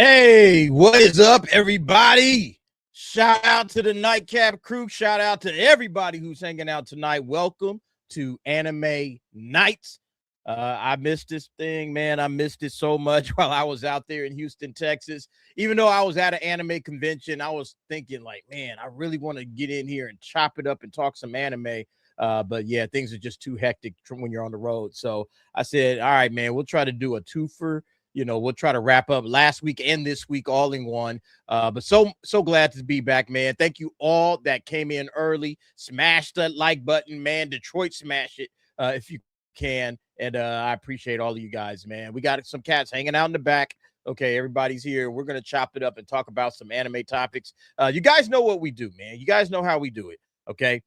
Hey, what is up, everybody? Shout out to the Nightcap crew. Shout out to everybody who's hanging out tonight. Welcome to Anime Nights. I missed this thing, man. I missed it so much while I was out there in Houston, Texas. Even though I was at an anime convention, I was thinking, like, man, I really want to get in here and chop it up and talk some anime. But yeah, things are just too hectic when you're on the road. So I said, all right, man, we'll try to do a twofer. You know, we'll try to wrap up last week and this week all in one. But so glad to be back, man. Thank you all that came in early. Smash that like button, man. Detroit, smash it if you can. And I appreciate all of you guys, man. We got some cats hanging out in the back. Okay, everybody's here. We're going to chop it up and talk about some anime topics. You guys know what we do, man. You guys know how we do it, okay?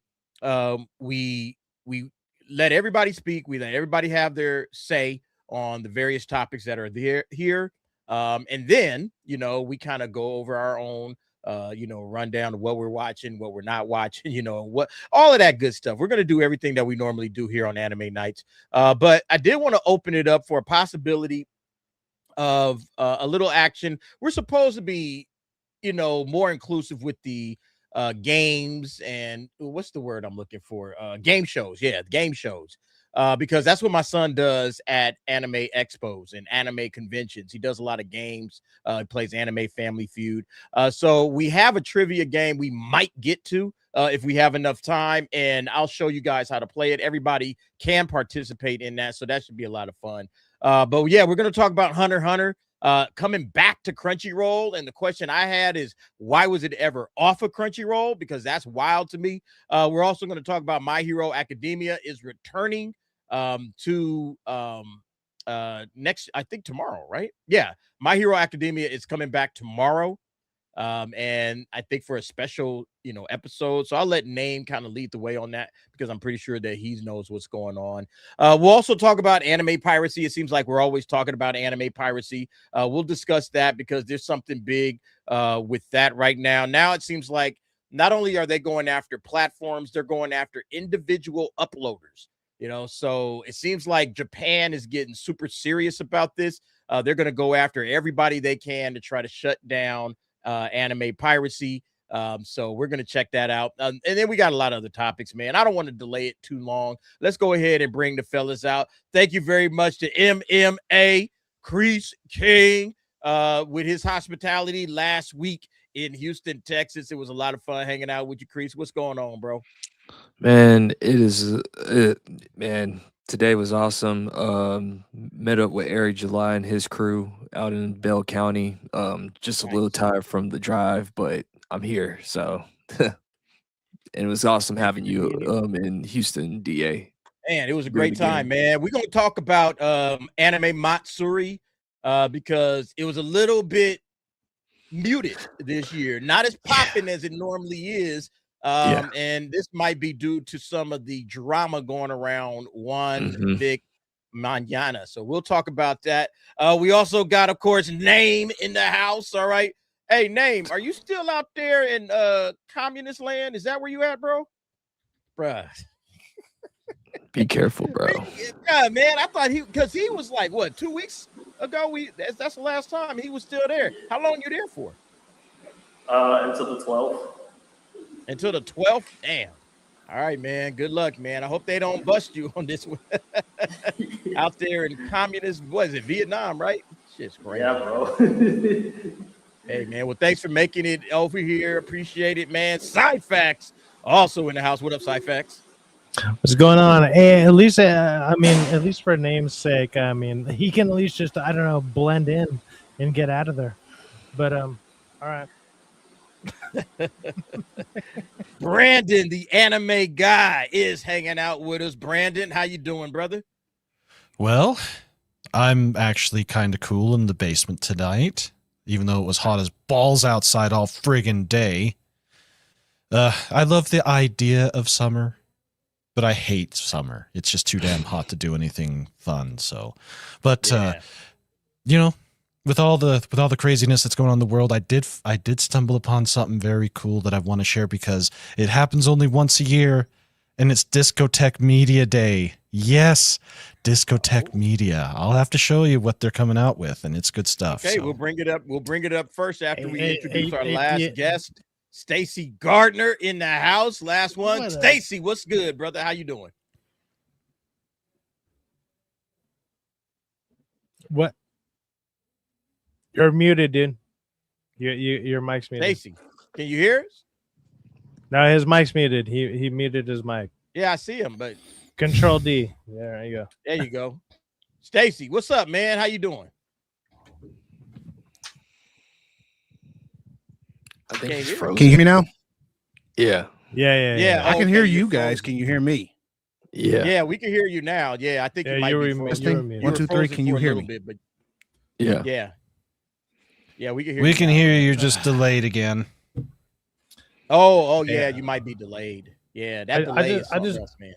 We let everybody speak. We let everybody have their say on the various topics that are here. And then, you know, we kind of go over our own, rundown of what we're watching, what we're not watching, you know, what all of that good stuff. We're going to do everything that we normally do here on Anime Nights. But I did want to open it up for a possibility of a little action. We're supposed to be, you know, more inclusive with the games and what's the word I'm looking for? Game shows. Yeah, game shows. Because that's what my son does at anime expos and anime conventions. He does a lot of games. He plays Anime Family Feud. So we have a trivia game we might get to if we have enough time, and I'll show you guys how to play it. Everybody can participate in that, so that should be a lot of fun. But yeah, we're going to talk about Hunter x Hunter coming back to Crunchyroll. And the question I had is, why was it ever off of Crunchyroll? Because that's wild to me. We're also going to talk about My Hero Academia is returning to next, I think tomorrow, right? Yeah, My Hero Academia is coming back tomorrow, and I think for a special, you know, episode. So I'll let Name kind of lead the way on that because I'm pretty sure that he knows what's going on. We'll also talk about anime piracy. It seems like we're always talking about anime piracy. We'll discuss that because there's something big with that right now. Now it seems like not only are they going after platforms, they're going after individual uploaders. You know, so it seems like Japan is getting super serious about this. They're going to go after everybody they can to try to shut down anime piracy. So we're going to check that out. And then we got a lot of other topics, man. I don't want to delay it too long. Let's go ahead and bring the fellas out. Thank you very much to MMA, Crease King, with his hospitality last week in Houston, Texas. It was a lot of fun hanging out with you, Crease. What's going on, bro? Man, man, today was awesome. Met up with Eric July and his crew out in Bell County. Just a little tired from the drive, but I'm here. So, and it was awesome having you in Houston, DA. Man, it was a great time, man. We're going to talk about anime Matsuri because it was a little bit muted this year. Not as popping as it normally is. And this might be due to some of the drama going around One Big Mañana. So we'll talk about that. We also got, of course, Name in the house. All right. Hey, Name, are you still out there in communist land? Is that where you at, bro? Bruh. Be careful, bro. Yeah, man. I thought because he was like, what, 2 weeks ago? That's the last time he was still there. How long you there for? Until the 12th. Until the 12th? Damn. All right, man. Good luck, man. I hope they don't bust you on this one. Out there in communist, what is it, Vietnam, right? Shit's crazy. Yeah, bro. Hey, man. Well, thanks for making it over here. Appreciate it, man. Sci-Fax also in the house. What up, Sci-Fax? What's going on? At least, at least for name's sake, I mean, he can at least just, I don't know, blend in and get out of there. But, all right. Brandon, the anime guy, is hanging out with us. Brandon, how you doing, brother? Well, I'm actually kind of cool in the basement tonight, even though it was hot as balls outside all friggin' day. I love the idea of summer, but I hate summer. It's just too damn hot to do anything fun. So, but you know, with all the craziness that's going on in the world, I did stumble upon something very cool that I want to share because it happens only once a year, and it's Discotheque Media Day. Yes, Discotheque Media. I'll have to show you what they're coming out with, and it's good stuff. Okay, so. we'll bring it up. We'll bring it up first after we Hey, introduce hey, our hey, last yeah. guest, Stacy Gardner in the house. Last one, What up? Stacy. What's good, brother? How you doing? What? You're muted, dude. Your mic's muted. Stacy, can you hear us? No, his mic's muted. He muted his mic. Yeah, I see him, but Control D. There you go. there you go. Stacy, what's up, man? How you doing? I think Can't he's hear. frozen. Can you hear me now? Yeah. Yeah, I can okay, hear you're you guys. frozen. Can you hear me? Yeah. Yeah, we can hear you now. Yeah, I think Yeah, you might you be were- frozen. you were Testing. muted. You 1, were 2, 3. frozen Can you for a hear little me? bit, but Yeah. yeah, we can hear. We you can now. hear you just delayed again. Oh, yeah, Yeah. you might be delayed. Yeah, I that delay just- is I something just- else, man.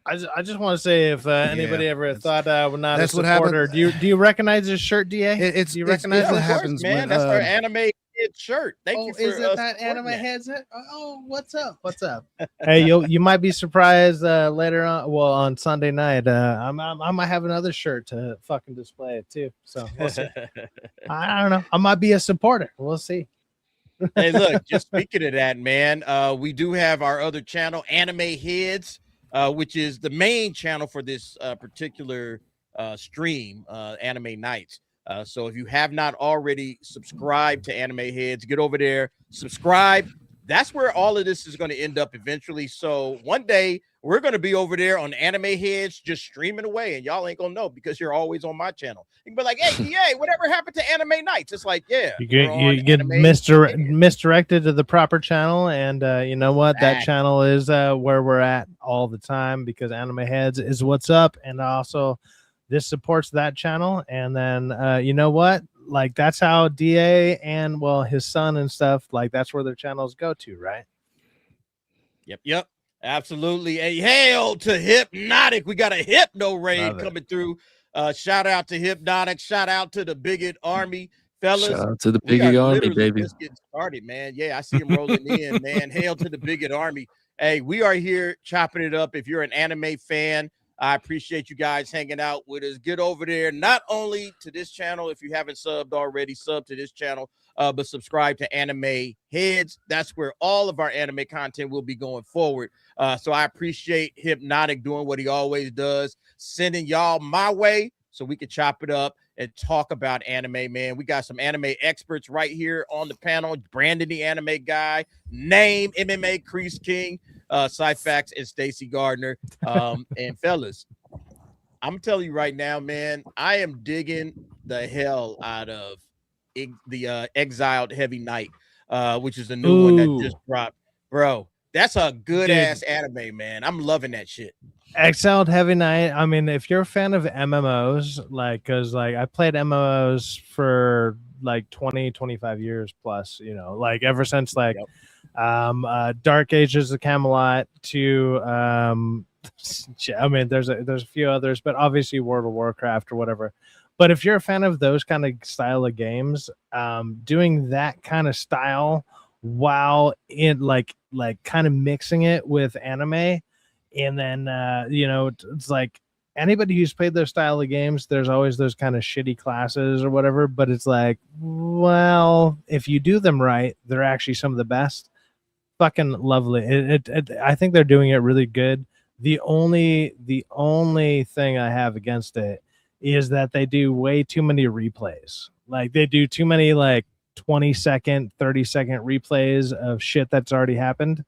I just want to say if anybody ever that's- thought we're not a that's what supporter, happened. do you recognize his shirt, DA? It's Do you it's recognize Yeah, what of that? course, happens man. when That's our anime kid shirt. Thank you for supporting that. headset? Oh, what's up? What's up? Hey, you might be surprised later on. Well, on Sunday night, I might have another shirt to fucking display it too. So we'll see. I don't know. I might be a supporter. We'll see. Hey, look, just speaking of that, man, we do have our other channel, Anime Heads, which is the main channel for this particular stream, Anime Nights. So if you have not already subscribed to Anime Heads, get over there, subscribe. That's where all of this is going to end up eventually. So one day we're going to be over there on Anime Heads just streaming away, and y'all ain't going to know because you're always on my channel. You can be like, hey, DA, whatever happened to Anime Nights? It's like, yeah. You get misdirected to the proper channel, and you know what? That Facts. channel is where we're at all the time because Anime Heads is what's up, and also this supports that channel. And then you know what? Like that's how DA and well his son and stuff like that's where their channels go to, right? Yep. Absolutely. A hail to Hypnotic. We got a Hypno raid Love it. coming through. Shout out to Hypnotic. Shout out to the Bigot Army, fellas. Shout out to the We Biggie are Army, literally baby. just getting started, man. Yeah, I see him rolling in, man. Hail to the Bigot Army. Hey, we are here chopping it up. If you're an anime fan, I appreciate you guys hanging out with us. Get over there, not only to this channel, if you haven't subbed already, sub to this channel, but subscribe to Anime Heads. That's where all of our anime content will be going forward. So I appreciate Hypnotic doing what he always does, sending y'all my way so we can chop it up and talk about anime, man. We got some anime experts right here on the panel. Brandon, the anime guy, Name, MMA Crease King, Cyfax, and Stacy Gardner. And fellas, I'm telling you right now, man, I am digging the hell out of the Exiled Heavy Night, which is a new one that just dropped. Bro, that's a good ass anime, man. I'm loving that shit. Exiled Heavy Night. I mean, if you're a fan of MMOs, like, because like I played MMOs for like 25 years plus, you know, like ever since like Dark Ages of Camelot to I mean, there's a few others, but obviously World of Warcraft or whatever. But if you're a fan of those kind of style of games, doing that kind of style while in like kind of mixing it with anime. And then, you know, it's like anybody who's played those style of games, there's always those kind of shitty classes or whatever. But it's like, well, if you do them right, they're actually some of the best. Fucking lovely. I think they're doing it really good. The only thing I have against it is that they do way too many replays. Like they do too many like 20-second, 30-second replays of shit that's already happened.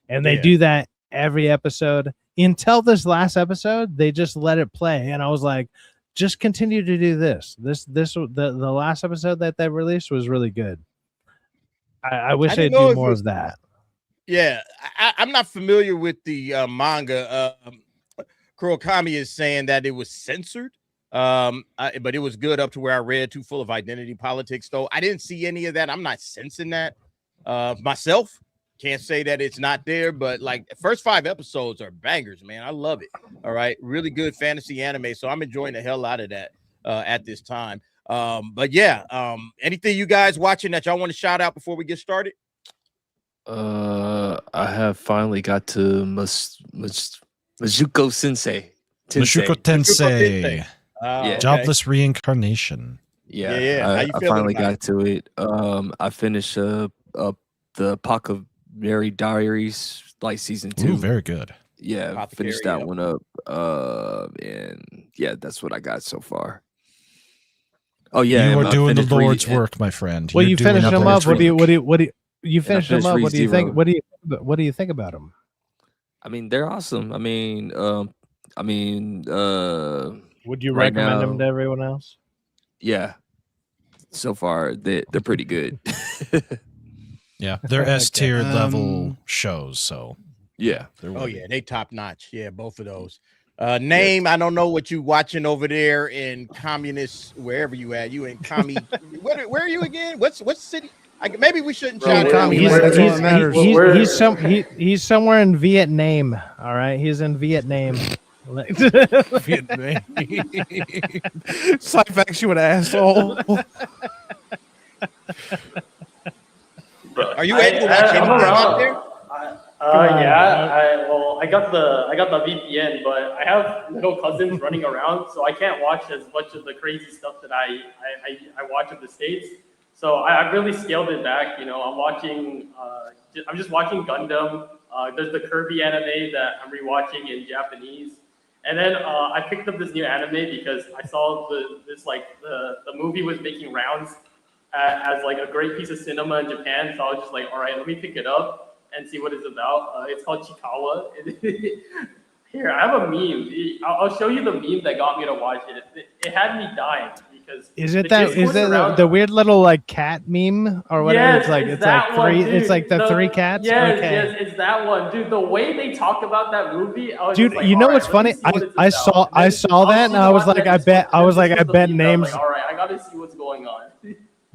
And they do that every episode until this last episode. They just let it play, and I was like, just continue to do this. The last episode that they released was really good. I wish they'd do more of that. Yeah, I'm not familiar with the manga. Kurokami is saying that it was censored, but it was good up to where I read Too Full of Identity Politics, though. I didn't see any of that. I'm not sensing that myself. Can't say that it's not there, but like first 5 episodes are bangers, man. I love it. All right. Really good fantasy anime. So I'm enjoying the hell out of that at this time. But yeah, anything you guys watching that y'all want to shout out before we get started? I have finally got to Mazuko Sensei. Mushoku Tensei. Tensei. Oh, Yeah. okay. Jobless reincarnation. Yeah. How you I feeling finally about got to it. I finished the Apocalypse Diaries, like season 2. Ooh, very good. Yeah, Apothecary, finished that yep. one up. And yeah, that's what I got so far. Oh yeah, You and are I doing the finished Lord's work, my friend. Well, You're you doing finished the them Lord's up. What do you work. you finished them up? What do you think? ReZero. What do you think about them? I mean, they're awesome. I mean, Would you right recommend them now- to everyone else? yeah. So far, they're pretty good. Yeah, they're Okay. S tier level shows. So yeah. they're Oh worthy. yeah, they top notch. Yeah, both of those. Name, I don't know what you watching over there in communist, wherever you at. You in commie? where are you again? What's city? Maybe we shouldn't Bro, shout it out. he's- Where- that's all that matters. He's somewhere in Vietnam. All right, he's in Vietnam. Vietnam. Cyphex, you an asshole. Bro, Are you able to watch I'm anything around. out there? I got the VPN, but I have little cousins running around, so I can't watch as much of the crazy stuff that I watch in the States. So I really scaled it back. You know, I'm just watching Gundam. There's the Kirby anime that I'm rewatching in Japanese. And then I picked up this new anime because I saw the movie was making rounds as like a great piece of cinema in Japan. So I was just like, all right, let me pick it up and see what it's about. It's called Chikawa. Here, I have a meme. I'll show you the meme that got me to watch it. It had me dying because Is it the that? kids Is was that around- the weird little like cat meme or whatever? Yes, it's that like one, three. dude. It's like the three cats. Yes, Okay. yes, it's that one, dude. The way they talk about that movie, I was Dude, just like, you know all what's right, let me funny? see what it's I about. I And saw then that and I was watching like, that I bet Discord, names. Like, all right, I gotta see what's going on.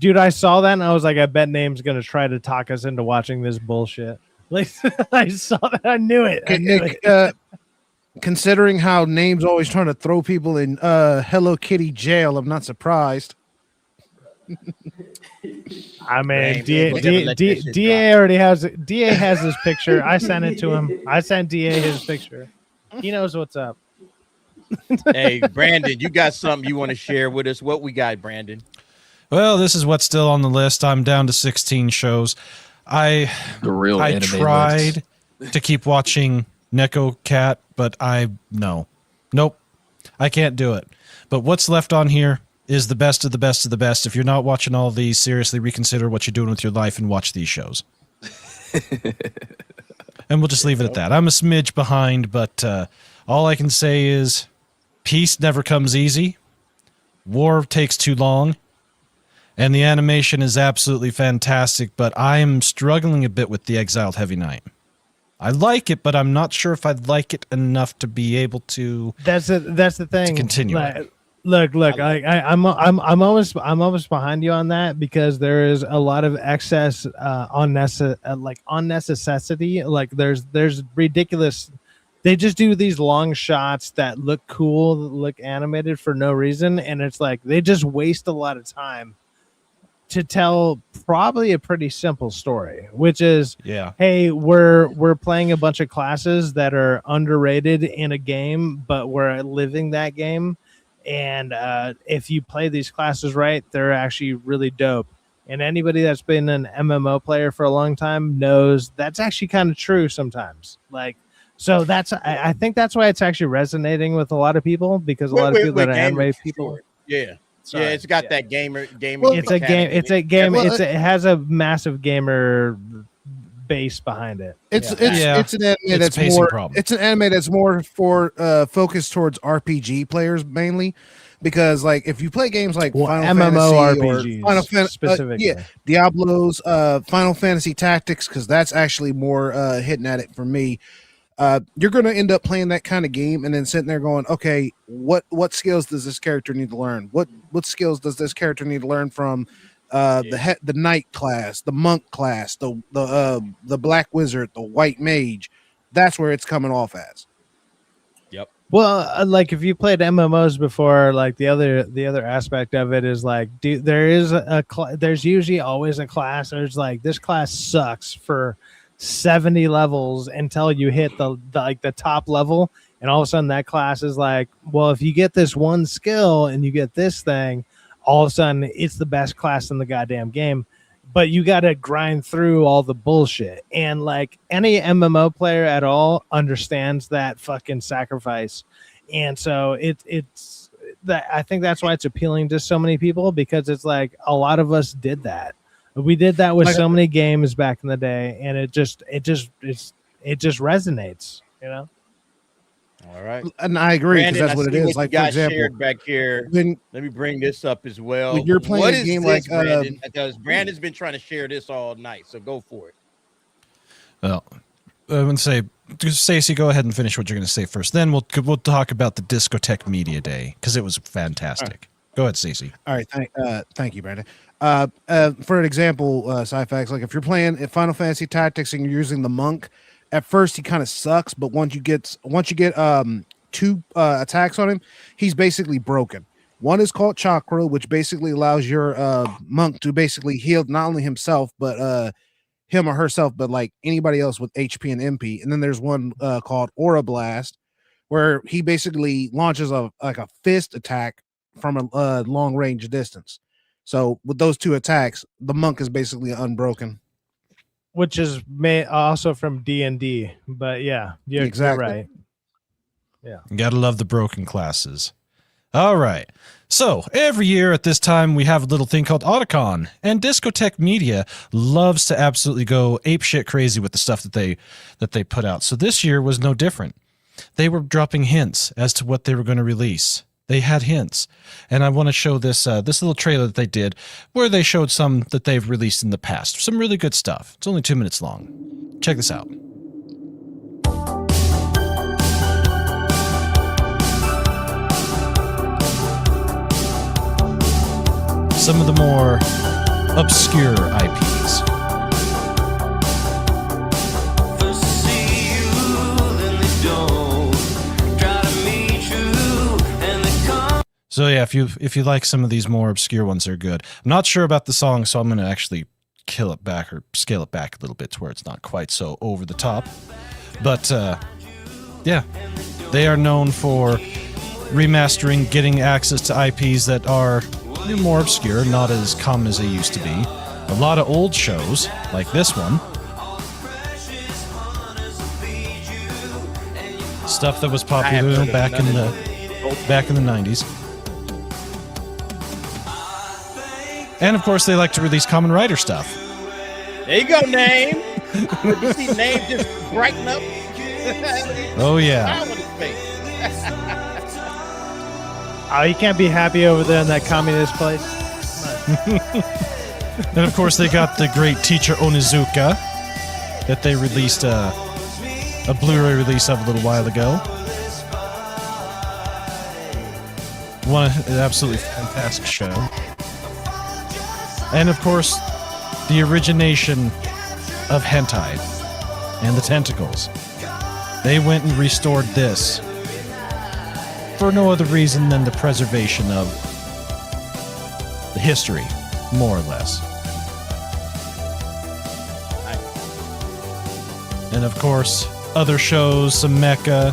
Dude, I saw that and I was like, I bet Name's gonna try to talk us into watching this bullshit. Like, I saw that, I knew it. I knew it. Considering how Name's always trying to throw people in Hello Kitty jail, I'm not surprised. I mean, Name, we'll never let that shit DA already has DA has his picture. I sent it to him. I sent DA his picture. He knows what's up. Hey, Brandon, you got something you want to share with us? What we got, Brandon? Well, this is what's still on the list. I'm down to 16 shows. The real I anime tried list. to keep watching Neko Cat, but nope, I can't do it. But what's left on here is the best of the best of the best. If you're not watching all of these, seriously reconsider what you're doing with your life and watch these shows. And we'll just leave it at that. I'm a smidge behind, but all I can say is peace never comes easy. War takes too long. And the animation is absolutely fantastic, but I'm struggling a bit with The Exiled Heavy Knight. I like it, but I'm not sure if I'd like it enough to be able to. That's the thing. To continue Like, it. look. I'm almost behind you on that because there is a lot of excess unnecessity. Like there's ridiculous. They just do these long shots that look cool, that look animated for no reason, and it's like they just waste a lot of time to tell probably a pretty simple story, which is, Yeah. hey, we're playing a bunch of classes that are underrated in a game, but we're living that game. And if you play these classes right, they're actually really dope. And anybody that's been an MMO player for a long time knows that's actually kind of true sometimes. Like, so I think that's why it's actually resonating with a lot of people, because a lot of people that are anime people. Yeah. Sorry. Yeah, it's got that gamer. Well, It's a game. mechanic in It's a it. game. Well, it has a massive gamer base behind it. It's Yeah. it's an anime It's a that's pacing more. problem. It's an anime that's more for focused towards RPG players mainly, because like if you play games like Well, Final MMO Fantasy RPGs or Final Fantasy, specifically. yeah, Diablo's, Final Fantasy Tactics, because that's actually more hitting at it for me. You're going to end up playing that kind of game and then sitting there going, okay, what skills does this character need to learn? What skills does this character need to learn from the knight class, the monk class, the black wizard, the white mage? That's where it's coming off as. Well, like if you played MMOs before, like the other aspect of it is like, there is there's usually always a class. There's like, this class sucks for 70 levels until you hit the top level, And all of a sudden that class is like, well, if you get this one skill and you get this thing, all of a sudden it's the best class in the goddamn game. But you got to grind through all the bullshit. And like any MMO player at all understands that fucking sacrifice. And so it's that, I think that's why it's appealing to so many people, because it's like a lot of us did that. We did that with so many games back in the day, and it just resonates, you know. All right, and I agree, because Brandon, that's what it is. Like, for example, shared back here. Let me bring this up as well. When you're playing a game this, like Brandon? Because Brandon's been trying to share this all night, so go for it. Well, I would say, Stacey, go ahead and finish what you're going to say first. Then we'll talk about the Discotheque Media Day, because it was fantastic. Right. Go ahead, Stacey. All right, thank you, Brandon. For an example, Cyfax, like if you're playing Final Fantasy Tactics and you're using the monk, at first he kind of sucks, but once you get two attacks on him, he's basically broken. One is called Chakra, which basically allows your monk to basically heal not only himself, but him or herself, but like anybody else with HP and MP. And then there's one called Aura Blast, where he basically launches a fist attack from a long range distance. So with those two attacks, the monk is basically unbroken. Which is also from D&D, but yeah, you're exactly right. Yeah, you gotta love the broken classes. All right, so every year at this time we have a little thing called Otakon, and Discotheque Media loves to absolutely go apeshit crazy with the stuff that they put out. So this year was no different. They were dropping hints as to what they were going to release. They had hints, and I want to show this little trailer that they did where they showed some that they've released in the past. Some really good stuff. It's only 2 minutes long. Check this out. Some of the more obscure IPs. So yeah, if you like some of these more obscure ones, they're good. I'm not sure about the song, so I'm going to actually kill it back or scale it back a little bit to where it's not quite so over the top. But yeah, they are known for remastering, getting access to IPs that are more obscure, not as common as they used to be. A lot of old shows, like this one. Stuff that was popular back in the 90s. And of course, they like to release Common Rider stuff. There you go, Name. You see Name just brighten up. Oh yeah. Oh, you can't be happy over there in that communist place. And of course, they got the great Teacher Onizuka that they released a Blu-ray release of a little while ago. An absolutely fantastic show. And of course, the origination of hentai and the tentacles. They went and restored this for no other reason than the preservation of the history, more or less. And of course, other shows, some mecha,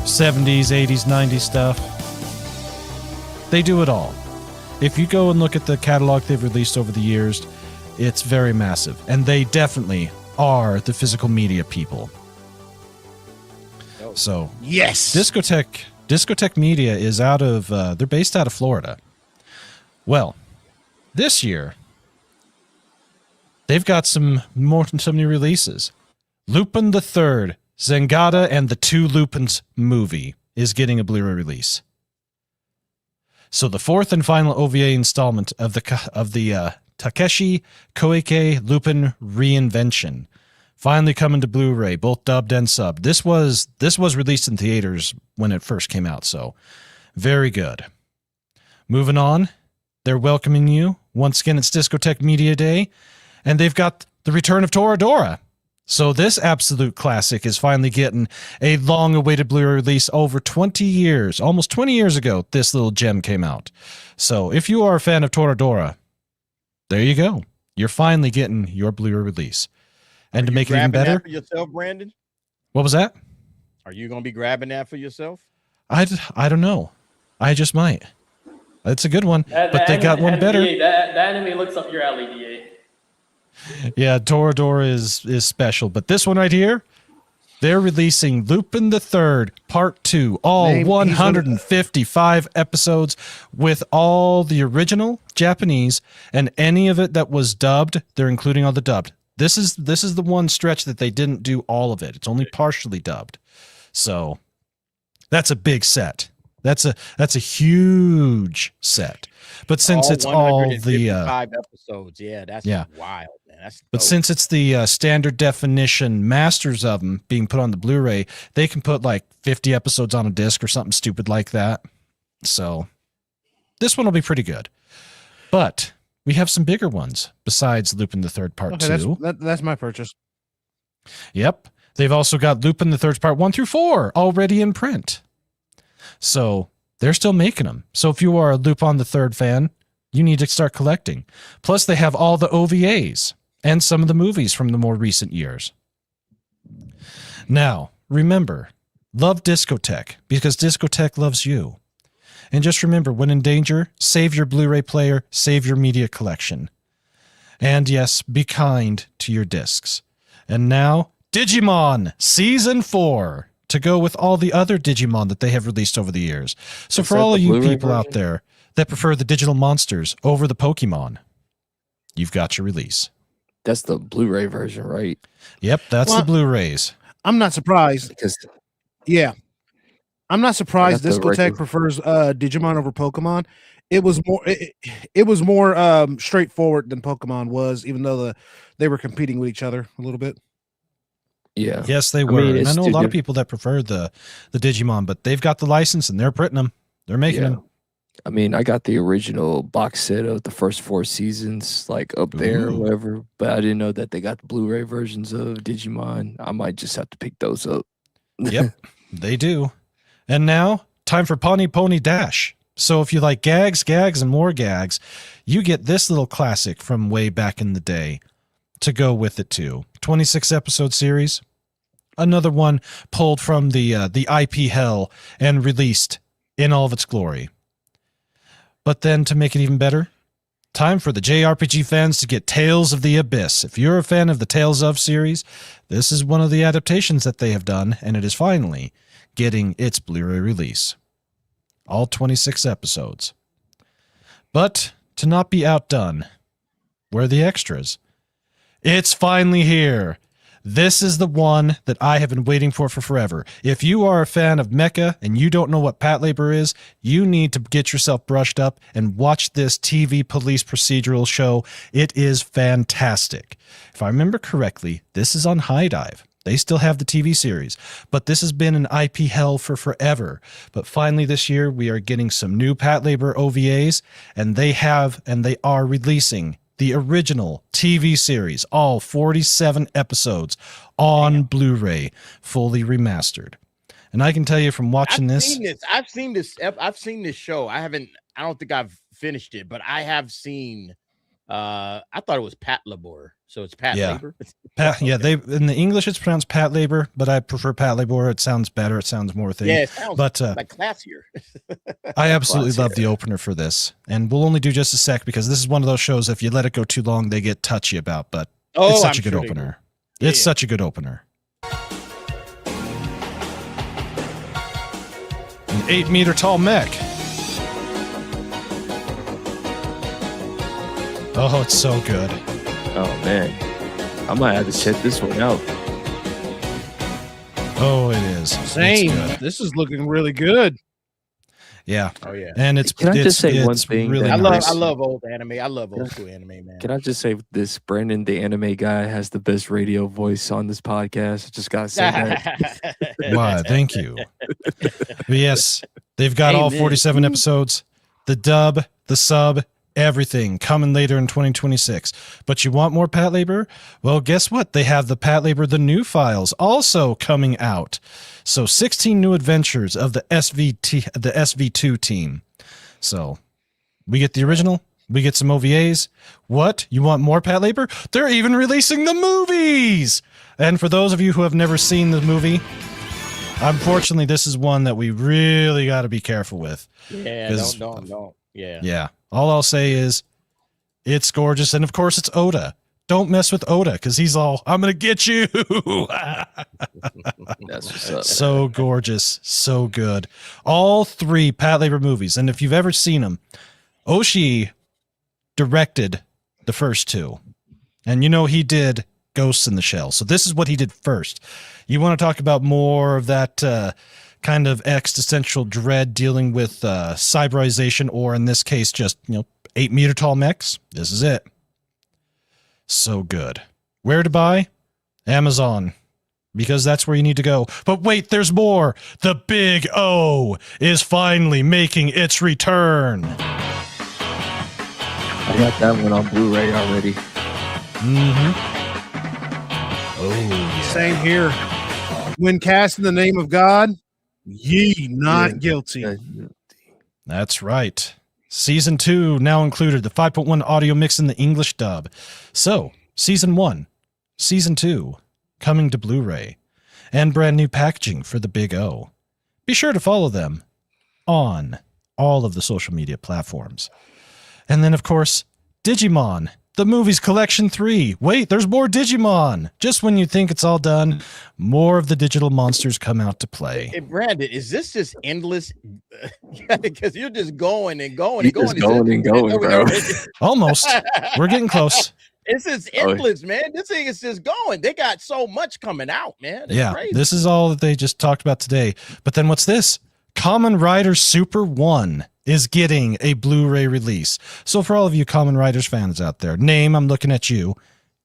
70s, 80s, 90s stuff. They do it all. If you go and look at the catalog they've released over the years, it's very massive. And they definitely are the physical media people. So, yes, Discotheque Media is they're based out of Florida. Well, this year, they've got some new releases. Lupin the Third, Zengada and the Two Lupins movie is getting a Blu-ray release. So the fourth and final OVA installment of the Takeshi Koike Lupin reinvention finally coming to Blu-ray, both dubbed and subbed. This was released in theaters when it first came out, so very good. Moving on, they're welcoming you once again. It's Discotheque Media Day, and they've got the return of Toradora. So this absolute classic is finally getting a long-awaited Blu-ray release over 20 years. Almost 20 years ago, this little gem came out. So if you are a fan of Toradora, there you go. You're finally getting your Blu-ray release. And to make it even better... yourself, Brandon? What was that? Are you gonna be grabbing that for yourself? I don't know. I just might. It's a good one, but they got one better. That anime looks up your alley, DA. Yeah, Toradora is special, but this one right here, they're releasing Lupin the Third Part 2, all 155 episodes with all the original Japanese and any of it that was dubbed. They're including all the dubbed. This is the one stretch that they didn't do all of it. It's only partially dubbed. So that's a big set. That's a huge set. But since it's all the 5 episodes, that's wild, man. That's dope. But since it's the standard definition masters of them being put on the Blu-ray, they can put like 50 episodes on a disc or something stupid like that. So this one will be pretty good. But we have some bigger ones besides Lupin the Third Part 2. That's my purchase. Yep. They've also got Lupin the Third Part 1 through 4 already in print. So they're still making them. So if you are a Lupin the Third fan, you need to start collecting. Plus they have all the OVAs and some of the movies from the more recent years. Now, remember, love Discotech because Discotech loves you. And just remember, when in danger, save your Blu-ray player, save your media collection. And yes, be kind to your discs. And now, Digimon Season 4 to go with all the other Digimon that they have released over the years. So for all of you people out there that prefer the digital monsters over the Pokemon, you've got your release. That's the Blu-ray version, right? Yep, that's the Blu-rays. I'm not surprised. I'm not surprised Discotech prefers Digimon over Pokemon. It was more straightforward than Pokemon was, even though they were competing with each other a little bit. Yeah. Yes, they were. And I know a lot of people that prefer the Digimon, but they've got the license and they're printing them. They're making them. I mean, I got the original box set of the first 4 seasons, like up there or whatever, but I didn't know that they got the Blu-ray versions of Digimon. I might just have to pick those up. Yep, they do. And now, time for Pony Pony Dash. So if you like gags, and more gags, you get this little classic from way back in the day to go with it too. 26-episode series. Another one pulled from the IP hell and released in all of its glory. But then to make it even better, time for the JRPG fans to get Tales of the Abyss. If you're a fan of the Tales of series, this is one of the adaptations that they have done, and it is finally getting its Blu-ray release. All 26 episodes. But to not be outdone, where are the extras? It's finally here. This is the one that I have been waiting for forever. If you are a fan of mecha and you don't know what Patlabor is, you need to get yourself brushed up and watch this TV police procedural show. It is fantastic. If I remember correctly, this is on High Dive. They still have the TV series, but this has been an IP hell for forever. But finally this year, we are getting some new Patlabor OVAs, and they are releasing the original TV series, all 47 episodes on Blu-ray, fully remastered. And I can tell you from watching I've seen this show. I don't think I've finished it, but I have seen, I thought it was Patlabor. So it's Patlabor. Yeah, in the English it's pronounced Patlabor, but I prefer Patlabor. It sounds better. It sounds more thing. Yeah, it sounds like classier. I absolutely love the opener for this, and we'll only do just a sec because this is one of those shows. If you let it go too long, they get touchy about. But it's such a good opener. It's such a good opener. An 8-meter tall mech. Oh, it's so good. Oh man, I might have to check this one out. Oh, it is. Same. This is looking really good. Yeah. Oh yeah. And it's. Can I just say one thing? Really I nice. love old anime. I love old school anime, man. Can I just say this? Brandon, the anime guy, has the best radio voice on this podcast. I just gotta say that. Why? Thank you. But yes, they've got all 47 episodes. The dub, the sub. Everything coming later in 2026. But you want more Patlabor? Well, guess what? They have the Patlabor The New Files also coming out. So 16 new adventures of the SV2 team. So we get the original. We get some OVAs. What? You want more Patlabor? They're even releasing the movies! And for those of you who have never seen the movie, Unfortunately, this is one that we really got to be careful with. Yeah, don't. Yeah. Yeah. All I'll say is it's gorgeous. And of course, it's Oda. Don't mess with Oda because he's all, I'm going to get you. That's what's up. So gorgeous. So good. All 3 Pat Labor movies. And if you've ever seen them, Oshii directed the first 2. And you know he did Ghosts in the Shell. So this is what he did first. You want to talk about more of that kind of existential dread dealing with cyberization, or in this case, just 8-meter tall mechs? This is it. So good. Where to buy? Amazon. Because that's where you need to go. But wait, there's more. The Big O is finally making its return. I got that one on Blu-ray already. Mm-hmm. Oh, yeah. Same here. When cast in the name of God, ye not guilty. That's right. Season 2 now included the 5.1 audio mix in the English dub. So, Season 1, Season 2, coming to Blu-ray, and brand new packaging for the Big O. Be sure to follow them on all of the social media platforms. And then, of course, Digimon, the Movies Collection 3. Wait, there's more Digimon. Just when you think it's all done, more of the digital monsters come out to play. Hey, Brandon, is this just endless? Because you're just going and going and going. Just going and going, bro. Almost. We're getting close. This is endless, man. This thing is just going. They got so much coming out, man. It's crazy. This is all that they just talked about today. But then what's this? Kamen Rider Super 1 is getting a Blu-ray release. So for all of you Kamen Riders fans out there, Name, I'm looking at you.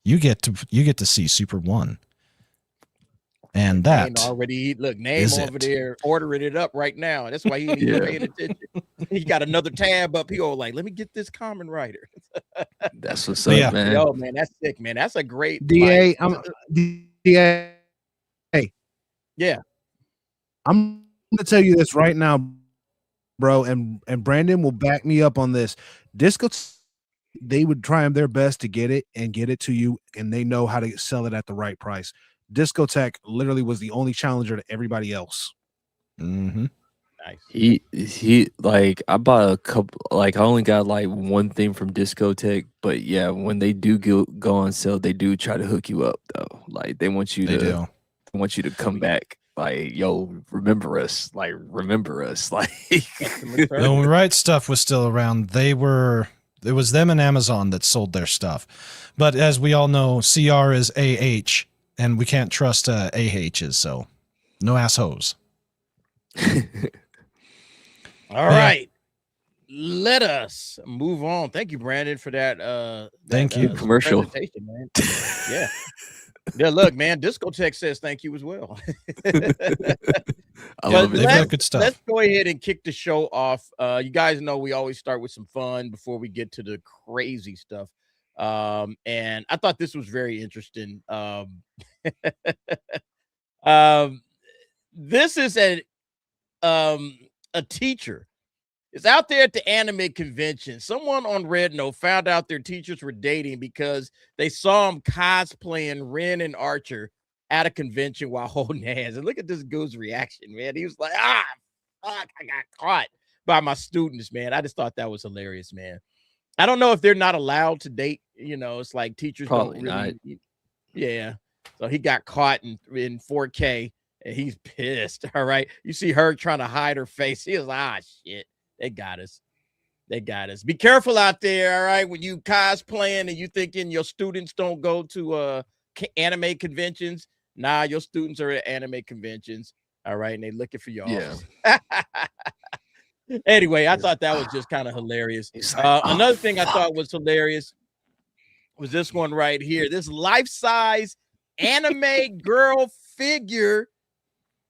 You get to see Super 1. And that Name already Name over there ordering it up right now. That's why he ain't even paying attention. He got another tab up. He go like, let me get this Kamen Rider. That's what's up, man. Yo, man, that's sick, man. That's a great DA. DA. Hey. Yeah. I'm gonna tell you this right now, bro, and Brandon will back me up on this. Disco, they would try their best to get it and get it to you, and they know how to sell it at the right price. Discotech literally was the only challenger to everybody else. Mm-hmm. Nice. He like I bought a couple. Like I only got like one thing from Discotech, but yeah, when they do go on sale, they do try to hook you up though. Like they want you to come back. Like, yo, remember us. Like when Right Stuff was still around, it was them and Amazon that sold their stuff. But as we all know, CR is AH, and we can't trust AHs, so no assholes. All right. Let us move on. Thank you, Brandon, for that. Thank you. Commercial. Man. Yeah. Yeah, look, man, Discotech says thank you as well. I love it. They've got good stuff. Let's go ahead and kick the show off. You guys know we always start with some fun before we get to the crazy stuff. And I thought this was very interesting. This is a teacher. It's out there at the anime convention. Someone on Red Note found out their teachers were dating because they saw him cosplaying Ren and Archer at a convention while holding hands. And look at this goose reaction, man. He was like, fuck, I got caught by my students, man. I just thought that was hilarious, man. I don't know if they're not allowed to date. It's like teachers probably don't really. Not. Yeah. So he got caught in 4K and he's pissed. All right. You see her trying to hide her face. He was like, shit. They got us. They got us. Be careful out there, all right? When you cosplaying and you thinking your students don't go to anime conventions. Nah, your students are at anime conventions, all right? And they looking for y'all. Yeah. Anyway, I thought that was just kind of hilarious. Another thing I thought was hilarious was this one right here. This life-size anime girl figure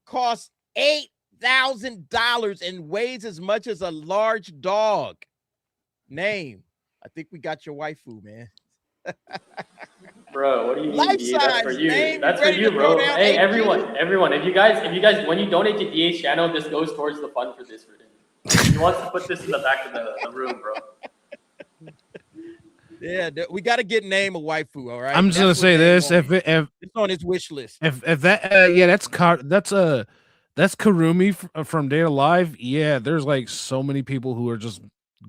costs $8,000 and weighs as much as a large dog. Name. I think we got your waifu, man. Bro, what do you mean? Life That's size, for you. name, That's for ready you, to throw bro. down Hey, 8 everyone, if you guys, when you donate to DA's channel, this goes towards the fund for this for him. He wants to put this in the back of the room, bro. Yeah, we got to get Name a waifu, all right? I'm just gonna say this: if it's on his wish list. if that That's Kurumi from Data Live. Yeah, there's like so many people who are just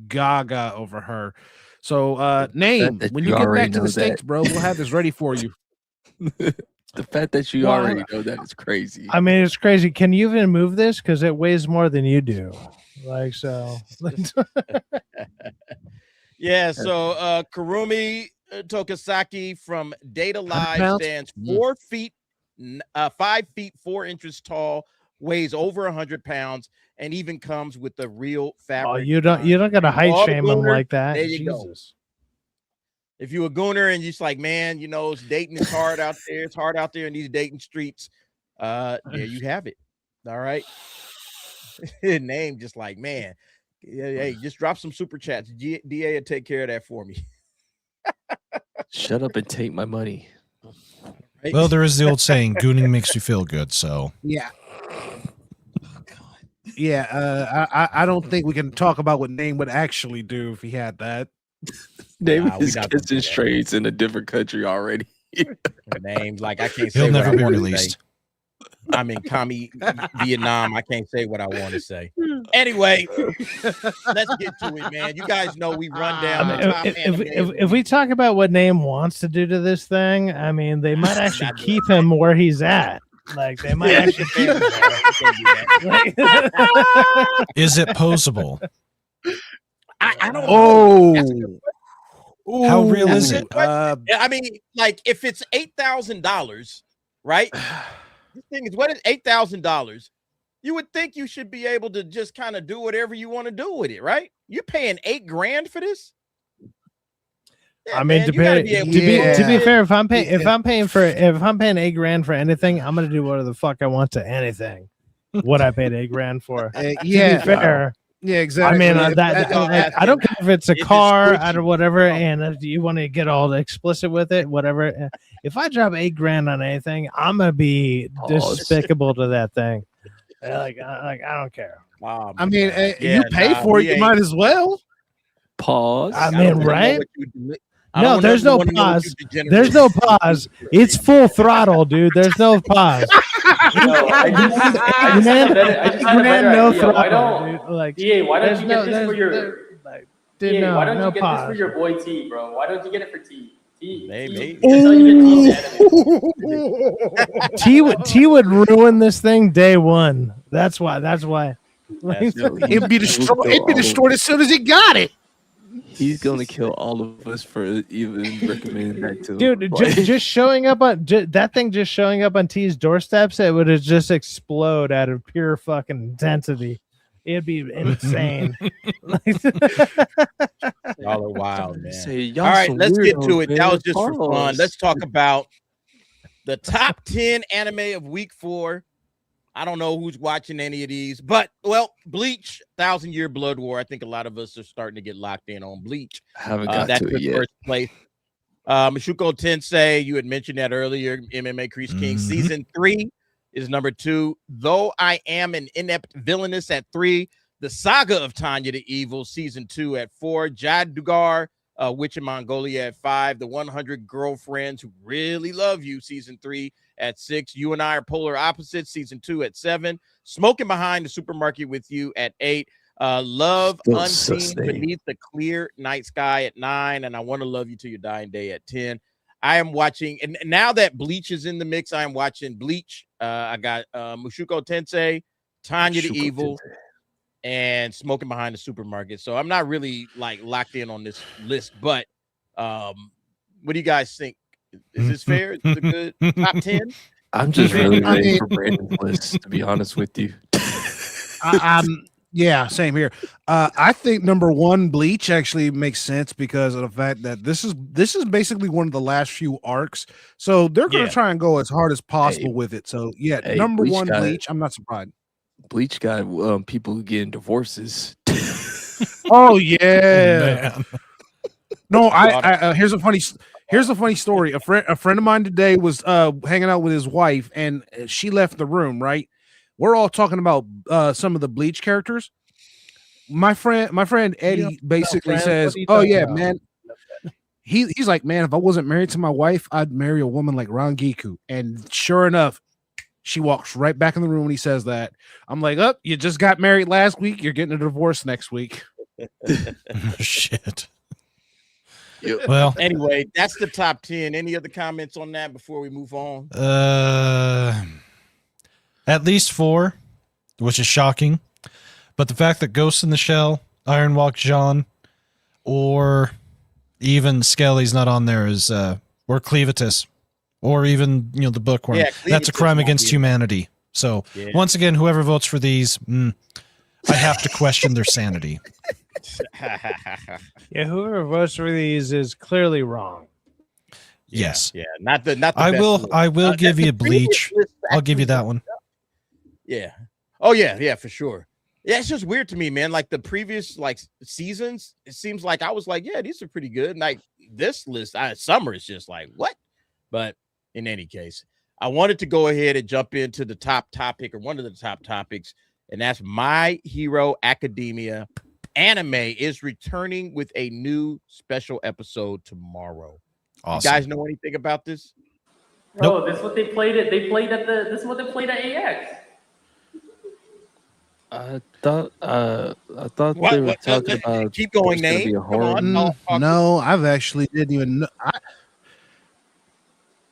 gaga over her. So name when you get back to the States, bro, we'll have this ready for you. The fact that you already know that is crazy. I mean, it's crazy. Can you even move this? Because it weighs more than you do. Like so. Yeah, so Kurumi Tokasaki from Data Live stands 4 feet, 5 feet 4 inches tall, weighs over 100 pounds, and even comes with the real fabric. Oh, you don't got to height shame him like that. There you go. If you're a gooner and you're just like, man, you know, dating is hard out there. It's hard out there in these dating streets. There you have it. All right. Name just like, man, hey, just drop some super chats. DA will take care of that for me. Shut up and take my money. Right? Well, there is the old saying, gooning makes you feel good. So yeah. Yeah, I don't think we can talk about what Name would actually do if he had that. Name is kissing strays in a different country already. Names like I can't say. He'll never be released. I'm in commie Vietnam. I can't say what I want to say. Anyway, let's get to it, man. You guys know we run down. If we talk about what Name wants to do to this thing, I mean, they might actually keep him where he's at. Like they might actually keep him there. Is it posable? I don't know. How real is it? I mean, like if it's $8,000, right? The thing is, what is $8,000? You would think you should be able to just kind of do whatever you want to do with it, right? You're paying $8,000 for this. Yeah, I mean, to be fair, if I'm paying $8,000 for anything, I'm gonna do whatever the fuck I want to anything. What I paid $8,000 for. To be fair. Yeah, exactly. I mean, I don't care if it's a car or whatever, and if you want to get all explicit with it, whatever. If I drop $8,000 on anything, I'm gonna be despicable to that thing. Like I don't care. I mean, you pay for it, you might as well. Pause. I mean, right? No, there's no pause. There's no pause. It's full throttle, dude. There's no pause. I just had a better idea. Why don't like DA? Why don't you get this for your? Dude, why don't you get pause. this for your boy T, bro? Why don't you get it for T? Maybe. T would ruin this thing day one. That's why. It'd be destroyed as soon as he got it. He's gonna kill all of us for even recommending that to dude. Just showing up on that thing, just showing up on T's doorsteps, it would just explode out of pure fucking intensity. It'd be insane. Y'all are wild, man. All right, let's get to it. That was just for fun. Let's talk about the top 10 anime of week 4. I don't know who's watching any of these, but Bleach, 1,000-Year Blood War. I think a lot of us are starting to get locked in on Bleach. Haven't got to it yet. First place. Mushoku Tensei, you had mentioned that earlier. MMA Crease King season 3 is number 2. Though I Am an Inept Villainess at 3. The Saga of Tanya the Evil season 2 at 4. Jadugar, Witch in Mongolia at 5. The 100 Girlfriends Who Really Love You season 3 at 6. You and I Are Polar Opposites season 2 at 7. Smoking Behind the Supermarket with You at 8. Love Unseen Beneath the Clear Night Sky at 9. And I Want to Love You Till Your Dying Day at 10. I am watching, and now that Bleach is in the mix, I am watching Bleach. I got Mushoku Tensei, Tanya the Evil, and Smoking Behind the Supermarket. So I'm not really like locked in on this list, but what do you guys think? Is this fair? Is it a good top 10? I'm just really ready for Brandon's list, to be honest with you. Yeah, same here. I think number 1, Bleach, actually makes sense because of the fact that this is basically one of the last few arcs. So they're going to try and go as hard as possible with it. So number Bleach 1, Bleach. I'm not surprised. Bleach got people getting divorces. Oh yeah. No, I here's a funny story. A friend of mine today was hanging out with his wife, and she left the room. Right, we're all talking about some of the Bleach characters. My friend Eddie basically says, "Oh yeah, man." He's like, "Man, if I wasn't married to my wife, I'd marry a woman like Rangiku." And sure enough, She walks right back in the room when he says that. I'm like, oh, you just got married last week. You're getting a divorce next week. Shit. Yep. Well, Anyway, that's the top 10. Any other comments on that before we move on? at least 4, which is shocking. But the fact that Ghost in the Shell, Ironwalk Jean, or even Skelly's not on there is, or Cleavitus, or even, the Bookworm. Yeah, That's a Cleavitus crime won't against be in humanity. So, once again, whoever votes for these, I have to question their sanity. Yeah, whoever votes for these is clearly wrong. Yes. Yeah, not the I best will. list. I will give the you previous Bleach. list I'll give you actually- that one. Yeah. Oh yeah, for sure. Yeah, it's just weird to me, man. Like the previous seasons, it seems like I was like, yeah, these are pretty good. And like this list, summer is just like what? But in any case, I wanted to go ahead and jump into the top topic or one of the top topics, and that's My Hero Academia. Anime is returning with a new special episode tomorrow. Awesome. You guys know anything about this? Oh, this is what they played at. They played at the. This is what they played at AX. I thought they were talking about. Keep going, there's gonna name. be a Come horror on. Talk- No, I've actually didn't even know.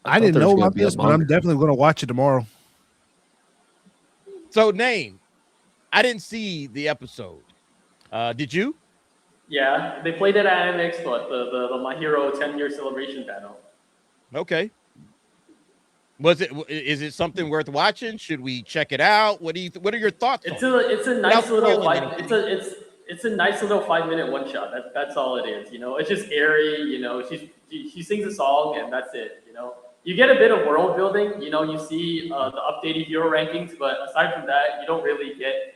I didn't there was know gonna about be a this, but I'm manga. definitely going to watch it tomorrow. So, name. I didn't see the episode. Did you? Yeah, they played it at Anime Expo at the My Hero 10-year celebration panel. Okay. Is it something worth watching? Should we check it out? What are your thoughts? It's on it? a nice Without little spoiling it's a nice little 5-minute one shot. That's all it is. It's just airy. She sings a song and that's it. You get a bit of world building. You see the updated hero rankings, but aside from that, you don't really get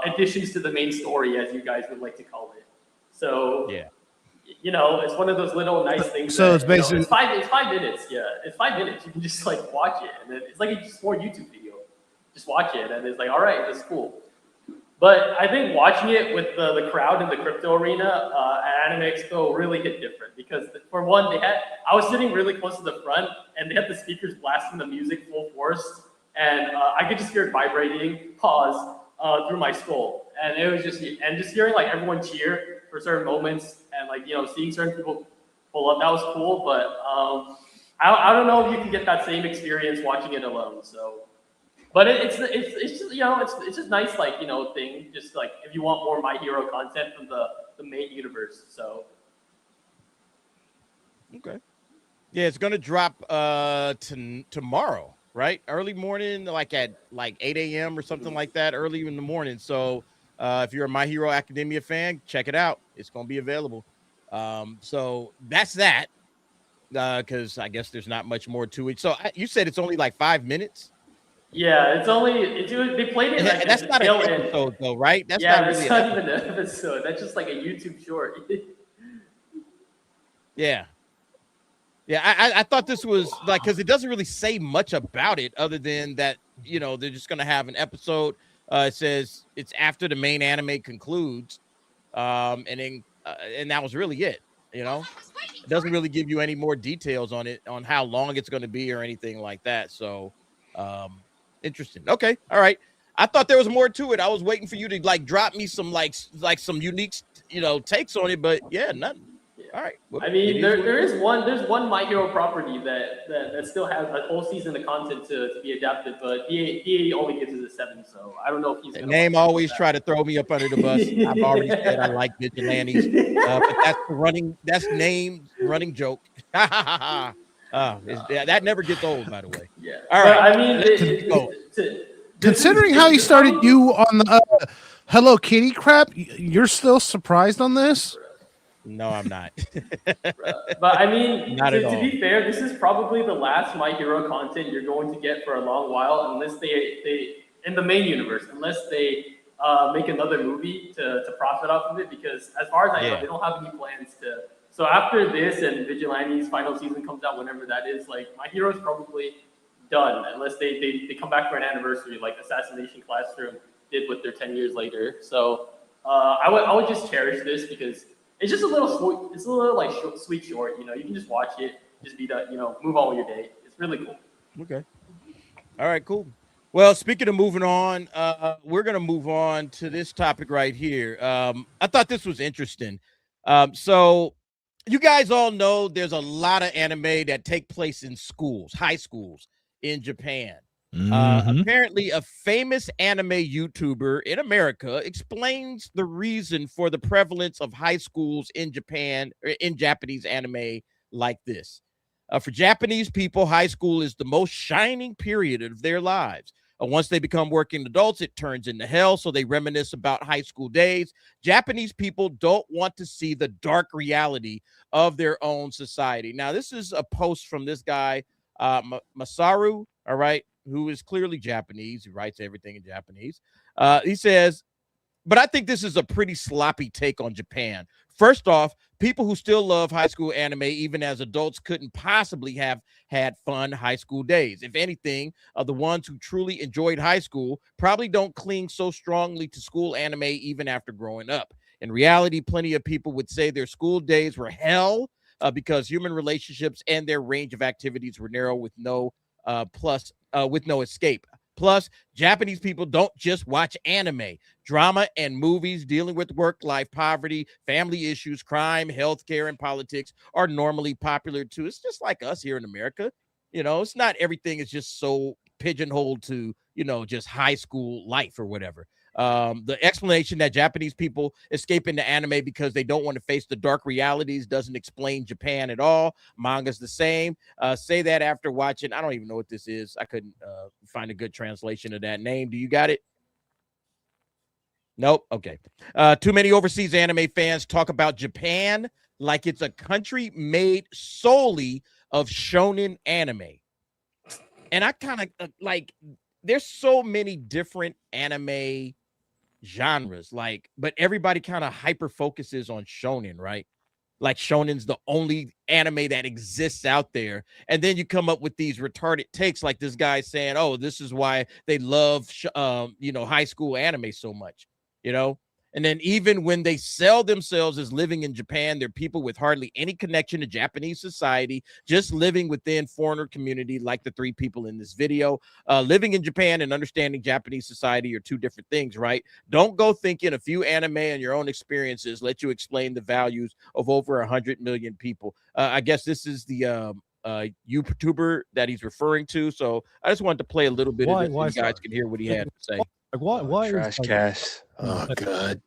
additions to the main story, as you guys would like to call it. So Yeah. It's one of those little nice things. So that, it's basically- it's 5 minutes. Yeah, it's 5 minutes. You can just watch it, and then it's like a just more YouTube video. Just watch it, and it's like, all right, that's cool. But I think watching it with the crowd in the crypto arena at Anime Expo really hit different because for one, I was sitting really close to the front, and they had the speakers blasting the music full force, and I could just hear it vibrating, pause through my skull, and it was just hearing everyone cheer for certain moments, and seeing certain people pull up, that was cool. But I don't know if you can get that same experience watching it alone. So. But it's just it's just nice thing, just if you want more My Hero content from the main universe. So Okay. Yeah, it's gonna drop tomorrow, right? Early morning, at 8 a.m. or something like that, early in the morning. So if you're a My Hero Academia fan, check it out. It's gonna be available. So that's that. Because I guess there's not much more to it. So you said it's only 5 minutes. yeah, they played it. And that's not an episode, though, right? That's yeah, not that's really not even an episode. That's just like a YouTube short. Yeah. Yeah, I thought this was because it doesn't really say much about it other than that, they're just going to have an episode. It says it's after the main anime concludes. And that was really it, It doesn't really give you any more details on it, on how long it's going to be or anything like that. So, interesting. Okay. All right. I thought there was more to it. I was waiting for you to drop me some some unique, takes on it, but yeah, nothing. All right. Well, I mean, there's one My Hero property that still has a whole season of content to be adapted, but DA only gives it a 7, so I don't know if he's gonna name always try to throw me up under the bus. I've already said I like vigilantes, but that's name running joke. That never gets old, by the way. Yeah. All right. But, I mean, Considering how he started you on the Hello Kitty crap, you're still surprised on this? No, I'm not. But I mean, Not at to all. be fair, this is probably the last My Hero content you're going to get for a long while, unless they in the main universe, unless they make another movie to profit off of it. Because as far as I know, they don't have any plans to. So after this and Vigilante's final season comes out, whenever that is, My Hero's probably done, unless they come back for an anniversary, like Assassination Classroom did with their 10 years later. So I would just cherish this because. It's just a little sweet. It's a little sweet short. You can just watch it, just be done. Move on with your day. It's really cool. Okay. All right, cool. Well, speaking of moving on, we're gonna move on to this topic right here. I thought this was interesting. So you guys all know there's a lot of anime that take place in schools, high schools in Japan. Apparently, a famous anime YouTuber in America explains the reason for the prevalence of high schools in Japan or in Japanese anime like this. For Japanese people, high school is the most shining period of their lives. Once they become working adults, it turns into hell, so they reminisce about high school days. Japanese people don't want to see the dark reality of their own society. Now, this is a post from this guy, Masaru, all right, who is clearly Japanese. He writes everything in Japanese. He says, but I think this is a pretty sloppy take on Japan. First off, people who still love high school anime, even as adults, couldn't possibly have had fun high school days. If anything, the ones who truly enjoyed high school probably don't cling so strongly to school anime even after growing up. In reality, plenty of people would say their school days were hell because human relationships and their range of activities were narrow with no escape. Plus, Japanese people don't just watch anime. Drama and movies dealing with work-life poverty, family issues, crime, healthcare, and politics are normally popular too. It's just like us here in America. You know, it's not everything is just so pigeonholed to, you know, just high school life or whatever. The explanation that Japanese people escape into anime because they don't want to face the dark realities doesn't explain Japan at all. Manga's the same. Say that after watching. I don't even know what this is. I couldn't find a good translation of that name. Do you got it? Nope. Okay. Too many overseas anime fans talk about Japan like it's a country made solely of shonen anime. And I kind of like, there's so many different anime genres, like, but everybody kind of hyper focuses on shonen, right? Like shonen's the only anime that exists out there, and then you come up with these retarded takes like this guy saying, oh, this is why they love high school anime so much, you know. And then even when they sell themselves as living in Japan, they're people with hardly any connection to Japanese society, just living within foreigner community like the three people in this video. Living in Japan and understanding Japanese society are two different things, right? Don't go thinking a few anime and your own experiences let you explain the values of over 100 million people. I guess this is the YouTuber that he's referring to. So I just wanted to play a little bit of this so you guys can hear what he had to say. Why Trash cash. Oh, God.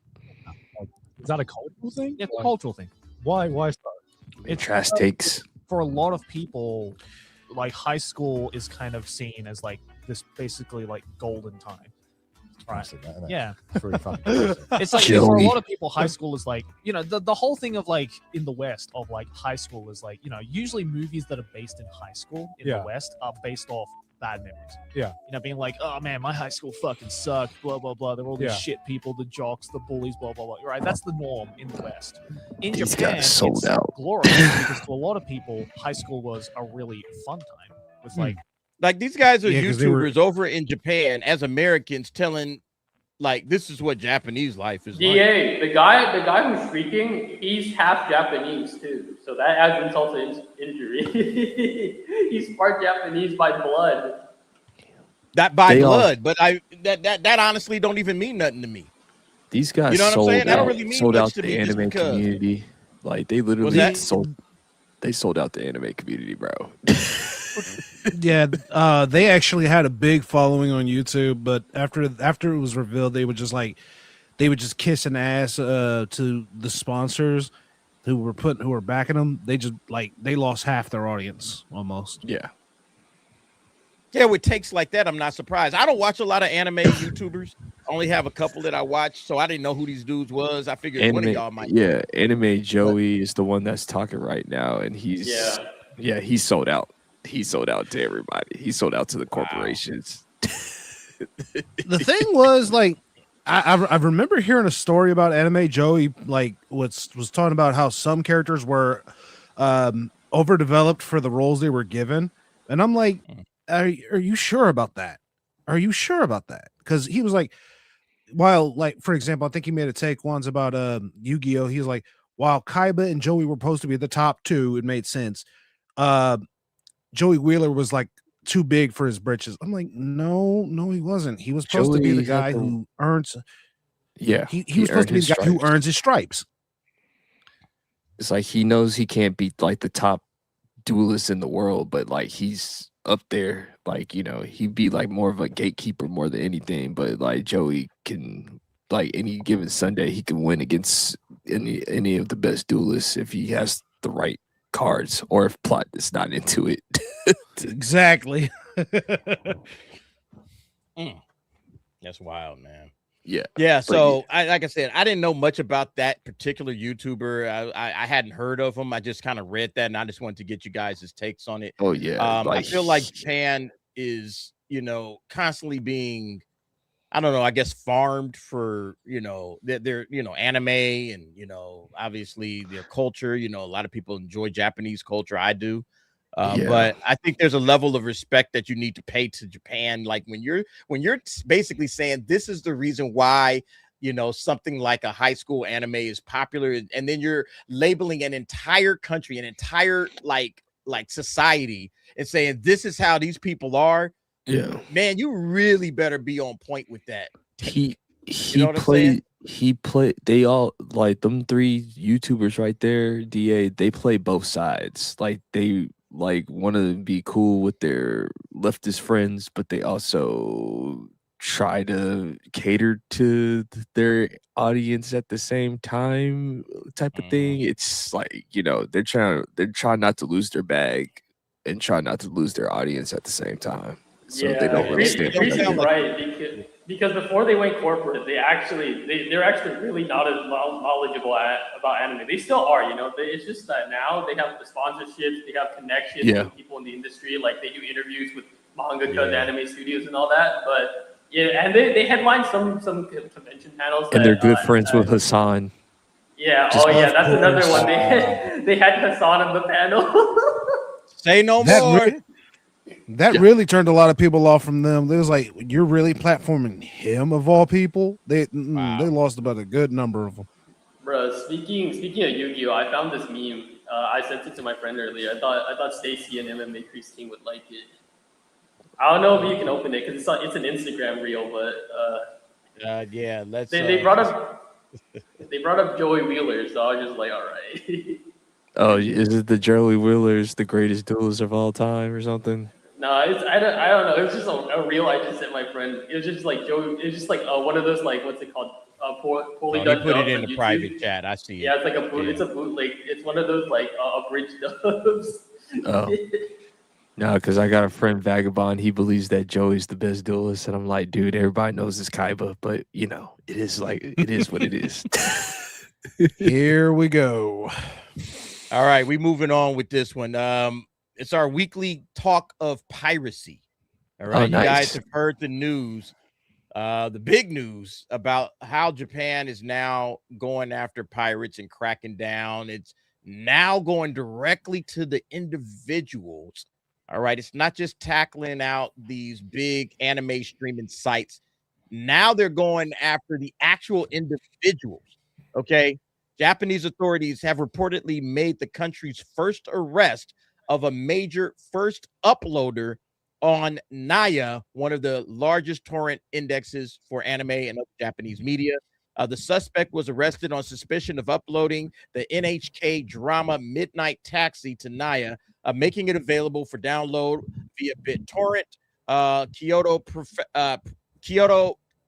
Is that a cultural thing? Yeah, it's a cultural thing. Why so? It's trash takes. For a lot of people, like high school is kind of seen as like this basically like golden time. Right. Yeah. It's really fucking It's like for a lot of people, high school is like, you know, the whole thing of like in the West of like high school is like, you know, usually movies that are based in high school in the West are based off bad memories. Yeah. You know, being like, oh man, my high school fucking sucked, blah, blah, blah. They're all these shit people, the jocks, the bullies, blah, blah, blah. Right? That's the norm in the West. In These Japan, guys sold it's out. glorious because to a lot of people, high school was a really fun time. With like these guys are 'cause YouTubers over in Japan as Americans telling, like, this is what Japanese life is like. DA, the guy who's speaking, he's half Japanese too, so that adds insult to injury. He's part Japanese by blood. That by blood, but that honestly don't even mean nothing to me. These guys, you know what I'm saying? That don't really mean sold much out to the me just anime because. community. Like they literally sold out the anime community, bro. Yeah, they actually had a big following on YouTube, but after it was revealed, they would just kiss an ass to the sponsors who were backing them. They just they lost half their audience almost. Yeah, with takes like that, I'm not surprised. I don't watch a lot of anime YouTubers. I only have a couple that I watch, so I didn't know who these dudes was. I figured one of y'all might. Yeah, Anime Joey is the one that's talking right now, and he's sold out. He sold out to everybody. He sold out to the corporations. The thing was, like, I remember hearing a story about Anime Joey, like, was talking about how some characters were overdeveloped for the roles they were given, and I'm like, are you sure about that? Are you sure about that? Because he was like, while, like, for example, I think he made a take once about Yu-Gi-Oh. He was like, while Kaiba and Joey were supposed to be the top two, it made sense. Joey Wheeler was like too big for his britches. I'm like, no, he wasn't. He was supposed to be the Joey had guy who earns. Yeah, He was supposed to be the guy who earns his stripes. It's like he knows he can't be like the top duelist in the world, but like he's up there. Like, you know, he'd be like more of a gatekeeper more than anything. But like Joey can, like any given Sunday, he can win against any of the best duelists if he has the right cards or if plot is not into it. Exactly. That's wild, man. Yeah. So like I said, I didn't know much about that particular YouTuber. I hadn't heard of him. I just kind of read that, and I just wanted to get you guys' takes on it. Oh yeah. I feel like Japan is, you know, constantly being, I don't know, I guess farmed for, you know, their you know, anime and, you know, obviously their culture. You know, a lot of people enjoy Japanese culture. I do. But I think there's a level of respect that you need to pay to Japan. Like when you're basically saying this is the reason why, you know, something like a high school anime is popular, and then you're labeling an entire country, an entire like society, and saying this is how these people are. Yeah, man, you really better be on point with that. He played. They all like them 3 YouTubers right there. They play both sides. Like they want to be cool with their leftist friends, but they also try to cater to their audience at the same time, type of thing. It's like, you know, they're trying not to lose their bag and try not to lose their audience at the same time. So they don't really stand for that. Right, because before they went corporate, they're actually really not as knowledgeable about anime. They still are, you know. It's just that now they have the sponsorships, they have connections with people in the industry, like they do interviews with manga anime studios and all that. But yeah, and they headline some convention panels, and they're good friends with Hassan. Yeah, that's another one. They had Hassan on the panel. Say no more. That really turned a lot of people off from them. It was like, you're really platforming him of all people. They lost about a good number of them. Bro, speaking of Yu-Gi-Oh, I found this meme. I sent it to my friend earlier. I thought Stacy and MMA Chris King would like it. I don't know if you can open it because it's an Instagram reel, but yeah, let's. They brought up Joey Wheeler, so I was just like, all right. Oh, is it the Joey Wheeler's the greatest duelist of all time or something? No, I don't know. It was just a reel I just sent my friend. It was just like Joey. It was just like one of those, like, what's it called? Poorly done put dubs it in the YouTube. private chat. I see it. Yeah, it's like it's a bootleg. It's one of those like abridged dubs. Oh. No, because I got a friend Vagabond. He believes that Joey's the best duelist, and I'm like, dude, everybody knows it's Kaiba, but you know, it is what it is. Here we go. All right, we moving on with this one. It's our weekly talk of piracy. All right, nice. You guys have heard the news, the big news about how Japan is now going after pirates and cracking down. It's now going directly to the individuals. All right, it's not just tackling out these big anime streaming sites. Now they're going after the actual individuals. Okay, Japanese authorities have reportedly made the country's first arrest of a major first uploader on Nyaa, one of the largest torrent indexes for anime and other Japanese media. The suspect was arrested on suspicion of uploading the NHK drama Midnight Taxi to Nyaa, making it available for download via BitTorrent. Kyoto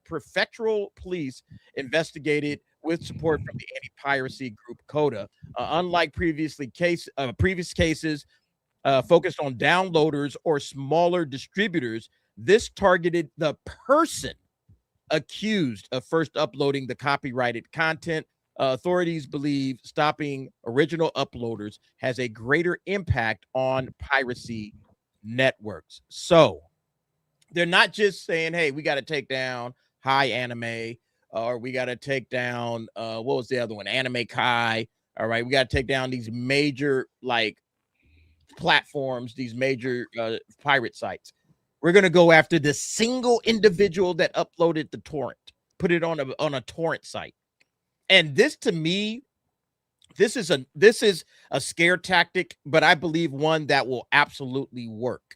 Prefectural Police investigated with support from the anti-piracy group KODA. Unlike previous cases focused on downloaders or smaller distributors, this targeted the person accused of first uploading the copyrighted content. Authorities believe stopping original uploaders has a greater impact on piracy networks. So they're not just saying, hey, we got to take down High Anime, or we got to take down, what was the other one? Anime Kai. All right, we got to take down these major like platforms, these major pirate sites. We're going to go after the single individual that uploaded the torrent, put it on a torrent site. And this, to me, this is a scare tactic, but I believe one that will absolutely work.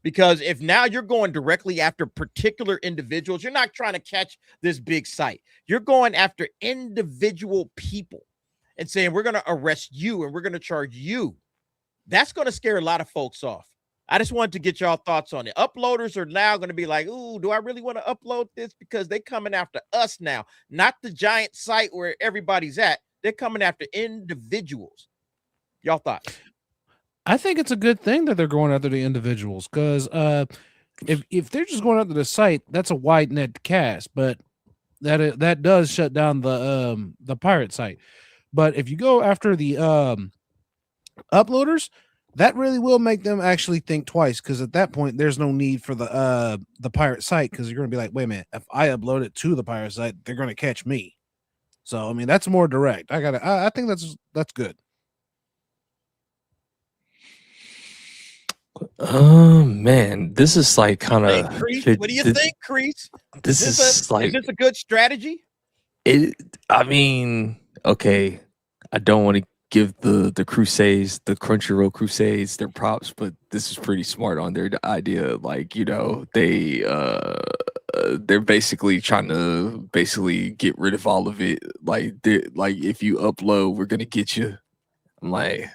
Because if now you're going directly after particular individuals, you're not trying to catch this big site. You're going after individual people and saying, we're going to arrest you and we're going to charge you. That's going to scare a lot of folks off. I just wanted to get y'all thoughts on it. Uploaders are now going to be like, ooh, do I really want to upload this? Because they're coming after us now, not the giant site where everybody's at. They're coming after individuals. Y'all thoughts? I think it's a good thing that they're going after the individuals, because if they're just going after the site, that's a wide net to cast, but that does shut down the pirate site. But if you go after the uploaders, that really will make them actually think twice, because at that point there's no need for the pirate site, because you're going to be like, wait a minute, if I upload it to the pirate site, they're going to catch me. So I mean, that's more direct. I think that's good. Man, this is like kind of. What do you think, Crease? This is like. Is this a good strategy? I mean, okay, I don't want to give the Crusades, the Crunchyroll Crusades, their props, but this is pretty smart on their idea. Like, you know, they're basically trying to get rid of all of it. Like, if you upload, we're gonna get you. I'm like,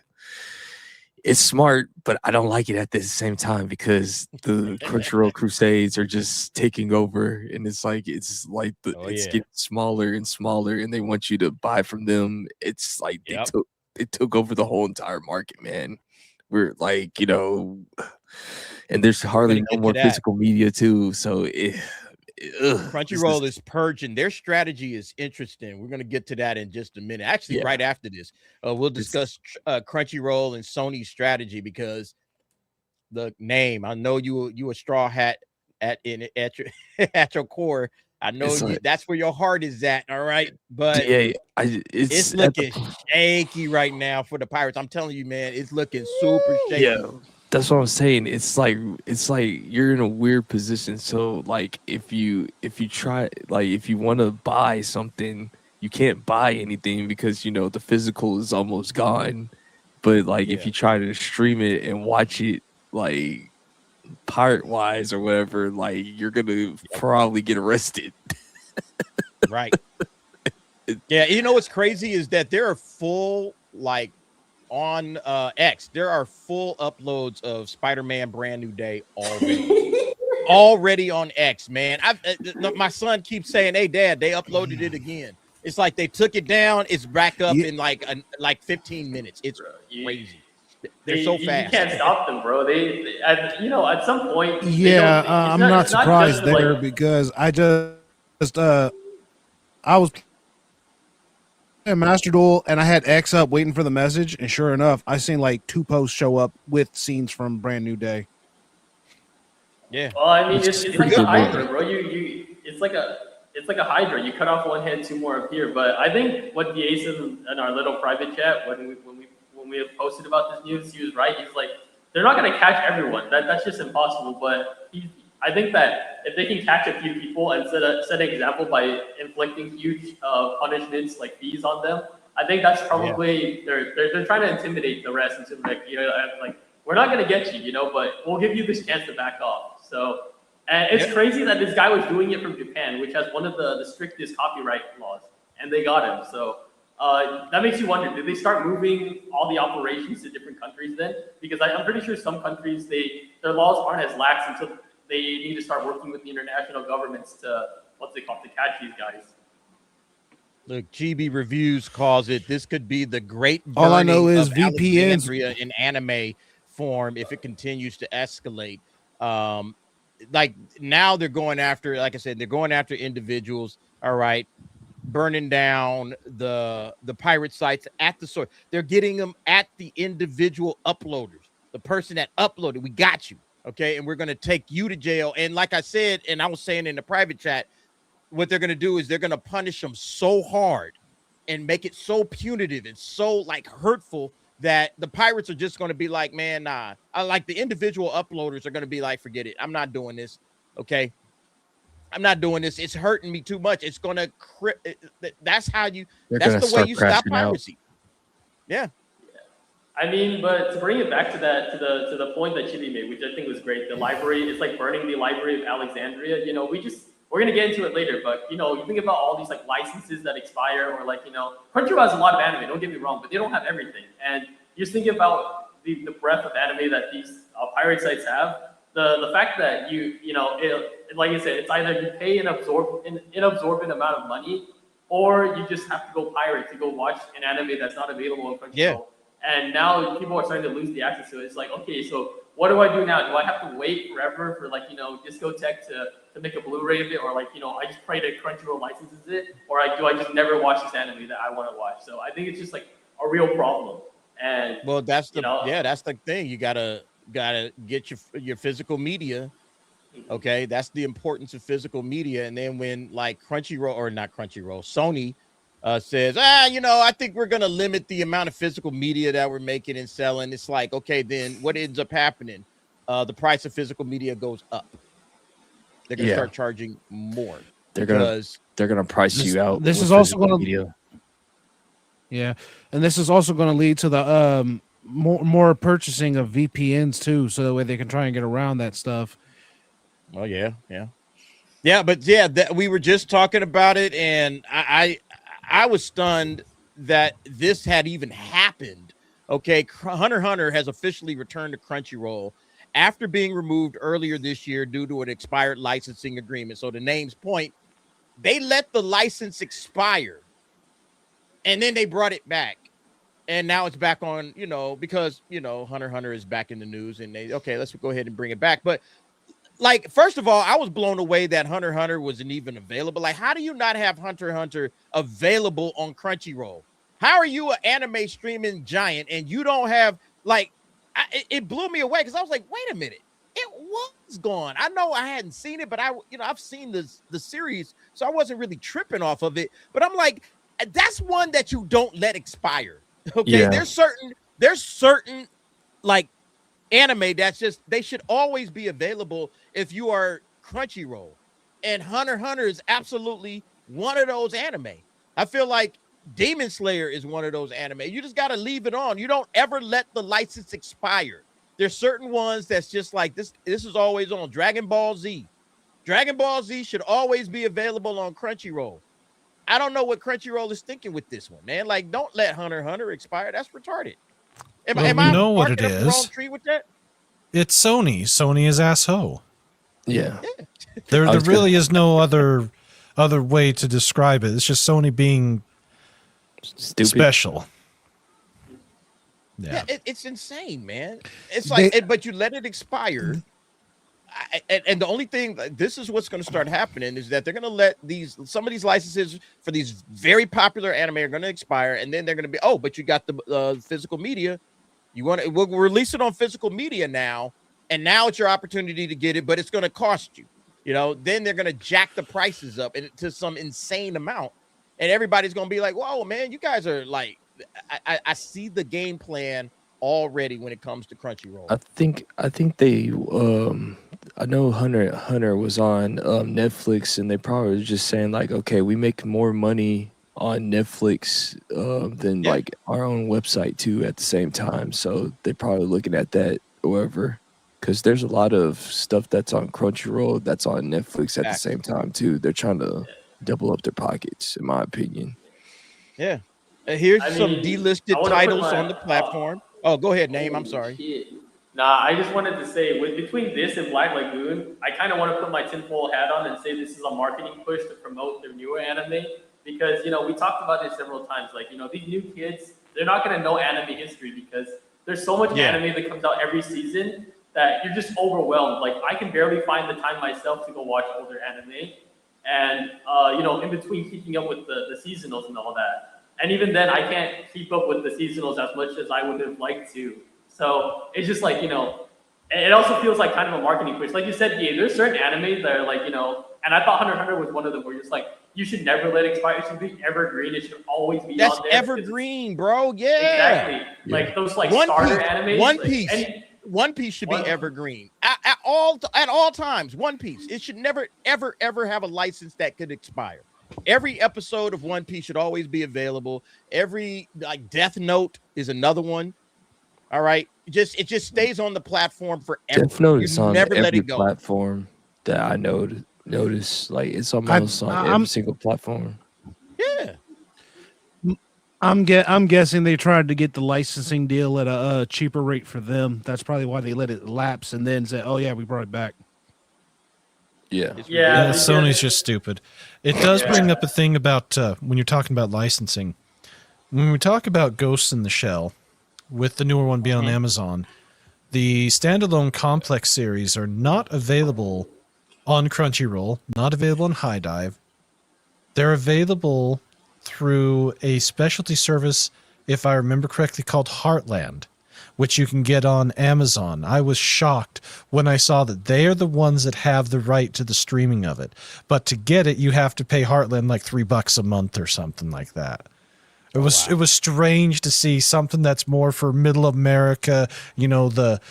it's smart, but I don't like it at the same time, because the Crunchyroll Crusades are just taking over, and it's getting smaller and smaller, and they want you to buy from them. It's like they took over the whole entire market, man. We're like, you know, and there's hardly no more physical media too. So Crunchyroll is purging. Their strategy is interesting. We're going to get to that in just a minute. Actually, right after this, we'll discuss Crunchyroll and Sony's strategy, because the name. I know you a straw hat at your core. I know that's where your heart is at. All right, but it's looking shaky right now for the Pirates. I'm telling you, man, it's looking super shaky. Yeah. That's what I'm saying. It's like you're in a weird position. So like if you try, like if you want to buy something, you can't buy anything, because you know the physical is almost gone. But like if you try to stream it and watch it like pirate wise or whatever, like you're gonna probably get arrested. Right. Yeah, you know what's crazy is that there are full like on X, there are full uploads of Spider-Man Brand New Day already on X, man. My son keeps saying, hey dad, they uploaded it again. It's like they took it down, it's back up in like 15 minutes. It's crazy. They're so fast. You can't stop them, bro. They at some point. I'm not surprised there, because I was Master Duel and I had X up waiting for the message, and sure enough, I seen like 2 posts show up with scenes from Brand New Day. Yeah. Well, I mean, it's like a Hydra, bro. It's like a Hydra. You cut off one head, 2 more appear. But I think what DA said in our little private chat when we have posted about this news, he was right. He's like, they're not going to catch everyone. That's just impossible. But I think that if they can catch a few people and set an example by inflicting huge punishments like fees on them, I think that's probably they're trying to intimidate the rest into like we're not going to get you, but we'll give you this chance to back off. So, and it's crazy that this guy was doing it from Japan, which has one of the strictest copyright laws, and they got him. So that makes you wonder, did they start moving all the operations to different countries then? Because I'm pretty sure some countries, their laws aren't as lax until they need to start working with the international governments to catch these guys. Look, GB Reviews calls it, this could be the great all I know is VPNs in anime form if it continues to escalate. Like now they're going after, like I said, they're going after individuals. All right, burning down the pirate sites at the source. They're getting them at the individual uploaders. The person that uploaded, we got you. Okay, and we're going to take you to jail. And like I said, and I was saying in the private chat, what they're going to do is they're going to punish them so hard and make it so punitive and so like hurtful that the pirates are just going to be like, man, nah. Like the individual uploaders are going to be like, forget it. I'm not doing this. Okay, I'm not doing this. It's hurting me too much. It's going to that's how you. That's the way you stop piracy. Yeah. I mean, but to bring it back to that, to the point that Chibi made, which I think was great, the library, it's like burning the library of Alexandria. You know, we're gonna get into it later, but you know, you think about all these like licenses that expire, or like, you know, Crunchyroll has a lot of anime. Don't get me wrong, but they don't have everything. And you're thinking about the breadth of anime that these pirate sites have. The fact that you know, like I said, it's either you pay an inabsorbent amount of money, or you just have to go pirate to go watch an anime that's not available on Crunchyroll. Yeah. And now people are starting to lose the access to it. It's like, okay, so what do I do now? Do I have to wait forever for, like, you know, Discotech to make a Blu-ray of it, or like, you know, I just pray that Crunchyroll licenses it, or do I just never watch this anime that I want to watch? So I think it's just like a real problem. And well, that's the you know, that's the thing. You gotta get your physical media. Okay, that's the importance of physical media. And then when like Crunchyroll, or not Crunchyroll, Sony says, you know, I think we're gonna limit the amount of physical media that we're making and selling. It's like, okay, then what ends up happening? The price of physical media goes up. They're gonna start charging more. They're gonna price you out. This is also going to, yeah, and this is also going to lead to the more purchasing of VPNs too, so that way they can try and get around that stuff. Oh yeah, but we were just talking about it, and I was stunned that this had even happened. Okay, Hunter x Hunter has officially returned to Crunchyroll after being removed earlier this year due to an expired licensing agreement. So the name's point, they let the license expire, and then they brought it back, and now it's back on. You know, because you know Hunter x Hunter is back in the news, and let's go ahead and bring it back, but. Like, first of all, I was blown away that Hunter x Hunter wasn't even available. Like, how do you not have Hunter x Hunter available on Crunchyroll? How are you an anime streaming giant and you don't have, like, it blew me away because I was like, wait a minute, it was gone. I know I hadn't seen it, but I've seen the series, so I wasn't really tripping off of it. But I'm like, that's one that you don't let expire. Okay, Yeah. there's certain like anime that's just, they should always be available if you are Crunchyroll, and Hunter x Hunter is absolutely one of those anime. I feel like Demon Slayer is one of those anime. You just got to leave it on. You don't ever let the license expire. There's certain ones that's just like this is always on. Dragon Ball Z should always be available on Crunchyroll. I don't know what Crunchyroll is thinking with this one, man. Like, don't let Hunter x Hunter expire. That's retarded. Am I know what it barking up the wrong is. tree with that? It's Sony. Sony is asshole. Yeah. There really is no other way to describe it. It's just Sony being Stupid. special. Yeah, it's insane, man. It's like, but you let it expire. And the only thing, this is what's going to start happening, is that they're going to let some of these licenses for these very popular anime are going to expire, and then they're going to be, but you got the physical media. We'll release it on physical media now, and now it's your opportunity to get it, but it's going to cost you. You know, then they're going to jack the prices up to some insane amount, and everybody's going to be like, "Whoa, man, you guys are like," I see the game plan already when it comes to Crunchyroll. I think they I know Hunter was on Netflix, and they probably was just saying like, okay, we make more money on Netflix than like our own website too at the same time. So they're probably looking at that or whatever, because there's a lot of stuff that's on Crunchyroll that's on Netflix at the same time too. They're trying to double up their pockets, in my opinion. Yeah. Here's some delisted titles on the platform. Oh, go ahead, Name. I'm sorry. Shit. Nah, I just wanted to say, between this and Black Lagoon, I kind of want to put my tinfoil hat on and say this is a marketing push to promote their newer anime. Because, you know, we talked about this several times. Like, you know, these new kids, they're not going to know anime history because there's so much anime that comes out every season that you're just overwhelmed. Like, I can barely find the time myself to go watch older anime. And, you know, in between keeping up with the seasonals and all that. And even then, I can't keep up with the seasonals as much as I would have liked to. So it's just like, you know, it also feels like kind of a marketing push. Like you said, there's certain animes that are like, you know, and I thought Hunter x Hunter was one of them where you're just like, you should never let it expire. It should be evergreen. It should always be on there. That's evergreen, bro. Yeah. Exactly. Yeah. Like those like starter animes. One Piece should be evergreen at all times. One Piece. It should never, ever, ever have a license that could expire. Every episode of One Piece should always be available. Every, like, Death Note is another one. All right, it just stays on the platform forever. Death Note is on never let every it go. platform that I notice. Like it's almost on every single platform. Yeah. I'm guessing they tried to get the licensing deal at a cheaper rate for them. That's probably why they let it lapse and then said, "Oh yeah, we brought it back." Yeah. Yeah, Sony's just stupid. It does bring up a thing about when you're talking about licensing. When we talk about Ghost in the Shell, with the newer one being on Amazon, the standalone Complex series are not available on Crunchyroll, not available on High Dive. They're available through a specialty service, if I remember correctly, called Heartland, which you can get on Amazon. I was shocked when I saw that they are the ones that have the right to the streaming of it. But to get it, you have to pay Heartland like $3 a month or something like that. It was strange to see something that's more for middle America, you know, the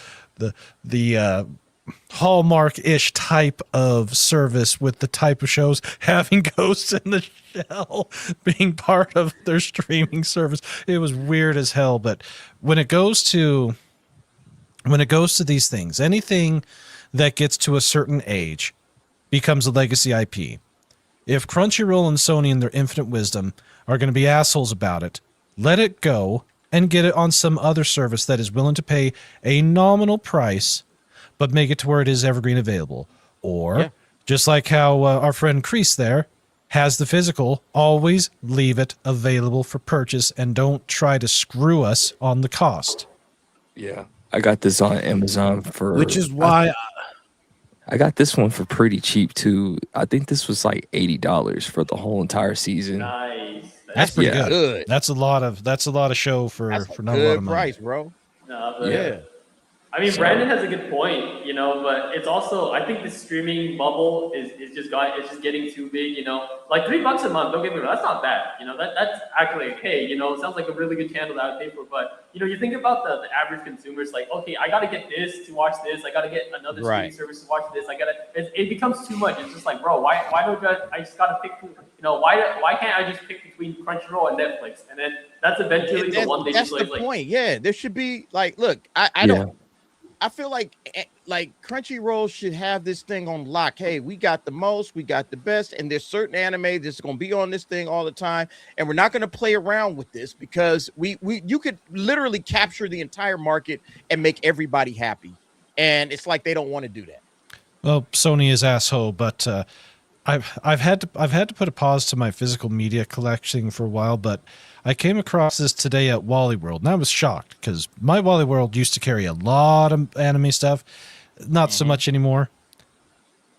Hallmark-ish type of service with the type of shows having Ghosts in the Shell being part of their streaming service. It was weird as hell. But when it goes to these things, anything that gets to a certain age becomes a legacy IP. If Crunchyroll and Sony in their infinite wisdom are going to be assholes about it, let it go and get it on some other service that is willing to pay a nominal price but make it to where it is evergreen available. Or, just like how our friend Kreese there has the physical, always leave it available for purchase and don't try to screw us on the cost. Yeah. I got this on Amazon for... Which is why... I got this one for pretty cheap, too. I think this was like $80 for the whole entire season. Nice. That's pretty good. That's a lot of show for not a lot of money. Price, bro. No, but I mean, Brandon has a good point, you know, but it's also, I think the streaming bubble is just getting too big, you know, like $3 a month. Don't get me wrong, that's not bad, you know, that's actually okay, you know. It sounds like a really good channel that I would pay for, but you know, you think about the average consumer. It's like, okay, I gotta get this to watch this, I gotta get another streaming service to watch this. It becomes too much. It's just like, bro, why don't I just gotta pick, you know, why can't I just pick between Crunchyroll and Netflix, and then that's eventually the one they just like. That's the point. Yeah, there should be like, look, I feel like Crunchyroll should have this thing on lock. Hey, we got the most, we got the best, and there's certain anime that's going to be on this thing all the time, and we're not going to play around with this because you could literally capture the entire market and make everybody happy, and it's like they don't want to do that. Well, Sony is asshole, but I've had to put a pause to my physical media collecting for a while, but I came across this today at Wally World, and I was shocked because my Wally World used to carry a lot of anime stuff, not so much anymore,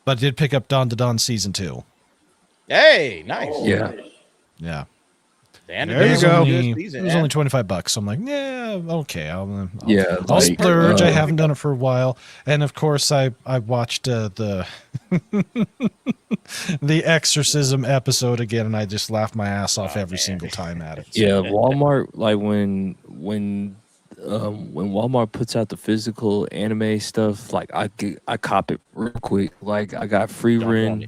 but I did pick up Dawn to Dawn Season 2. Hey, nice. Yeah. There you go. It was only $25, so I'm like, yeah, okay. I'll splurge. I haven't done it for a while, and of course, I watched the the Exorcism episode again, and I just laughed my ass off every single time at it. So. Yeah, Walmart, like when Walmart puts out the physical anime stuff, like I cop it real quick. Like I got free rent.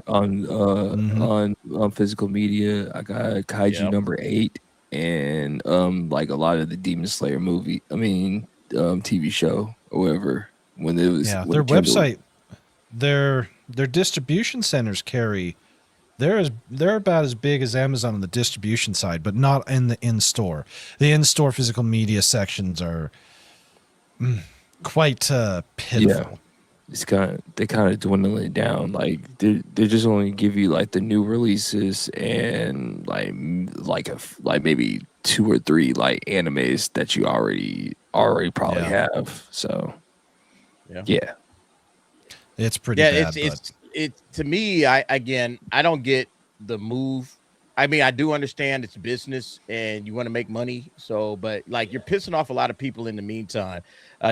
On physical media. I got Kaiju number 8 and like a lot of the Demon Slayer TV show or whatever. When it was their website, their distribution centers carry. They're about as big as Amazon on the distribution side, but not in the in-store. The in-store physical media sections are quite pitiful. Yeah. They kind of dwindling it down. Like they just only give you like the new releases and like maybe 2 or 3 like animes that you already probably have. So yeah, it's pretty bad. It's to me. I don't get the move. I mean, I do understand it's business and you want to make money. So, but like you're pissing off a lot of people in the meantime.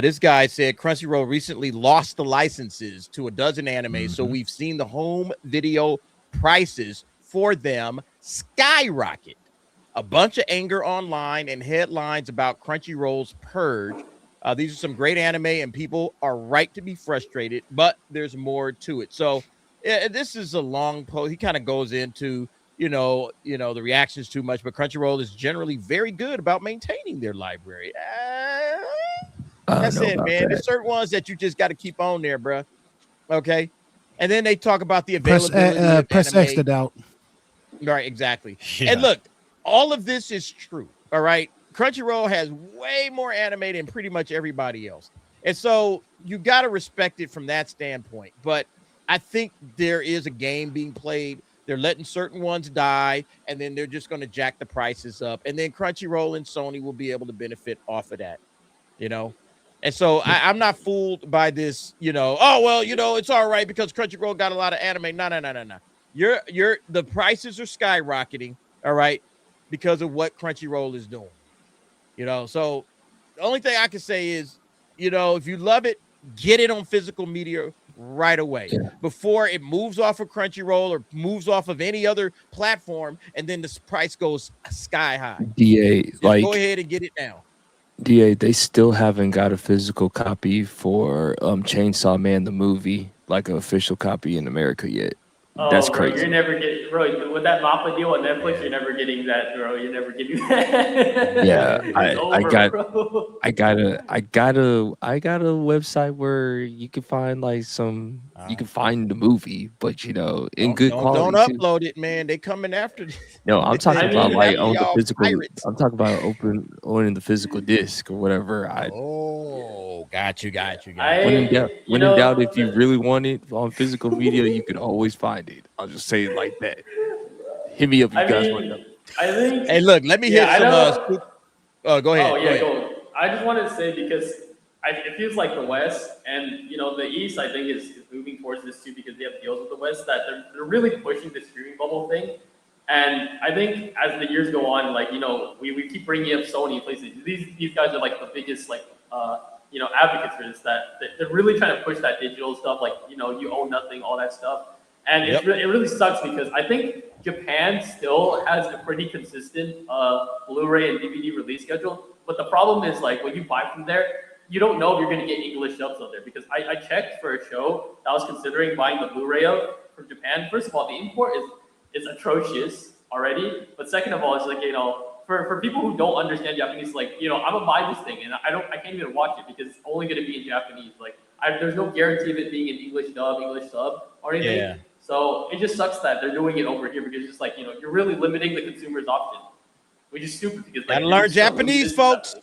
This guy said Crunchyroll recently lost the licenses to a dozen animes. So we've seen the home video prices for them skyrocket. A bunch of anger online and headlines about Crunchyroll's purge. These are some great anime and people are right to be frustrated, but there's more to it. So this is a long post. He kind of goes into you know, the reactions too much, but Crunchyroll is generally very good about maintaining their library. That's it, man. There's certain ones that you just got to keep on there, bro. Okay. And then they talk about the availability of Press anime. X out. Right, exactly. Yeah. And look, all of this is true. All right. Crunchyroll has way more anime than pretty much everybody else. And so you got to respect it from that standpoint. But I think there is a game being played. They're letting certain ones die, and then they're just going to jack the prices up. And then Crunchyroll and Sony will be able to benefit off of that, you know? And so I'm not fooled by this, oh, well, it's all right because Crunchyroll got a lot of anime. No. The prices are skyrocketing, all right, because of what Crunchyroll is doing. So the only thing I can say is, if you love it, get it on physical media right away before it moves off of Crunchyroll or moves off of any other platform, and then the price goes sky high. Just go ahead and get it now. DA, they still haven't got a physical copy for Chainsaw Man the movie, like an official copy in America yet. That's crazy. You're never getting, bro, with that Mappa deal on Netflix, you're never getting that, bro. You're never getting that. Yeah, I got a website where you can find you can find the movie, but in good quality. Don't upload it, man. They coming after this. No, I'm talking about like on the y'all physical. pirates. I'm talking about owning the physical disc or whatever. Got you. When in doubt, if you really want it on physical media, you can always find it. I'll just say it like that. Hit me up if you guys want to know. I think. Hey, look, let me hit some. Go ahead. Oh yeah, go. I just wanted to say because it feels like the West and the East, I think is moving towards this too because they have deals with the West that they're really pushing the streaming bubble thing. And I think as the years go on, like we keep bringing up Sony and PlayStation. These guys are like the biggest advocates for this. That they're really trying to push that digital stuff, like you own nothing, all that stuff. And it really sucks because I think Japan still has a pretty consistent Blu-ray and DVD release schedule. But the problem is like when you buy from there, you don't know if you're going to get English subs on there. Because I checked for a show that I was considering buying the Blu-ray of from Japan. First of all, the import is atrocious already. But second of all, it's like for people who don't understand Japanese, like I'm gonna buy this thing and I can't even watch it because it's only going to be in Japanese. Like there's no guarantee of it being an English dub, English sub or anything. Yeah. So it just sucks that they're doing it over here because it's just like, you're really limiting the consumer's option, which is stupid because gotta learn Japanese, folks.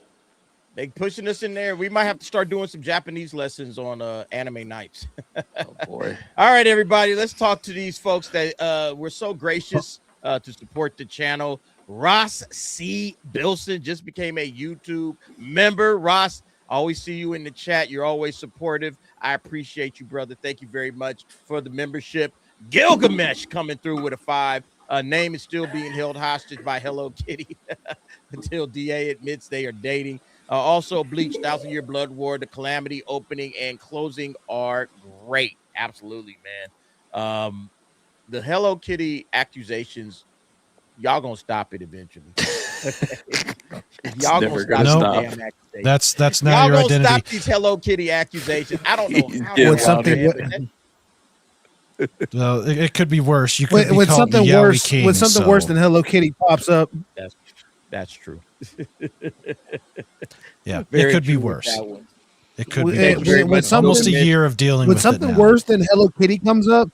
They pushing us in there. We might have to start doing some Japanese lessons on anime nights. Oh boy. All right, everybody, let's talk to these folks that were so gracious to support the channel. Ross C. Bilson just became a YouTube member. Ross, I always see you in the chat. You're always supportive. I appreciate you, brother. Thank you very much for the membership. Gilgamesh coming through with a 5. Name is still being held hostage by Hello Kitty until DA admits they are dating. Also, Bleach, 1,000-Year Blood War, The Calamity opening and closing are great. Absolutely, man. The Hello Kitty accusations, y'all gonna stop it eventually. Y'all gonna stop. That's now y'all your gonna identity. Stop these Hello Kitty accusations. I don't know how. With something. No, it could be worse. You could when something worse. King, when something worse than Hello Kitty pops up. That's true. Yeah, Very it could be true worse. It could be worse. Almost a year of dealing with something it now. worse than Hello Kitty comes up.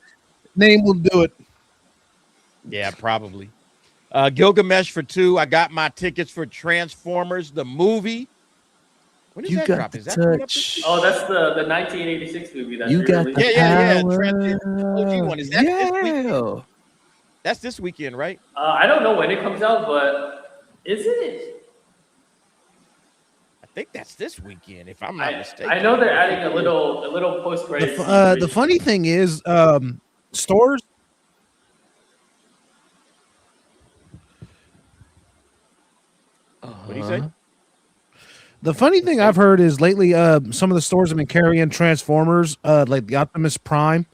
Name will do it. Yeah, probably. Gilgamesh for 2. I got my tickets for Transformers the movie. When is that drop? Is that coming up this week? Oh, that's the 1986 movie. That you got the yeah. power. One. Is that this weekend? That's this weekend, right? I don't know when it comes out, but is it? I think that's this weekend, if I'm not mistaken. I know they're adding a little post credit. The funny thing is, stores. What do you say? The funny thing I've heard is lately, some of the stores have been carrying Transformers, like the Optimus Prime,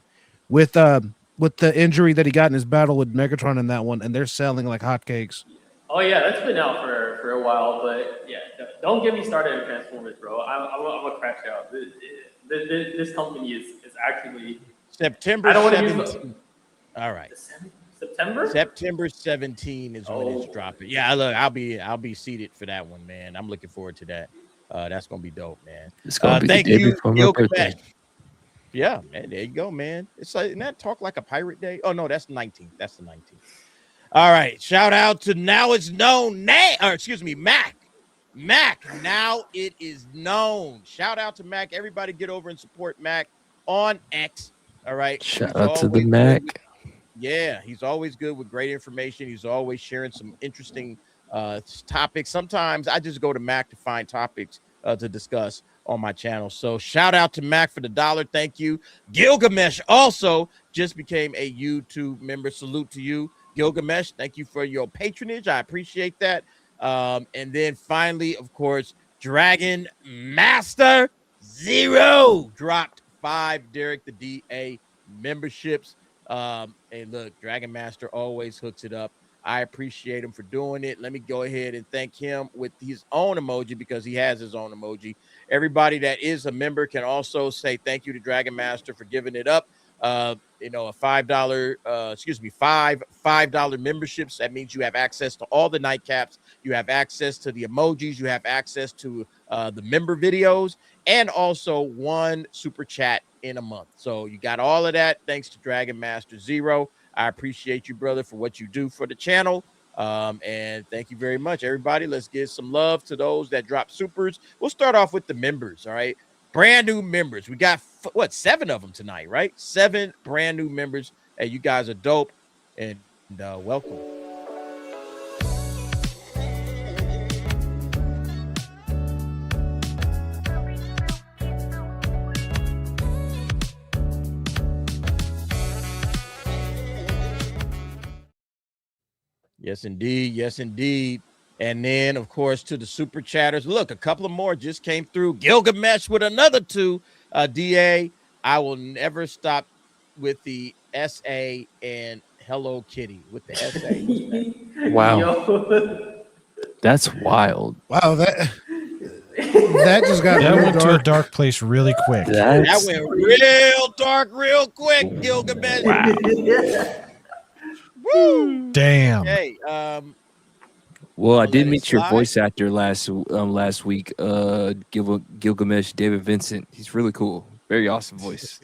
with the injury that he got in his battle with Megatron in that one, and they're selling like hotcakes. Oh yeah, that's been out for a while, but yeah, don't get me started on Transformers, bro. I'm a crash out. This company is actually September 17th. All right. September 17 is when it's dropping. Yeah, look, I'll be seated for that one, man. I'm looking forward to that. That's gonna be dope, man. It's gonna be the Thank day you, before my Gilgamesh. birthday. Yeah, man. There you go, man. It's like, isn't that Talk Like a Pirate Day? Oh no, that's 19th. That's the 19th. All right. Shout out to Now It's Known Mac. Mac. Now it is known. Shout out to Mac. Everybody get over and support Mac on X. All right. Shout out to the Mac. Yeah, he's always good with great information. He's always sharing some interesting topics. Sometimes I just go to Mac to find topics to discuss on my channel. So shout out to Mac for the $1. Thank you. Gilgamesh also just became a YouTube member. Salute to you, Gilgamesh. Thank you for your patronage. I appreciate that. And then finally, of course, Dragon Master Zero dropped 5 Derek the DA memberships. And look, Dragon Master always hooks it up. I appreciate him for doing it. Let me go ahead and thank him with his own emoji because he has his own emoji. Everybody that is a member can also say thank you to Dragon Master for giving it up. You know, a $5 memberships. That means you have access to all the nightcaps. You have access to the emojis. You have access to the member videos and also 1 super chat in a month. So you got all of that thanks to Dragon Master Zero. I appreciate you, brother, for what you do for the channel. And thank you very much, everybody. Let's give some love to those that drop supers. We'll start off with the members. All right. Brand new members. We got 7 of them tonight, right? 7 brand new members. Hey, you guys are dope and welcome. Yes, indeed. Yes, indeed. And then, of course, to the super chatters. Look, a couple of more just came through. Gilgamesh with another 2. DA, I will never stop with the SA and Hello Kitty. With the SA. What's that? Wow. Yo. That's wild. Wow, that just got That real went to a dark. dark place really quick. That That's went real dark real quick, Gilgamesh. wow. Woo! Damn. Hey, Well, I I'll did let it meet your slide. voice actor last week, Gilgamesh David Vincent. He's really cool. Very awesome voice.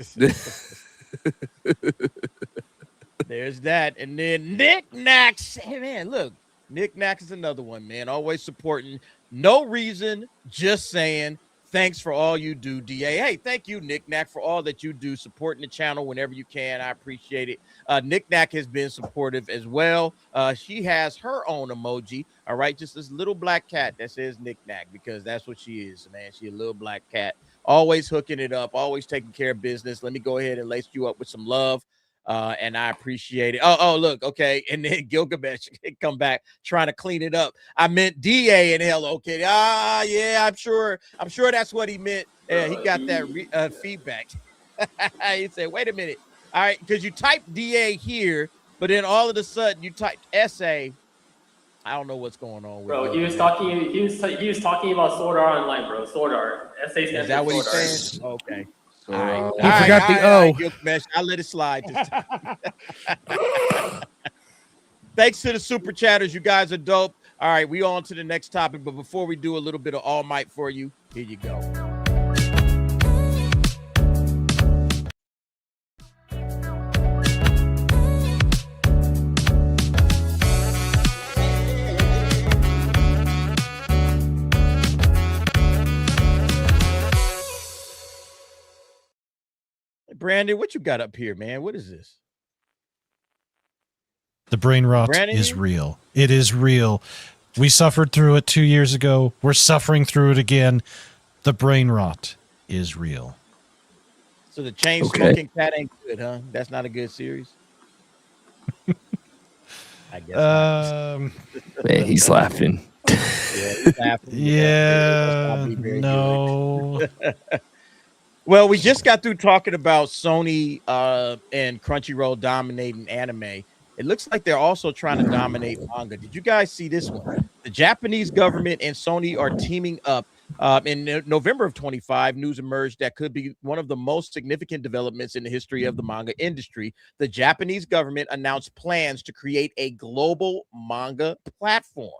There's that. And then Nick Nax. Hey, man, look. Nick Nax is another one, man. Always supporting. No reason, just saying. Thanks for all you do, DA. Hey, thank you, Nick Nack, for all that you do, supporting the channel whenever you can. I appreciate it. Nick Nack has been supportive as well. She has her own emoji, all right? Just this little black cat that says Nick Nack because that's what she is, man. She's a little black cat. Always hooking it up, always taking care of business. Let me go ahead and lace you up with some love. And I appreciate it. Oh, look, okay. And then Gilgamesh come back trying to clean it up. I meant DA and Hello Kitty. Yeah, I'm sure that's what he meant. He got that feedback. He said, wait a minute. All right, because you typed DA here, but then all of a sudden you typed SA. I don't know what's going on with Bro, he was talking about Sword Art Online, bro. Sword Art. SA stands Is that for what he's Sword Art. saying? Okay. So, All right. He forgot the O. Gilgamesh. I'll let it slide. Thanks to the super chatters. You guys are dope. All right, we on to the next topic. But before we do a little bit of All Might for you, here you go. Brandon, what you got up here, man? What is this? The brain rot Brandon is here? real. It is real. We suffered through it 2 years ago. We're suffering through it again. The brain rot is real. So the chain smoking cat ain't good, huh? That's not a good series. I guess not. man, he's laughing. Yeah, he's laughing. Yeah, Probably very no. Well, we just got through talking about Sony and Crunchyroll dominating anime. It looks like they're also trying to dominate manga. Did you guys see this one? The Japanese government and Sony are teaming up. In November of 25, news emerged that could be one of the most significant developments in the history of the manga industry. The Japanese government announced plans to create a global manga platform.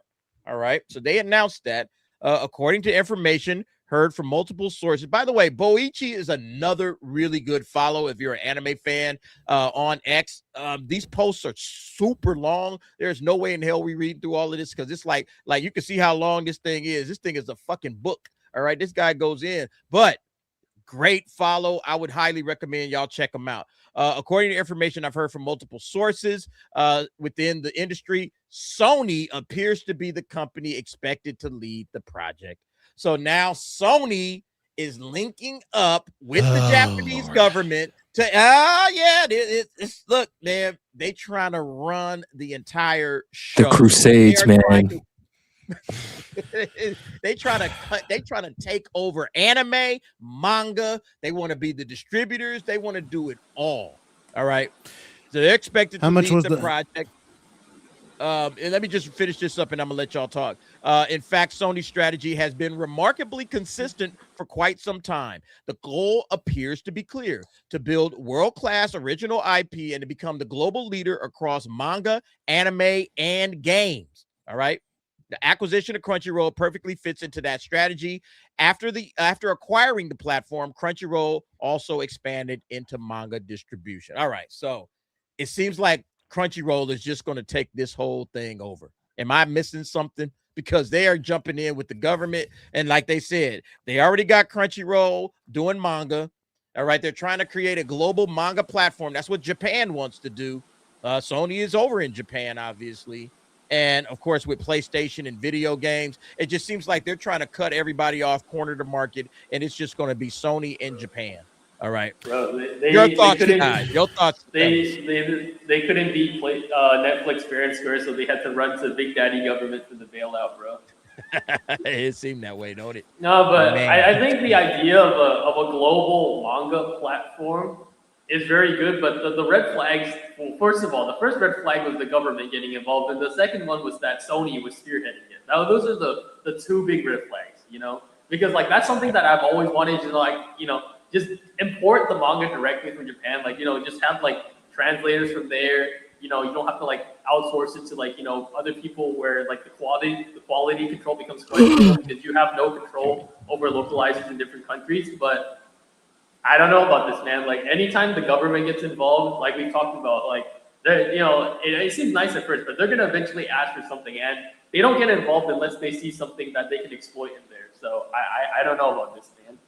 All right. So they announced that. according to information heard from multiple sources. By the way, Boichi is another really good follow if you're an anime fan on X. These posts are super long. There's no way in hell we read through all of this because it's like you can see how long this thing is. This thing is a fucking book. All right, this guy goes in, but great follow. I would highly recommend y'all check him out. According to information I've heard from multiple sources within the industry, Sony appears to be the company expected to lead the project. So now Sony is linking up with the Japanese government to look, man, they trying to run the entire show. The Crusades, man. They trying to take over anime, manga. They want to be the distributors. They want to do it all. All right. So they're expected to lead the project. And let me just finish this up and I'm gonna let y'all talk. In fact, Sony's strategy has been remarkably consistent for quite some time. The goal appears to be clear: to build world-class original IP and to become the global leader across manga, anime, and games. All right. The acquisition of Crunchyroll perfectly fits into that strategy. After acquiring the platform, Crunchyroll also expanded into manga distribution. All right. So it seems like Crunchyroll is just going to take this whole thing over. Am I missing something? Because they are jumping in with the government. And like they said, they already got Crunchyroll doing manga. All right. They're trying to create a global manga platform. That's what Japan wants to do. Sony is over in Japan, obviously. And of course, with PlayStation and video games, it just seems like they're trying to cut everybody off, corner the market. And it's just going to be Sony and Japan. All right. Bro, your thoughts, guys. Your thoughts. They couldn't beat Netflix fair and square, so they had to run to Big Daddy government for the bailout, bro. It seemed that way, don't it? No, but I think the idea of a global manga platform is very good. But the red flags, well, first of all, the first red flag was the government getting involved, and the second one was that Sony was spearheading it. Now, those are the two big red flags, because like that's something that I've always wanted to just import the manga directly from Japan, just have translators from there. You don't have to outsource it to other people where the quality control becomes questionable because you have no control over localizers in different countries. But I don't know about this, man. Anytime the government gets involved, like we talked about, it seems nice at first, but they're gonna eventually ask for something, and they don't get involved unless they see something that they can exploit in there. So I don't know about this, man.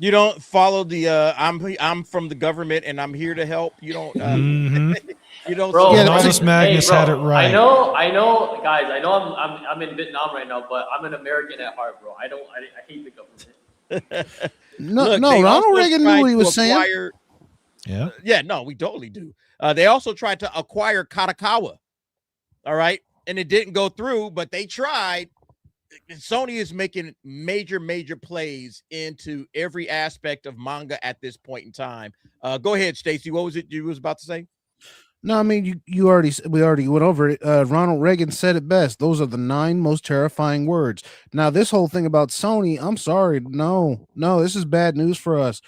You don't follow the I'm from the government and I'm here to help. You don't you don't. Bro, Aldous Magnus had it right. I know, guys. I know I'm in Vietnam right now, but I'm an American at heart, bro. I hate the government. Ronald Reagan knew what he was saying. Yeah, no, we totally do. They also tried to acquire KADOKAWA. All right, and it didn't go through, but they tried. Sony is making major plays into every aspect of manga at this point in time. Go ahead, Stacy. What was it you was about to say? No, I mean we already went over it. Ronald Reagan said it best. Those are the 9 most terrifying words. Now, this whole thing about Sony, I'm sorry, no, this is bad news for us.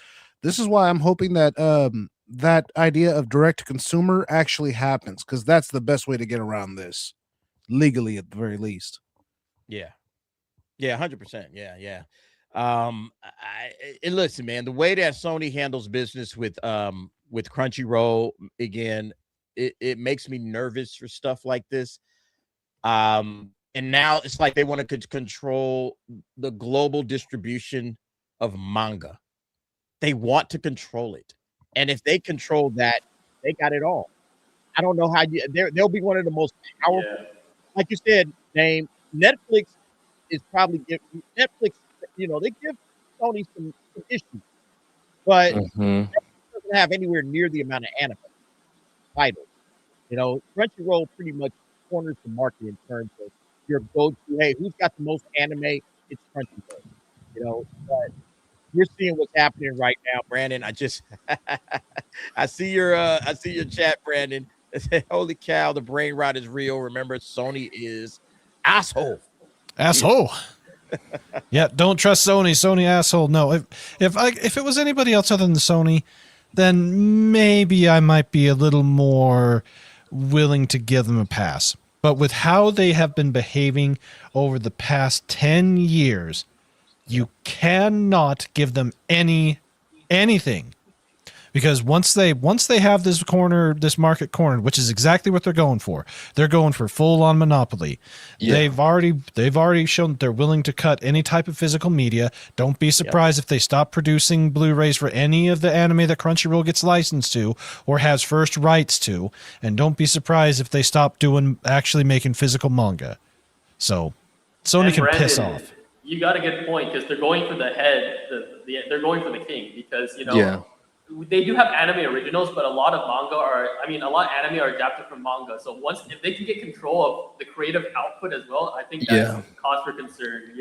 This is why I'm hoping that that idea of direct to consumer actually happens, because that's the best way to get around this legally, at the very least. Yeah. Yeah, 100%. Yeah. Listen, man, the way that Sony handles business with Crunchyroll, again, it makes me nervous for stuff like this. And now it's like they want to control the global distribution of manga. They want to control it. And if they control that, they got it all. I don't know how they'll be one of the most powerful. Like you said, Dame, Netflix is probably Netflix, they give Sony some issues, but Netflix doesn't have anywhere near the amount of anime titles. Crunchyroll pretty much corners the market in terms of your go-to. Hey, who's got the most anime? It's Crunchyroll. But you're seeing what's happening right now, Brandon. I see your chat, Brandon. Holy cow, the brain rot is real. Remember, Sony is asshole. Yeah, don't trust Sony. Sony asshole. No, if it was anybody else other than Sony, then maybe I might be a little more willing to give them a pass. But with how they have been behaving over the past 10 years, you cannot give them anything. Because once they have this market cornered, which is exactly what they're going for. They're going for full on monopoly. Yeah. They've already shown that they're willing to cut any type of physical media. Don't be surprised if they stop producing Blu-rays for any of the anime that Crunchyroll gets licensed to or has first rights to. And don't be surprised if they stop actually making physical manga. So Sony can piss off. You got a good point, because they're going for the head. They're going for the king, because they do have anime originals, but a lot of anime are adapted from manga. So if they can get control of the creative output as well, I think that's cause for concern,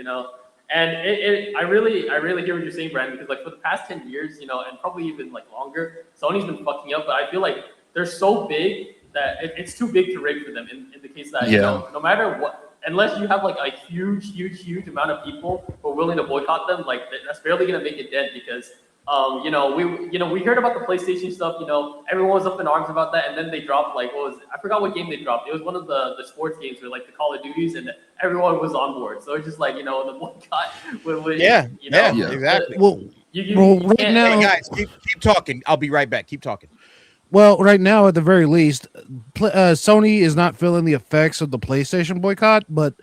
And I really hear what you're saying, Brandon, because like for the past 10 years, and probably even like longer, Sony's been fucking up, but I feel like they're so big that it's too big to rig for them in the case that, no matter what, unless you have like a huge amount of people who are willing to boycott them, like that's barely going to make it dead, because we heard about the PlayStation stuff. Everyone was up in arms about that, and then they dropped I forgot what game they dropped. It was one of the sports games, or like the Call of Duties, and everyone was on board. So it's just like the boycott. Exactly. Right now, hey guys, keep talking. I'll be right back. Keep talking. Well, right now, at the very least, Sony is not feeling the effects of the PlayStation boycott, but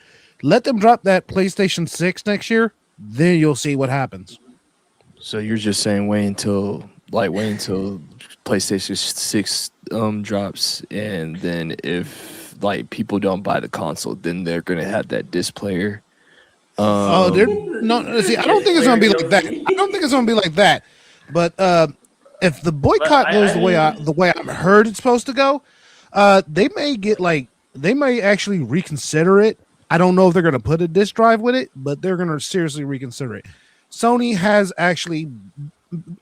let them drop that PlayStation 6 next year, then you'll see what happens. So you're just saying wait until PlayStation 6 drops, and then if people don't buy the console, then they're gonna have that disc player. They're no. See, I don't think it's gonna be like that. I don't think it's gonna be like that. But if the boycott goes the way I've heard it's supposed to go, they may actually reconsider it. I don't know if they're gonna put a disc drive with it, but they're gonna seriously reconsider it. Sony has actually,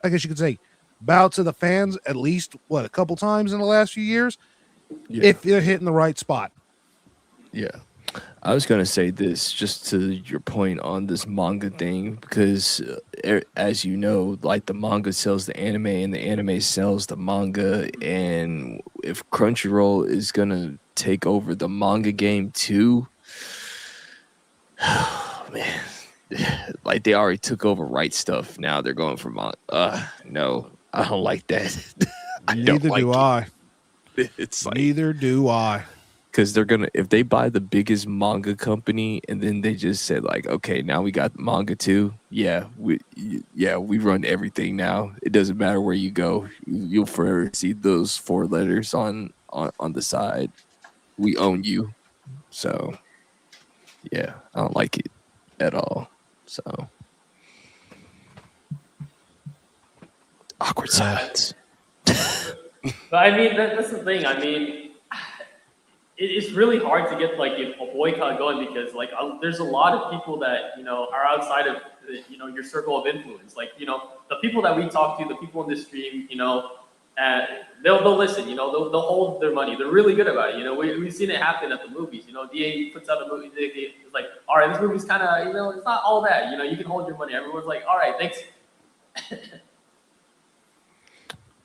I guess you could say, bowed to the fans at least a couple times in the last few years, if they're hitting the right spot. Yeah, I was gonna say this just to your point on this manga thing, because as you know, the manga sells the anime and the anime sells the manga, and if Crunchyroll is gonna take over the manga game too, man. They already took over Right Stuff. Now they're going for no, I don't like that. Neither do I. It's neither do I. Because they're gonna, if they buy the biggest manga company and then they just said okay, now we got manga too. We run everything now. It doesn't matter where you go. You'll forever see those 4 letters on the side. We own you. So I don't like it at all. So awkward silence. But I mean, that's the thing. I mean, it's really hard to get a boycott going, because there's a lot of people that are outside of your circle of influence. The people that we talk to, the people in this stream, they'll listen. They'll hold their money. They're really good about it. We've seen it happen at the movies. DA puts out a movie. It's like, all right, this movie's kind of it's not all that. You can hold your money. Everyone's like, all right, thanks.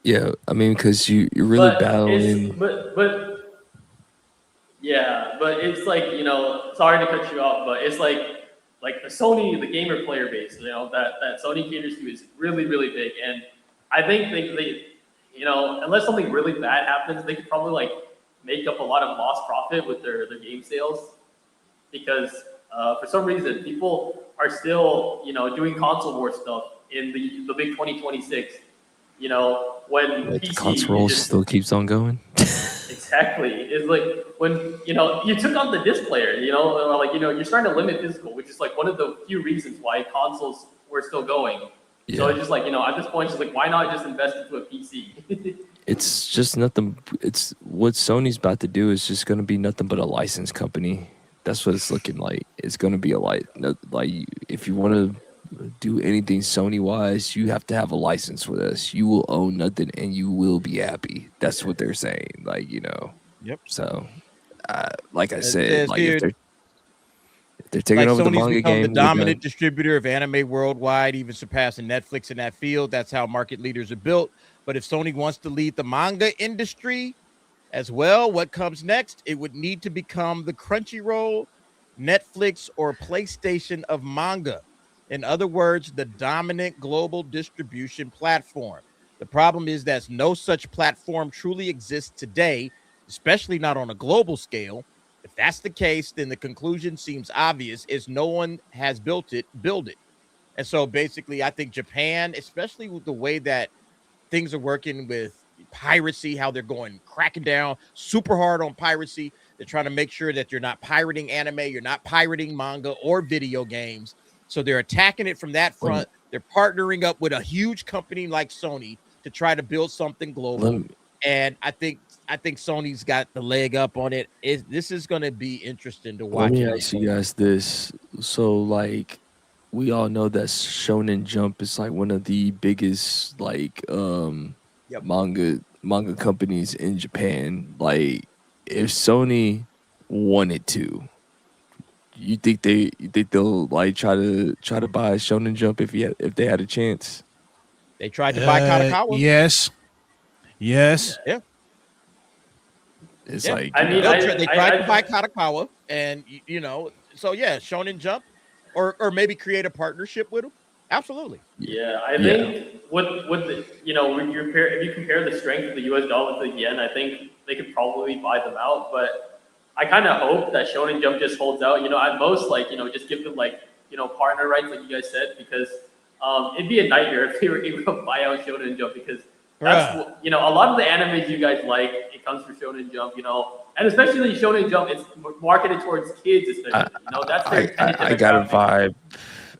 Yeah, I mean, because you're really battling. But it's sorry to cut you off, but it's like the Sony, the gamer player base, that Sony caters to is really, really big, and I think they unless something really bad happens, they could probably make up a lot of lost profit with their game sales, because for some reason people are still doing console war stuff in the big 2026. When PC console still keeps on going. Exactly. It's like when you took on the disc player. You're starting to limit physical, which is one of the few reasons why consoles were still going. Yeah. So it's just at this point, it's why not just invest into a PC? It's just nothing. It's what Sony's about to do is just going to be nothing but a license company. That's what it's looking like. It's going to be if you want to do anything Sony wise, you have to have a license with us. You will own nothing and you will be happy. That's what they're saying. Yep. So, like I said, if they're taking over Sony's the manga game, the dominant distributor of anime worldwide, even surpassing Netflix in that field. That's how market leaders are built. But if Sony wants to lead the manga industry, As well, what comes next? It would need to become the Crunchyroll, Netflix, or PlayStation of manga. In other words, the dominant global distribution platform. The problem is that no such platform truly exists today, especially not on a global scale. If that's the case, then the conclusion seems obvious: is no one has built it, build it. And so basically, I think Japan, especially with the way that things are working with piracy, how they're cracking down super hard on piracy. They're trying to make sure that you're not pirating anime, you're not pirating manga or video games. So they're attacking it from that front. They're partnering up with a huge company like Sony to try to build something global. And I think Sony's got the leg up on it. This is going to be interesting to watch. Let me ask you guys this. So, like, we all know that Shonen Jump is like one of the biggest like manga companies in Japan. Like, if Sony wanted to, you think they'll like try to buy Shonen Jump if they had a chance? They tried to buy KADOKAWA. Yes. Yeah. It's Yeah. like, I mean, they tried to buy KADOKAWA, and so yeah, Shonen Jump, or maybe create a partnership with them. Absolutely. Yeah, I think with the, when if you compare the strength of the U.S. dollar to the yen, I think they could probably buy them out. But I kind of hope that Shonen Jump just holds out. At most, just give them partner rights, like you guys said, because it'd be a nightmare if they were able to buy out Shonen Jump, because that's a lot of the animes you guys like, it comes from Shonen Jump, and especially Shonen Jump, it's marketed towards kids, especially. That's their intended I got a demographic. vibe.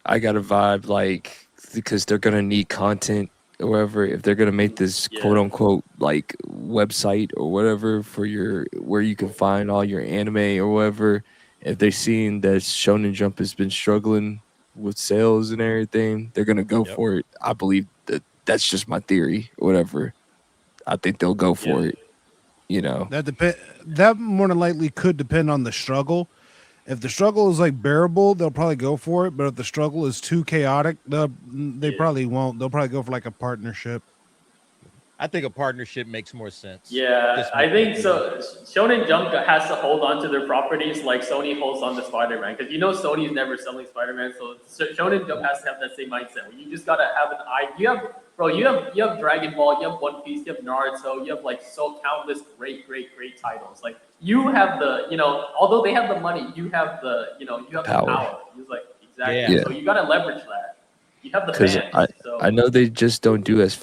I got a vibe, like, because they're gonna need content or whatever. If they're gonna make this quote unquote like website or whatever for where you can find all your anime or whatever, if they're seeing that Shonen Jump has been struggling with sales and everything, they're gonna go for it. I believe that's just my theory or whatever. I think they'll go for it. That more than likely could depend on the struggle. If the struggle is like bearable, they'll probably go for it. But if the struggle is too chaotic, they probably won't. They'll probably go for like a partnership. I think a partnership makes more sense. Yeah, I think so. Shonen Jump has to hold on to their properties like Sony holds on to Spider-Man, because Sony is never selling Spider-Man. So Shonen Jump has to have that same mindset. Where you just gotta have an eye. You have Dragon Ball, you have One Piece, you have Naruto, you have countless great titles. Like, you have the although they have the money, you have the the power. It's like, exactly. Yeah. So you gotta leverage that. You have the Because fans. I know they just don't do as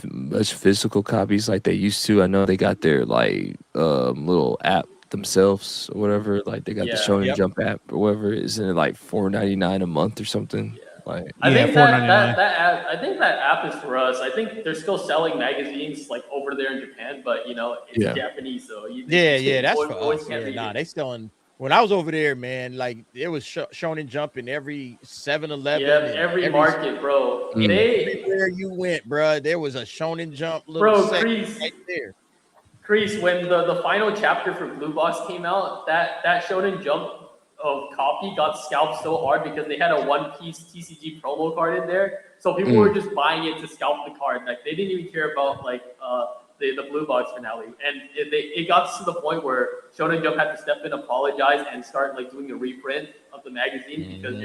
physical copies like they used to. I know they got their little app themselves or whatever. Like, they got the Shonen Jump app or whatever. Isn't it like $4.99 a month or something? Yeah. Like, I think $4.99. I think that app is for us. I think they're still selling magazines like over there in Japan, but it's Japanese, so that's for us. They selling. When I was over there, man, like, there was Shonen Jump in every 7-Eleven. Yeah, every market, bro. Everywhere you went, bro, there was a Shonen Jump little section right there. Chris, when the final chapter for Blue Box came out, that Shonen Jump copy got scalped so hard because they had a One Piece TCG promo card in there. So people were just buying it to scalp the card. Like, they didn't even care about the Blue Box finale, and it got to the point where Shonen Jump had to step in, apologize, and start doing a reprint of the magazine, because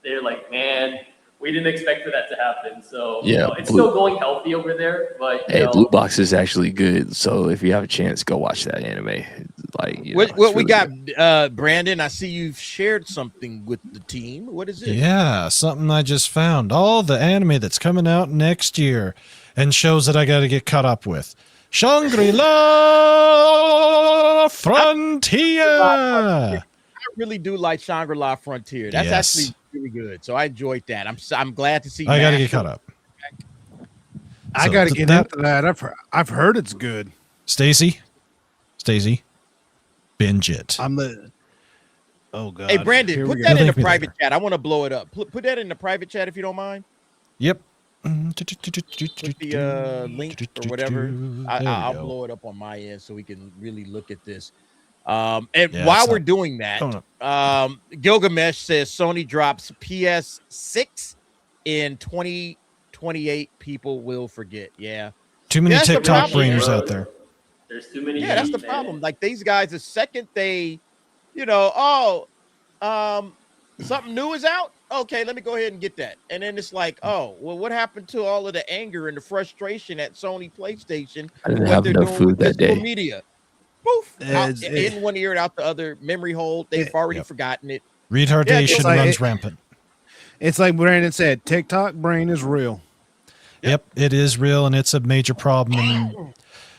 they're like, man, we didn't expect for that to happen. So it's still going healthy over there, but Blue Box is actually good. So if you have a chance, go watch that anime. What we got, Brandon? I see you've shared something with the team. What is it? Yeah, something I just found. All the anime that's coming out next year and shows that I got to get caught up with. Shangri-La Frontier. I really do like Shangri-La Frontier. That's actually really good. So I enjoyed that. I'm glad to see. I got to get caught up. I got to get into that. I've heard it's good. Stacy, binge it. Oh god. Hey, Brandon, put that in the private chat. I want to blow it up. Put that in the private chat if you don't mind. Yep. Put the link or whatever. I'll blow it up on my end so we can really look at this. While we're doing that, Gilgamesh says Sony drops PS6 in 2028. People will forget. Yeah. Too many TikTok brainers out there. There's too many. Yeah, that's the problem. Like these guys, the second they, something new is out. Okay, let me go ahead and get that. And then it's like, oh, well, what happened to all of the anger and the frustration at Sony PlayStation? I didn't have no food that day. Media. Poof, in one ear and out the other, memory hole. They've already forgotten it. Retardation runs rampant. It's like Brandon said, TikTok brain is real. Yep, it is real, and it's a major problem. And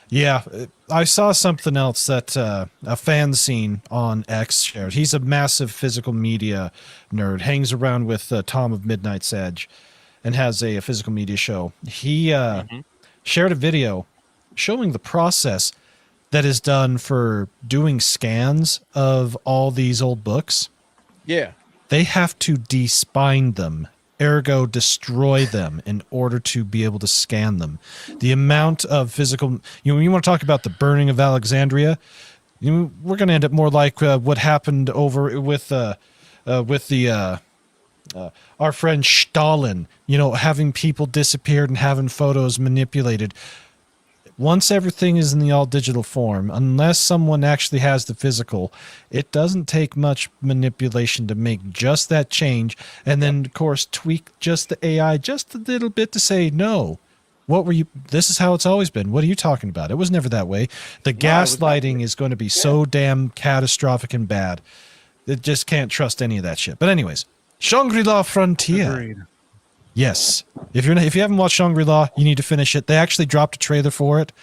yeah, I saw something else that a fan scene on X shared. He's a massive physical media nerd, hangs around with Tom of Midnight's Edge, and has a physical media show. He shared a video showing the process that is done for doing scans of all these old books. Yeah. They have to despine them, ergo destroy them in order to be able to scan them. The amount of physical, when you want to talk about the burning of Alexandria, we're going to end up more like what happened over with our friend Stalin, having people disappeared and having photos manipulated. Once everything is in the all-digital form, unless someone actually has the physical, it doesn't take much manipulation to make just that change, and then, of course, tweak just the AI just a little bit to say, no, this is how it's always been. What are you talking about? It was never that way. The gaslighting is going to be so damn catastrophic and bad. It just can't trust any of that shit. But anyways, Shangri-La Frontier. Agreed. Yes. If you haven't watched Shangri-La, you need to finish it. They actually dropped a trailer for it.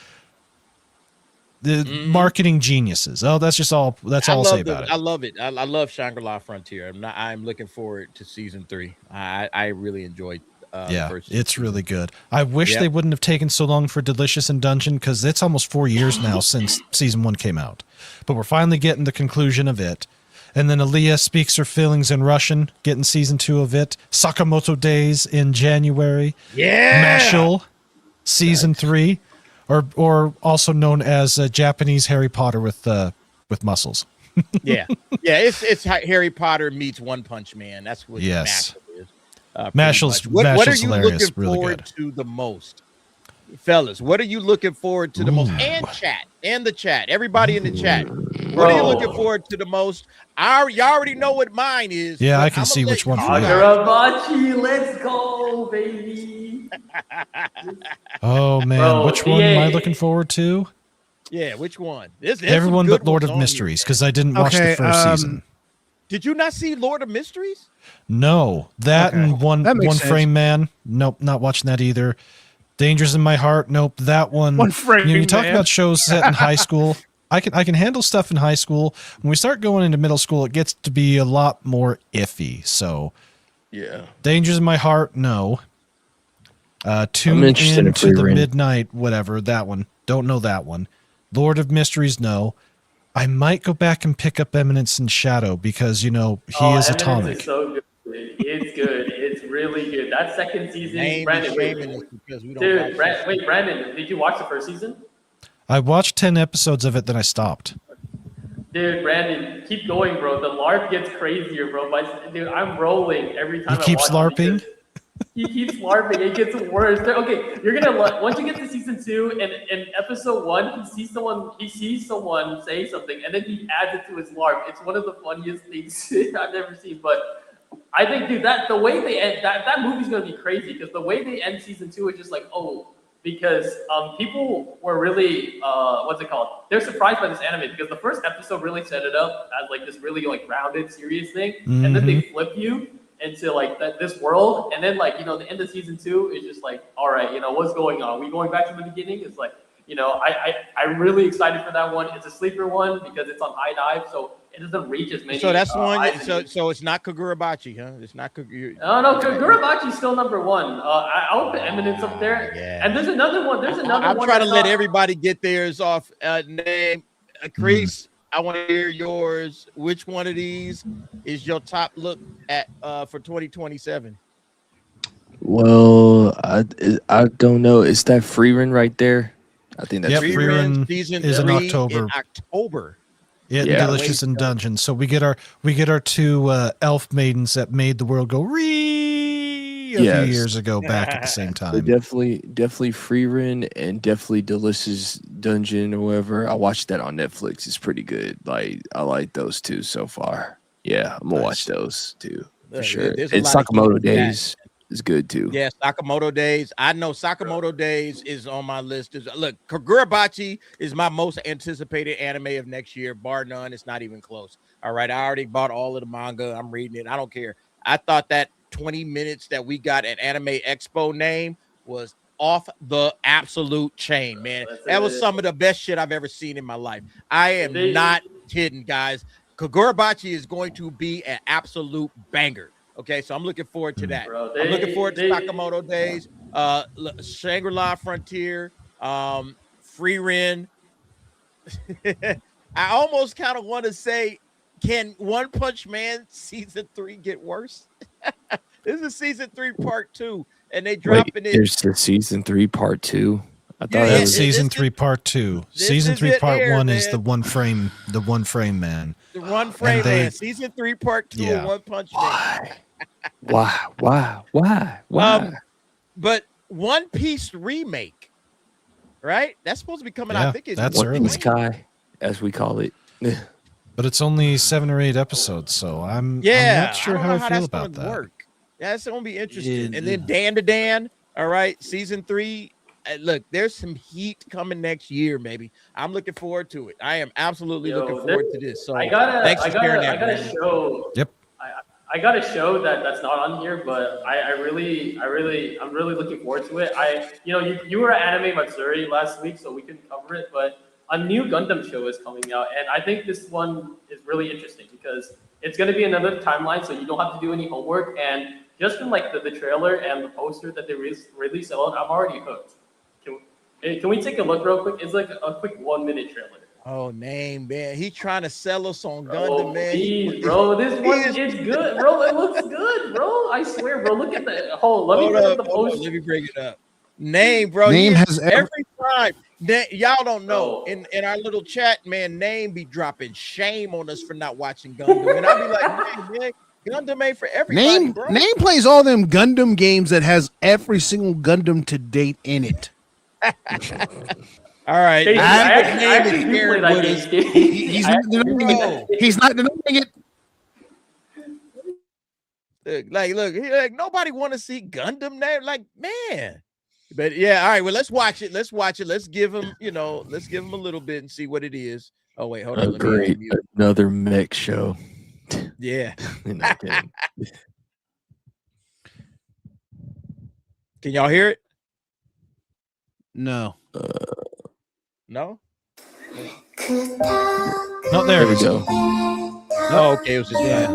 The marketing geniuses. Oh, that's all I'll say about it. I love it. I love Shangri-La Frontier. I'm looking forward to season 3. I really enjoyed the first season. It's really good. I wish they wouldn't have taken so long for Delicious in Dungeon, because it's almost 4 years now since season 1 came out. But we're finally getting the conclusion of it. And then Aaliyah speaks her feelings in Russian, getting season 2 of it. Sakamoto Days in January. Yeah. Mashal, season 3, or also known as Japanese Harry Potter with muscles. yeah. It's Harry Potter meets One Punch Man. That's what yes. Mashal is. Mashal's what are you hilarious. looking Really forward good. to the most, fellas? What are you looking forward to the most? And chat, and the chat, everybody in the chat. What are you looking forward to the most? You already know what mine is. Yeah, I can see which one for you. Kagurabachi, let's go, baby. Oh man, Bro, which one am I looking forward to? Yeah, which one? There's Everyone some good but Lord ones of on Mysteries, here. because I didn't watch the first season. Did you not see Lord of Mysteries? No, that and one frame man. Nope, not watching that either. Dangers in My Heart. Nope, that one. One frame You talk man. about shows set in high school. I can handle stuff in high school. When we start going into middle school, it gets to be a lot more iffy. So, yeah, Dangers in My Heart. No. Tune I'm interested in to the Free Reign. Midnight. Whatever that one. Don't know that one. Lord of Mysteries. No. I might go back and pick up Eminence in Shadow because he is Eminence atomic. is so good. It's good. It's really good. That second season, Name Brandon. is Wait, shaming us because we don't dude, watch this. Brandon, did you watch the first season? I watched 10 episodes of it, then I stopped. Dude, Brandon, keep going, bro. The LARP gets crazier, bro. Dude, I'm rolling every time. He keeps LARPing? He keeps LARPing. It gets worse. Okay, you're gonna once you get to season 2 and in episode 1, he sees someone say something, and then he adds it to his LARP. It's one of the funniest things I've ever seen. But I think, dude, the way they end that movie's gonna be crazy because the way they end season 2 is just like, because people were really what's it called? They're surprised by this anime because the first episode really set it up as like this really like grounded, serious thing, and then they flip you into like this world, and then like the end of season 2 is just like, all right, what's going on? Are we going back to the beginning? It's like I'm really excited for that one. It's a sleeper one because it's on high dive, so it doesn't reach as many. So that's one. So it's not Kagurabachi, huh? It's not Kagurabachi. No, Kagurabachi's still number 1. I'll put Eminence up there. Yeah. And there's another one. I'm trying to let everybody get theirs off. Name, Chris. I want to hear yours. Which one of these is your top look at for 2027? Well, I don't know. It's that Free Run right there. I think that's Free Run season is in 3 October. Yeah, Yeah. Delicious in Dungeon. So we get our 2 elf maidens that made the world go ree. 3 a few years ago back at the same So time. definitely Free Run and definitely Delicious Dungeon or whatever. I watched that on Netflix. It's pretty good. Like I like those two so far. Yeah, I'm gonna watch those too for Look, sure. there's a And lot of Sakamoto heat in that. Days is good too. Yeah, Sakamoto Days. I know Sakamoto Days is on my list. Look, Kagurabachi is my most anticipated anime of next year, bar none. It's not even close. All right, I already bought all of the manga. I'm reading it. I don't care. I thought that 20 minutes that we got at Anime Expo name was off the absolute chain, man. That was some of the best shit I've ever seen in my life. I am not kidding, guys. Kagurabachi is going to be an absolute banger. Okay, so I'm looking forward to that. Bro, I'm looking forward to Sakamoto Days, Shangri-La Frontier, Free Ren. I almost kind of want to say, can One Punch Man season 3 get worse? This is season 3 part 2, and they dropping it. There's the season 3 part 2. I thought Yeah, that was season 3 part 2. Season 3 part 1 is the one frame man. The one frame man. Season 3 part 2 of One Punch Man. Why? But One Piece remake, right? That's supposed to be coming out. I think it's that's One early. Piece Kai, as we call it. But it's only 7 or 8 episodes, so I'm not sure how I feel about that. Work. Yeah, it's gonna be interesting. And then Dan to Dan, all right, season 3. Look, there's some heat coming next year, maybe. I'm looking forward to it. I am absolutely looking forward to this. So thanks for sharing that. I got a show. Yep. I got a show that's not on here, but I'm really looking forward to it. You were at Anime Matsuri last week, so we couldn't cover it, but a new Gundam show is coming out, and I think this one is really interesting because it's going to be another timeline, so you don't have to do any homework. And just from like the trailer and the poster that they released alone, I'm already hooked. Can we take a look real quick? It's like a quick 1-minute trailer. Oh, man. He's trying to sell us on Gundam, man. Geez, bro, this one is good, bro. It looks good, bro. I swear, bro. Look at that. Let me bring up the poster. Let me bring it up. Name, bro. Name has every time. Y'all don't know. In our little chat, man, Name be dropping shame on us for not watching Gundam. And I'll be like, man, Gundam ain't for everybody, bro. Name plays all them Gundam games that has every single Gundam to date in it. All right. He's not denying it. Look, nobody want to see Gundam now. Like, man. But yeah, all right. Well, let's watch it. Let's give him, a little bit and see what it is. Oh, wait, hold on. Great. Another mech show. Yeah. Can y'all hear it? No. No? No, there we go. Oh, okay. It was just that.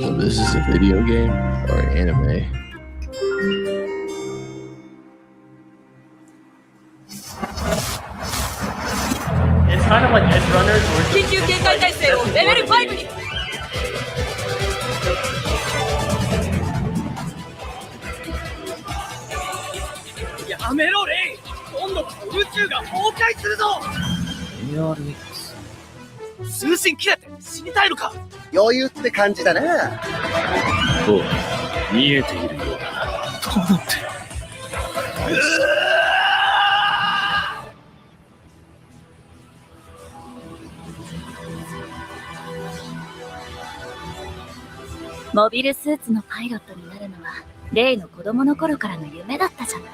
So this is a video game or an anime? It's kind of like Edge Runners. 緊急警戒態勢をレベル5に。やめろレイ。今度こそ宇宙が崩壊するぞ。通信切れて死にたいのか。余裕って感じだな。おう、見えているようだな。どうなって。モビルスーツのパイロットになるのはレイの子供の頃からの夢だったじゃない。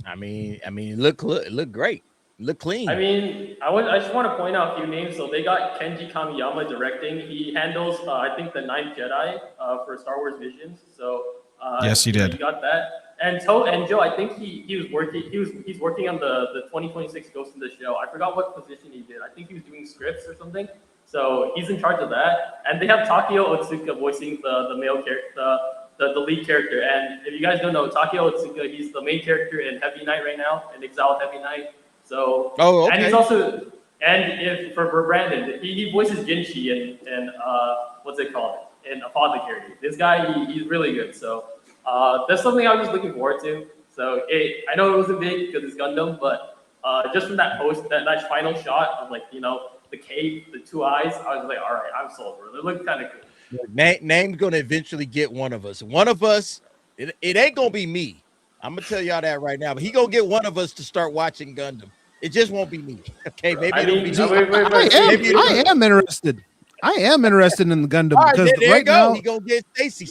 I mean, look great. Look clean. I mean, I just want to point out a few names. So they got Kenji Kamiyama directing. He handles, I think, the Ninth Jedi for Star Wars Visions. So yes, he did. He got that. And Joe, I think he's working on the 2026 Ghost in the Shell. I forgot what position he did. I think he was doing scripts or something. So he's in charge of that. And they have Takeo Otsuka voicing the male character, the lead character. And if you guys don't know, Takeo Otsuka, he's the main character in Heavy Knight right now, in Exiled Heavy Knight. So, okay. And And if for Brandon, he voices Ginchi and what's it called? In Apothecary. This guy, he's really good. So that's something I was just looking forward to. So I know it wasn't big because it's Gundam, but just from that that final shot of like, you know, the cave, the two eyes, I was like, all right, I'm sold, bro. They look kind of cool. Name's gonna eventually get one of us. One of us, it ain't gonna be me. I'm gonna tell y'all that right now. But he gonna get one of us to start watching Gundam. It just won't be me. Okay, maybe it'll be. I am interested. I am interested in the Gundam All right, because there right you go. now He gonna get Stacy.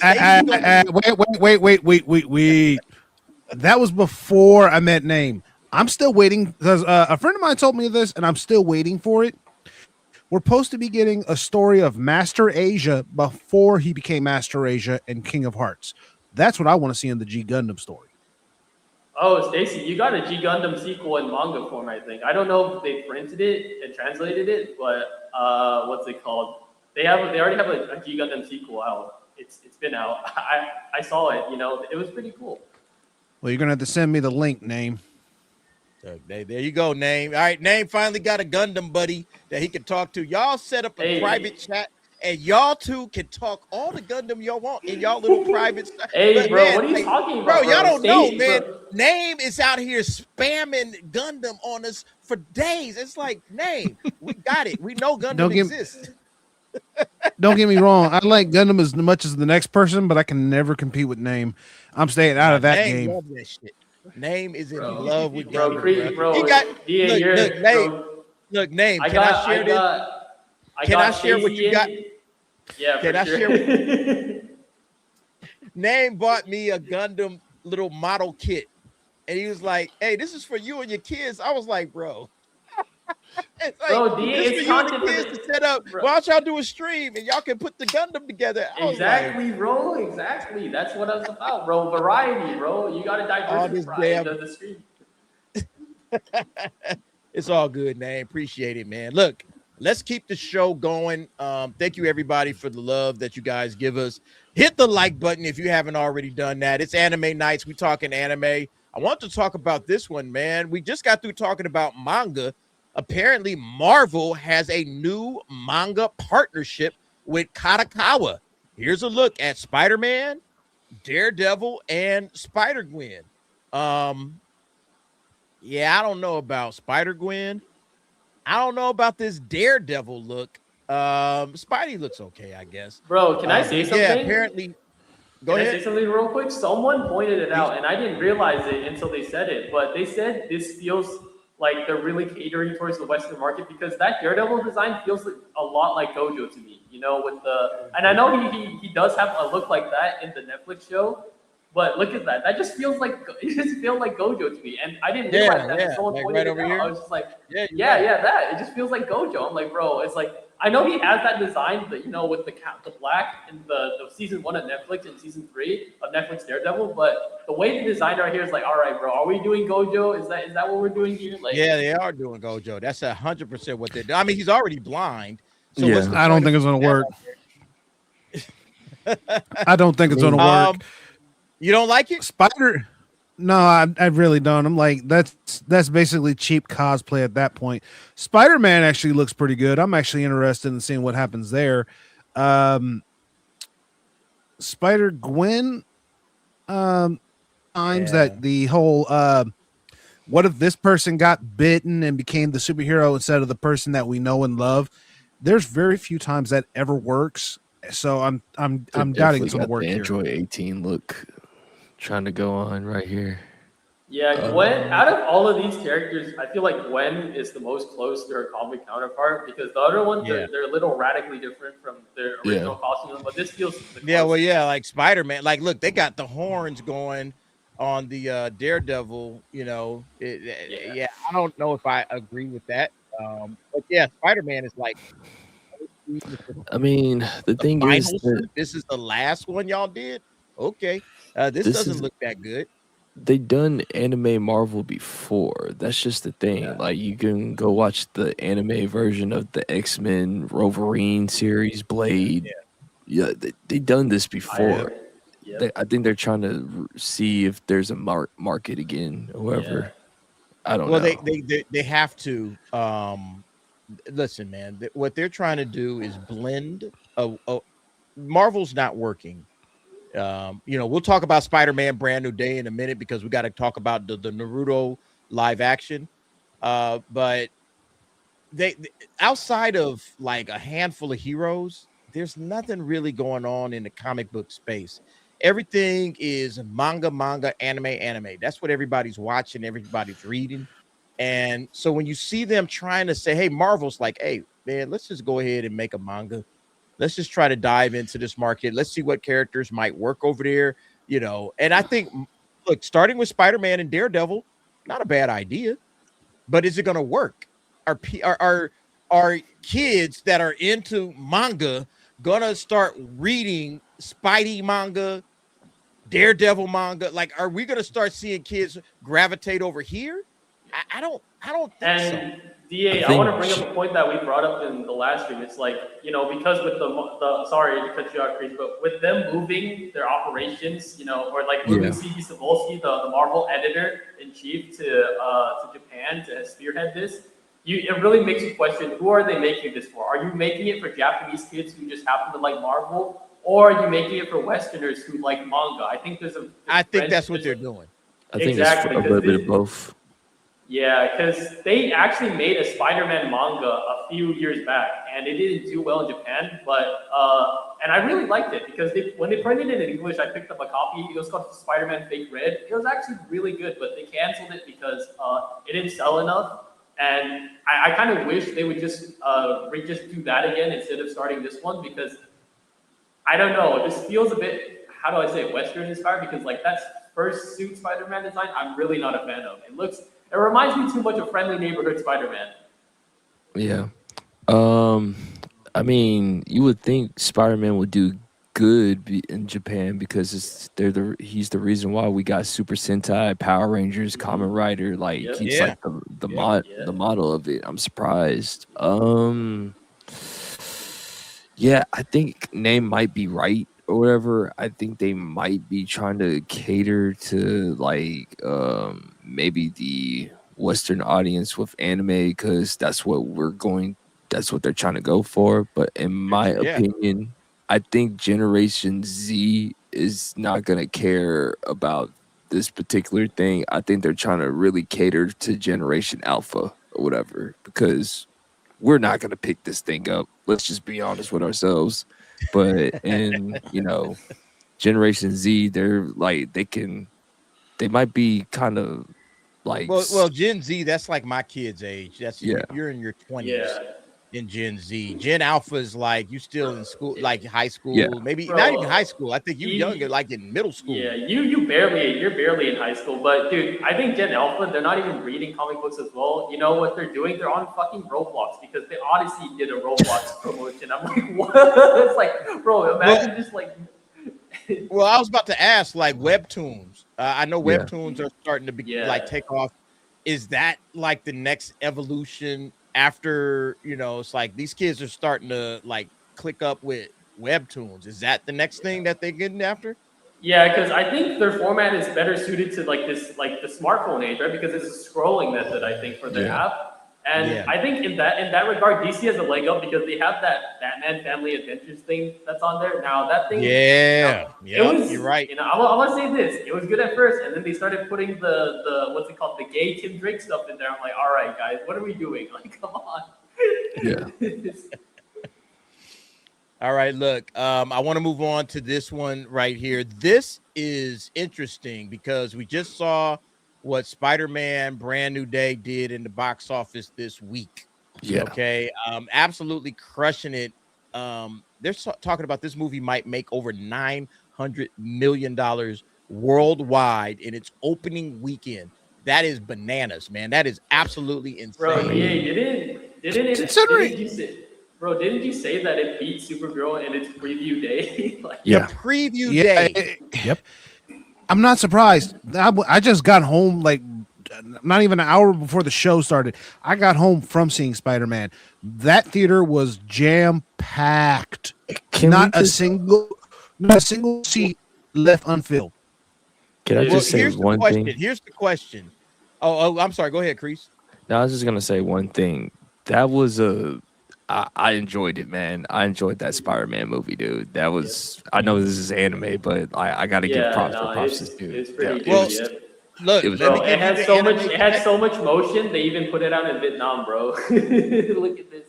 Wait. That was before I met Name. I'm still waiting because a friend of mine told me this, and I'm still waiting for it. We're supposed to be getting a story of Master Asia before he became Master Asia and King of Hearts. That's what I want to see in the G Gundam story. Oh, Stacy, you got a G Gundam sequel in manga form, I think. I don't know if they printed it and translated it, but what's it called? They already have a G Gundam sequel out. It's been out. I saw it. You know, it was pretty cool. Well, you're gonna have to send me the link, Name. There you go, Name. All right, Name finally got a Gundam buddy that he can talk to. Y'all set up a private chat, and y'all two can talk all the Gundam y'all want in y'all little private. Hey, bro, man, what are you talking about, bro? Y'all don't know, man. Bro. Name is out here spamming Gundam on us for days. It's like, Name, we got it. We know Gundam exists. Don't get me wrong. I like Gundam as much as the next person, but I can never compete with Name. I'm staying out of that Name game. Love that shit. Name is in love with Gundam, bro. He got look, Name. Can I share this? Can I share what you got? Yeah, can I sure. share what Name bought me a Gundam little model kit, and he was like, "Hey, this is for you and your kids." I was like, "Bro, it's like, bro, this for you and your kids to set up. Why don't y'all do a stream and y'all can put the Gundam together?" Exactly, bro. Exactly. That's what it's about, bro. Variety, bro. You gotta diversify the stream. It's all good, man. Appreciate it, man. Look, let's keep the show going. Thank you, everybody, for the love that you guys give us. Hit the like button if you haven't already done that. It's Anime Nights. We talking anime. I want to talk about this one, man. We just got through talking about manga. Apparently, Marvel has a new manga partnership with KADOKAWA. Here's a look at Spider-Man, Daredevil, and Spider-Gwen. Yeah, I don't know about Spider-Gwen. I don't know about this Daredevil look. Spidey looks okay, I guess. Bro, can I say something? Yeah, apparently. Go ahead. Can I say something real quick? Someone pointed it out, and I didn't realize it until they said it. But they said this feels like they're really catering towards the Western market because that Daredevil design feels like a lot like Gojo to me. You know, with the and I know he does have a look like that in the Netflix show. But look at that. That just feels like it just feels like Gojo to me. And I didn't realize that. Yeah. Someone like pointed right over it out. here. I was just like, yeah, that. It just feels like Gojo. I'm like, bro, it's like I know he has that design, but you know, with the black in the season 1 of Netflix and season 3 of Netflix Daredevil. But the way the design right here is like, all right, bro, are we doing Gojo? Is that what we're doing here? Like, yeah, they are doing Gojo. That's 100% what they're doing. I mean, he's already blind. So Yeah. what's the I don't point think of it's gonna that work. I don't think it's gonna work. You don't like it? Spider? No, I really don't. I'm like, that's basically cheap cosplay at that point. Spider-Man actually looks pretty good. I'm actually interested in seeing what happens there. Spider-Gwen, that the whole what if this person got bitten and became the superhero instead of the person that we know and love? There's very few times that ever works. So I'm doubting it's gonna work here. Android 18 look trying to go on right here. Yeah, Gwen, out of all of these characters, I feel like Gwen is the most close to her comic counterpart because the other ones, they're a little radically different from their original costumes, but this feels like Spider-Man. Like, look, they got the horns going on the Daredevil, you know. I don't know if I agree with that. But yeah, Spider-Man is like, I mean, the thing is that this is the last one y'all did. Okay, this doesn't look that good. They done anime Marvel before. That's just the thing. Yeah. Like, you can go watch the anime version of the X-Men Wolverine series, Blade. Yeah, they done this before. I think they're trying to see if there's a market again. Whoever, I don't know. Well, they have to listen, man. What they're trying to do is blend. Marvel's not working. We'll talk about Spider-Man Brand New Day in a minute because we got to talk about the Naruto live action. But they outside of like a handful of heroes, there's nothing really going on in the comic book space. Everything is manga, anime. That's what everybody's watching, everybody's reading. And so when you see them trying to say, hey, Marvel's like, hey, man, let's just go ahead and make a manga. Let's just try to dive into this market. Let's see what characters might work over there, And I think, look, starting with Spider-Man and Daredevil, not a bad idea, but is it going to work? Are kids that are into manga gonna start reading Spidey manga, Daredevil manga? Like, are we gonna start seeing kids gravitate over here? I don't think so. And DA, I want to bring up a point that we brought up in the last stream. It's like, because with the sorry to cut you out, Chris, but with them moving their operations, or like moving C.B. Cebulski, the Marvel editor in chief, to Japan to spearhead this, it really makes you question, who are they making this for? Are you making it for Japanese kids who just happen to like Marvel, or are you making it for Westerners who like manga? I think I think that's what they're doing. I think it's a little bit of both. Yeah, because they actually made a Spider-Man manga a few years back, and it didn't do well in Japan. But and I really liked it because when they printed it in English, I picked up a copy. It was called Spider-Man Fake Red. It was actually really good, but they canceled it because it didn't sell enough. And I kind of wish they would just do that again instead of starting this one, because I don't know. This feels a bit, how do I say, Western inspired, because like that first suit Spider-Man design, I'm really not a fan of. It reminds me too much of Friendly Neighborhood Spider-Man. Yeah. I mean, you would think Spider-Man would do good in Japan because he's the reason why we got Super Sentai, Power Rangers, Kamen Rider. Like he's like the model of it. I'm surprised. Yeah, I think name might be right or whatever. I think they might be trying to cater to like maybe the Western audience with anime because that's what they're trying to go for. But in my opinion, I think Generation Z is not going to care about this particular thing. I think they're trying to really cater to Generation Alpha or whatever, because we're not going to pick this thing up. Let's just be honest with ourselves. But in, Generation Z, they're like, they might be kind of like. Well, Gen Z, that's like my kid's age. You're in your 20s. In Gen Z. Gen Alpha is like you still in school, like high school, maybe not even high school. I think you're younger, like in middle school. Yeah, you're barely in high school. But dude, I think Gen Alpha, they're not even reading comic books as well. You know what they're doing? They're on fucking Roblox because they Odyssey did a Roblox promotion. I'm like, what? It's like, bro, imagine just like. Well, I was about to ask, like webtoons. I know webtoons are starting to be like take off. Is that like the next evolution? After, it's like these kids are starting to like click up with webtoons. Is that the next thing that they're getting after? Yeah, because I think their format is better suited to like this, like the smartphone age, right? Because it's a scrolling method, I think, for their app. And I think in that regard, DC has a leg up because they have that Batman Family Adventures thing that's on there. Now that thing, you're right. I want to say this: it was good at first, and then they started putting the what's it called, the gay Tim Drake stuff in there. I'm like, all right, guys, what are we doing? Like, come on. Yeah. All right, look, I want to move on to this one right here. This is interesting because we just saw what Spider-Man Brand New Day did in the box office this week. Yeah. Okay. Absolutely crushing it. They're talking about this movie might make over $900 million worldwide in its opening weekend. That is bananas, man. That is absolutely insane. Bro, didn't you say that it beat Supergirl in its preview day? The preview day. Yep. I'm not surprised. I just got home like not even an hour before the show started. I got home from seeing Spider-Man. That theater was jam-packed. Not a single seat left unfilled. Can I just say one thing? Here's the question. Oh, I'm sorry. Go ahead, Kreese. No, I was just gonna say one thing. That was I enjoyed it, man. I enjoyed that Spider-Man movie, dude. That was. I know this is anime, but I got to give props for props to this dude. It's pretty That- good. Well, Yeah. Look, It was let me Bro, give it you had the so much. anime It had connection. so much motion. They even put it out in Vietnam, bro. Look at this.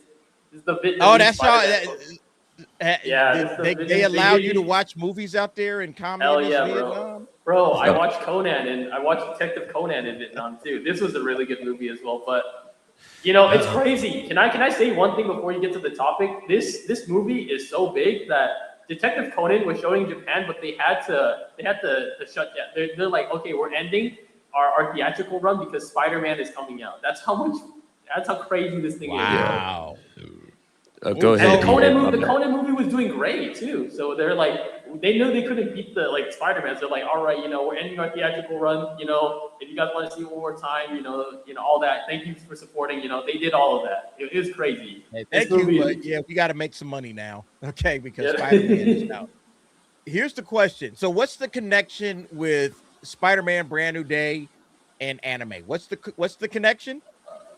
This is the Vietnamese. Oh, that's all. Spider-Man. Yeah, They allow you to watch movies out there in Hell communist yeah, Vietnam. bro! I watched Conan and I watched Detective Conan in Vietnam too. This was a really good movie as well. But you know, it's crazy. Can I say one thing before you get to the topic? This movie is so big that Detective Conan was showing in Japan, but they had to shut down. They're like, okay, we're ending our theatrical run because Spider-Man is coming out. That's how crazy this thing is. Wow. Go And ahead. the Conan movie was doing great too. So they're like, they knew they couldn't beat the Spider-Man. So they're like, all right, you know, we're ending our theatrical run. You know, if you guys want to see it one more time, you know, all that. Thank you for supporting. You know, they did all of that. It was crazy. Hey, thank you, but yeah, we got to make some money now, okay? Because Spider-Man is out. Here's the question: so, what's the connection with Spider-Man: Brand New Day and anime? What's the connection?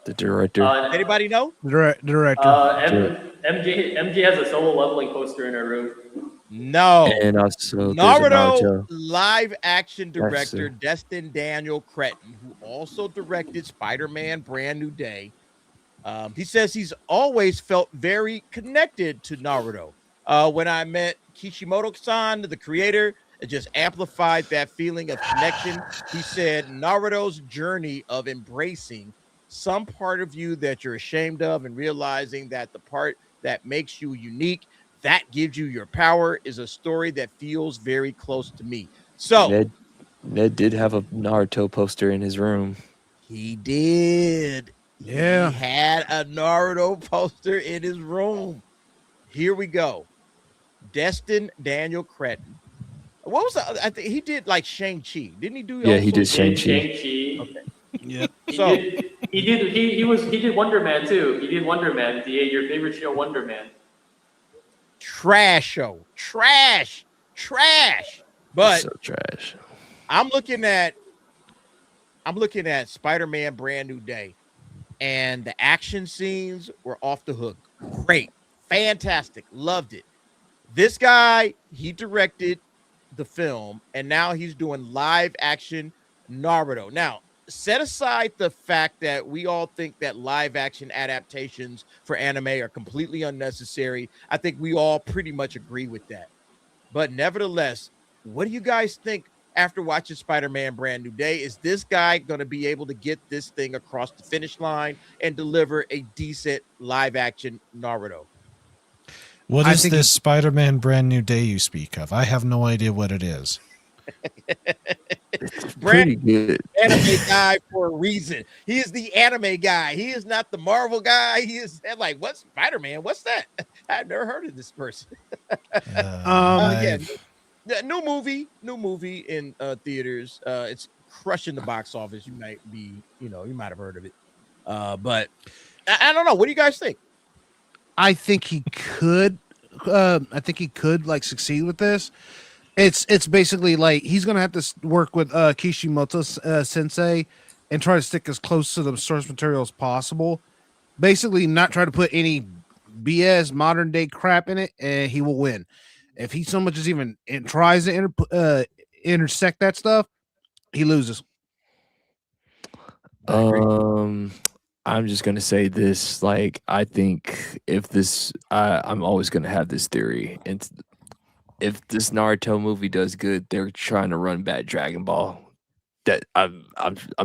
The director. Anybody know? The director. MJ has a solo leveling poster in her room. No. And also Naruto live action director Destin Daniel Cretton, who also directed Spider-Man: Brand New Day. He says he's always felt very connected to Naruto. When I met Kishimoto-san, the creator, it just amplified that feeling of connection. He said Naruto's journey of embracing some part of you that you're ashamed of and realizing that the part that makes you unique, that gives you your power, is a story that feels very close to me. So Ned did have a Naruto poster in his room. He did. Yeah. He had a Naruto poster in his room. Here we go. Destin Daniel Cretton. What was the? I think he did like Shang-Chi. Didn't he do? Yeah, he did Shang-Chi. Shang-Chi. Yeah. So he did Wonder Man too. He did Wonder Man. Your favorite show, Wonder Man. Trash show. Trash. But so trash. I'm looking at Spider-Man: Brand New Day, and the action scenes were off the hook. Great, fantastic, loved it. This guy, he directed the film, and now he's doing live action Naruto. Now, set aside the fact that we all think that live action adaptations for anime are completely unnecessary. I think we all pretty much agree with that. But nevertheless, what do you guys think after watching Spider-Man: Brand New Day? Is this guy going to be able to get this thing across the finish line and deliver a decent live action Naruto? What is this Spider-Man Brand New Day you speak of? I have no idea what it is. Pretty good. Anime guy for a reason. He is the anime guy. He is not the Marvel guy. He is like, what's Spider-Man? What's that? I've never heard of this person. Again, new movie in theaters. It's crushing the box office. You might have heard of it. But I don't know. What do you guys think? I think he could. Like succeed with this. It's basically like he's gonna have to work with Kishimoto sensei and try to stick as close to the source material as possible. Basically, not try to put any BS modern day crap in it, and he will win. If he so much as even tries to intersect that stuff, he loses. I'm just gonna say this. Like, I think if this, I'm always gonna have this theory. And if this Naruto movie does good, they're trying to run back Dragon Ball. That I'm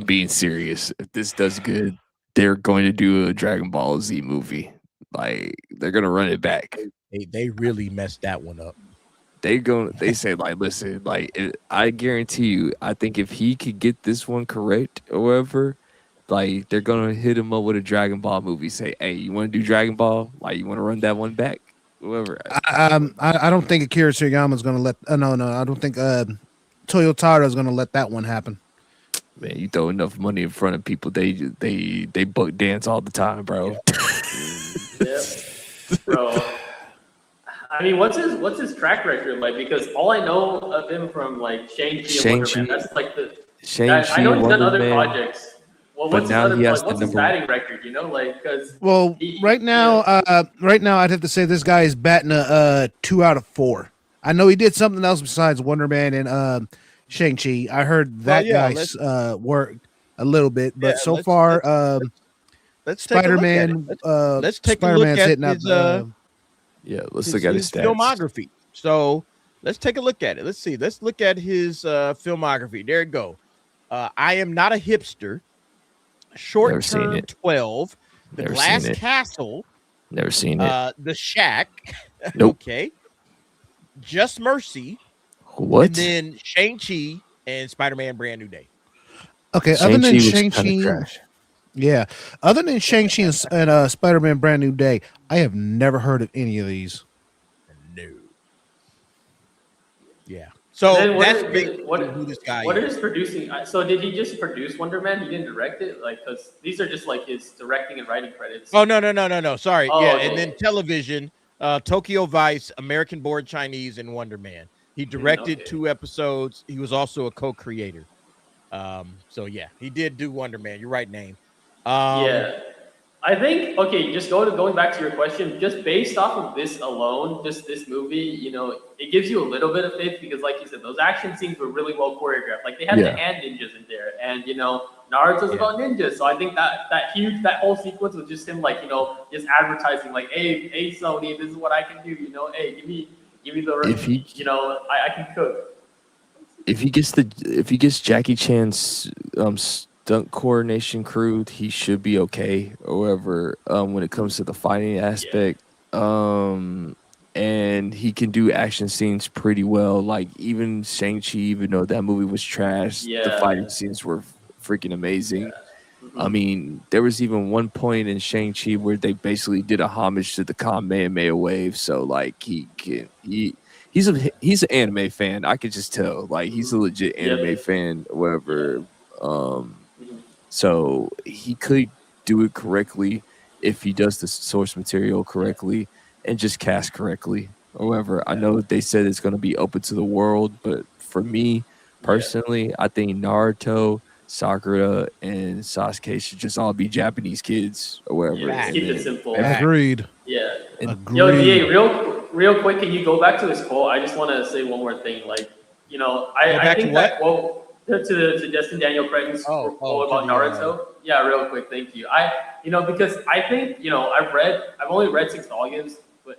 being serious. If this does good, they're going to do a Dragon Ball Z movie. Like, they're gonna run it back. They really messed that one up. They say, like, listen, like, I guarantee you, I think if he could get this one correct or whatever, like, they're gonna hit him up with a Dragon Ball movie. Say, hey, you want to do Dragon Ball? Like, you want to run that one back? Whoever. I don't think Akira Toriyama is gonna let. No, I don't think Toyotaro is gonna let that one happen. Man, you throw enough money in front of people, they buck dance all the time, bro. Yep, bro. I mean, what's his track record like? Because all I know of him from like Shang-Chi and Wonder Man, that's like the. Shang-Chi, I know he's done Wonder other Man. projects. what's now he has what's the his number batting record? You know, like because Well, right now, I'd have to say this guy is batting a 2 out of 4. I know he did something else besides Wonder Man and Shang-Chi. I heard that guy's worked a little bit, but so far, let's take a look at it. Spider-Man, Let's take Spider-Man's a look hitting at up. Yeah, let's look at his stats. filmography. So let's take a look at it. Let's see. Let's look at his filmography. There you go. I Am Not a Hipster, Short Term 12, The Never Glass seen it. Castle, Never seen it. The Shack. Nope. Okay. Just Mercy. What? And then Shang-Chi and Spider-Man Brand New Day. Okay, other than Shang-Chi was kinda Shang-Chi, trash. yeah, other than Shang-Chi and Spider-Man Brand New Day, I have never heard of any of these. No. Yeah. So then that's who this guy what is. is producing? So did he just produce Wonder Man? He didn't direct it, like because these are just like his directing and writing credits. Oh no. Sorry. Oh, yeah, okay. and then television, Tokyo Vice, American Born Chinese, and Wonder Man. He directed 2 episodes. He was also a co-creator. So yeah, he did do Wonder Man. You're right, name. Yeah, I think just going back to your question, just based off of this alone, just this movie, you know, it gives you a little bit of faith because, like you said, those action scenes were really well choreographed. Like they had the hand ninjas in there, and you know, Naruto's about ninjas. So I think that whole sequence was just him, like, you know, just advertising, like, hey Sony, this is what I can do. You know, hey, give me the, you know, I can cook. If he gets Jackie Chan's stunt coordination crew, he should be okay. However, when it comes to the fighting aspect, and he can do action scenes pretty well. Like even Shang-Chi, even though that movie was trash, the fighting scenes were freaking amazing. I mean, there was even one point in Shang-Chi where they basically did a homage to the Kamehameha wave. So like he's an anime fan. I could just tell. Like he's a legit anime fan, whatever. So he could do it correctly if he does the source material correctly and just cast correctly. However, I know they said it's going to be open to the world, but for me personally, I think Naruto, Sakura, and Sasuke should just all be Japanese kids or whatever. Yeah, keep it simple. Agreed. Yeah. Agreed. Yo, DA, real quick, can you go back to his quote? I just want to say one more thing. Like, you know, I think that quote to Justin Daniel Cretton's quote about Naruto. Yeah, real quick, thank you. Because I think, you know, I've only read 6 volumes,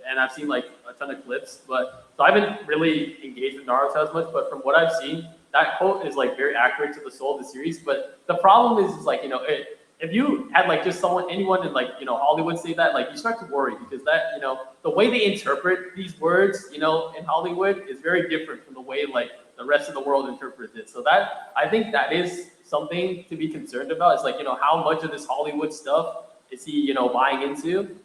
and I've seen like a ton of clips, so I haven't really engaged with Naruto as much. But from what I've seen, that quote is like very accurate to the soul of the series. But the problem is like, you know, if you had like just anyone in like, you know, Hollywood say that, like you start to worry because that, you know, the way they interpret these words, you know, in Hollywood is very different from the way like the rest of the world interprets it. So that, I think that is something to be concerned about. It's like, you know, how much of this Hollywood stuff is he, you know, buying into?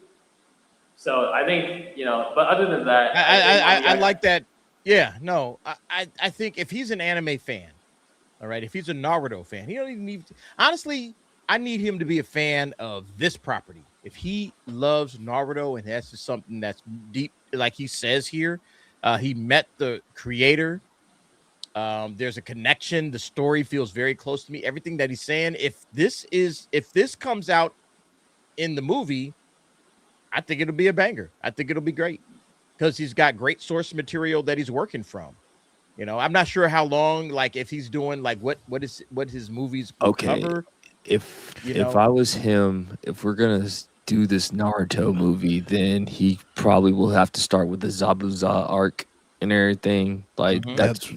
So I think, you know, but other than that, I like that. Yeah, no, I think if he's an anime fan, all right, if he's a Naruto fan, he don't even need to, honestly, I need him to be a fan of this property. If he loves Naruto and that's just something that's deep, like he says here, he met the creator. There's a connection. The story feels very close to me. Everything that he's saying. If this comes out in the movie, I think it'll be a banger. I think it'll be great because he's got great source material that he's working from. You know, I'm not sure how long, like if he's doing like what his movies cover. If I was him, if we're gonna do this Naruto movie, then he probably will have to start with the Zabuza arc and everything. Like that's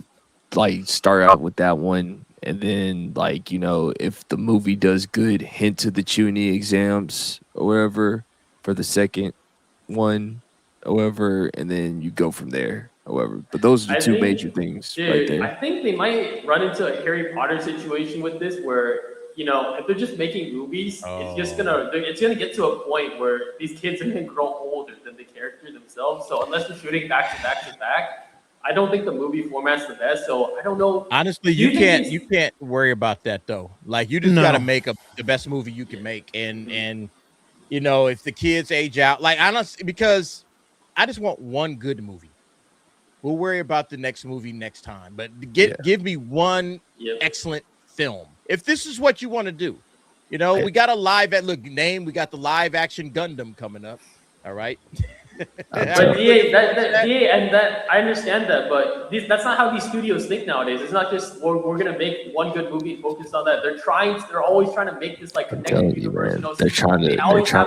like start out with that one, and then like, you know, if the movie does good, hint to the Chunin exams or whatever for the second one, however, and then you go from there. However, but those are the two major things right there. I think they might run into a Harry Potter situation with this, where, you know, if they're just making movies, it's gonna get to a point where these kids are gonna grow older than the character themselves. So unless they're shooting back to back to back, I don't think the movie format's the best. So I don't know. Honestly, you can't worry about that though. Like you just gotta make the best movie you can make, and you know, if the kids age out, like honestly, because I just want one good movie. We'll worry about the next movie next time, but give me one excellent film. If this is what you want to do, You know, we got a we got the live action Gundam coming up. All right. But DA, I understand that, but that's not how these studios think nowadays. It's not just we're gonna make one good movie focused on that. They're always trying to make this like connected universe. You know, they're trying to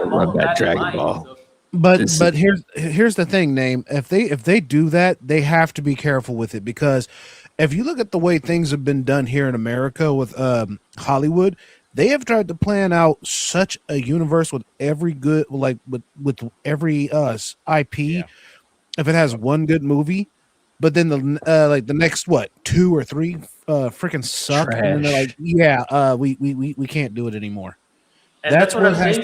run back Dragon Ball. But here's the thing, Name. If they do that, they have to be careful with it, because if you look at the way things have been done here in America with Hollywood, they have tried to plan out such a universe with every good, like with every IP. Yeah. If it has one good movie, but then the next 2 or 3 freaking suck, Trash. and then they're like, we can't do it anymore. And that's what I'm saying,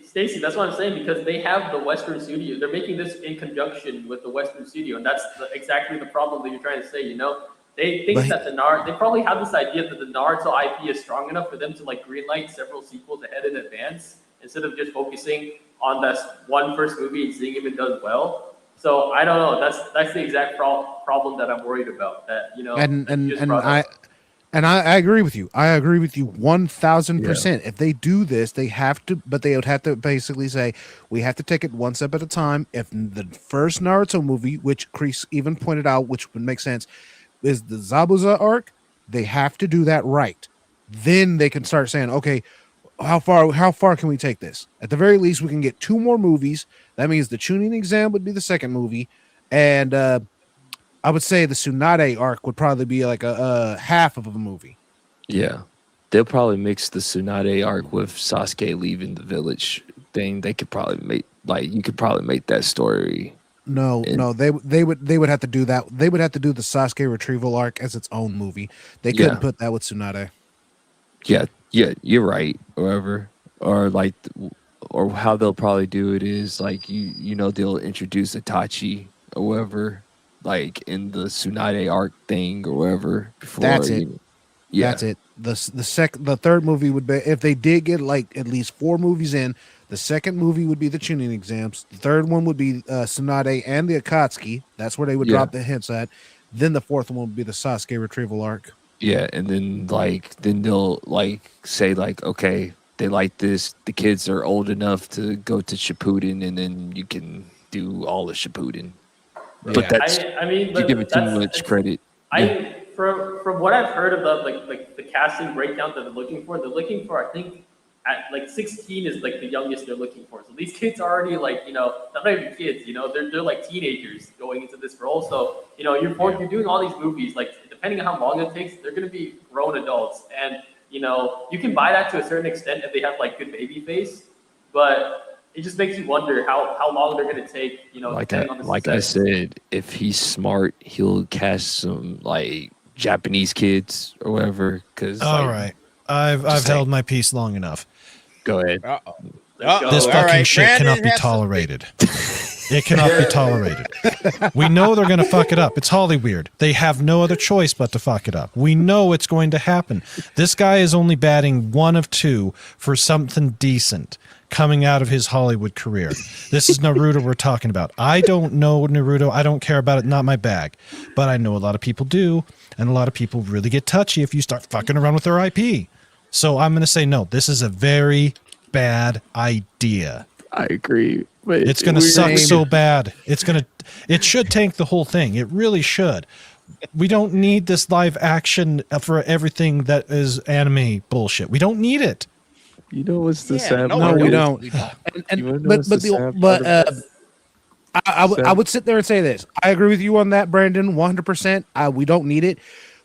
Stacy. That's what I'm saying, because they have the Western studio. They're making this in conjunction with the Western studio, and that's exactly the problem that you're trying to say. You know. They think that they probably have this idea that the Naruto IP is strong enough for them to like greenlight several sequels ahead in advance, instead of just focusing on that one first movie and seeing if it does well. So I don't know. That's the exact problem that I'm worried about. That, you know, I agree with you. I agree with you 1000%. If they do this, they have to, but they would have to basically say, we have to take it one step at a time. If the first Naruto movie, which Chris even pointed out, which would make sense, is the Zabuza arc, they have to do that right. Then they can start saying, okay, how far can we take this? At the very least, we can get 2 more movies. That means the Chunin exam would be the second movie, and I would say the Tsunade arc would probably be like a half of a movie. Yeah, they'll probably mix the Tsunade arc with Sasuke leaving the village thing. They could probably you could probably make that story. No, they would have to do that. They would have to do the Sasuke retrieval arc as its own movie. They couldn't put that with Tsunade. Yeah, you're right. Or how they'll probably do it is like you know they'll introduce Itachi or whatever, like in the Tsunade arc thing or whatever. That's it. That's it. The third movie would be, if they did get like at least 4 movies in. The second movie would be the Chunin exams. The third one would be Tsunade and the Akatsuki. That's where they would drop the hints at. Then the fourth one would be the Sasuke retrieval arc. Yeah, and then they'll say okay, they like this. The kids are old enough to go to Shippuden, and then you can do all of Shippuden. Yeah. But that's you give it too much credit. From what I've heard about like the casting breakdown that they're looking for, I think at like 16 is like the youngest they're looking for. So these kids are already like, you know, they're not even kids, you know, they're like teenagers going into this role. So, you know, you're doing all these movies, like depending on how long it takes, they're going to be grown adults. And, you know, you can buy that to a certain extent if they have like good baby face, but it just makes you wonder how long they're going to take, you know, like I said, if he's smart, he'll cast some like Japanese kids or whatever. All right. I've held my peace long enough. Go ahead. This fucking shit cannot be tolerated. It cannot be tolerated. We know they're going to fuck it up. It's Hollyweird. They have no other choice but to fuck it up. We know it's going to happen. This guy is only batting 1 of 2 for something decent coming out of his Hollywood career. This is Naruto we're talking about. I don't know Naruto. I don't care about it. Not my bag. But I know a lot of people do. And a lot of people really get touchy if you start fucking around with their IP. So I'm going to say no. This is a very bad idea. I agree. But it's going to suck so bad. It should tank the whole thing. It really should. We don't need this live action for everything that is anime bullshit. We don't need it. You know what's the sad part? No, we don't. I would sit there and say this. I agree with you on that, Brandon, 100%. We don't need it.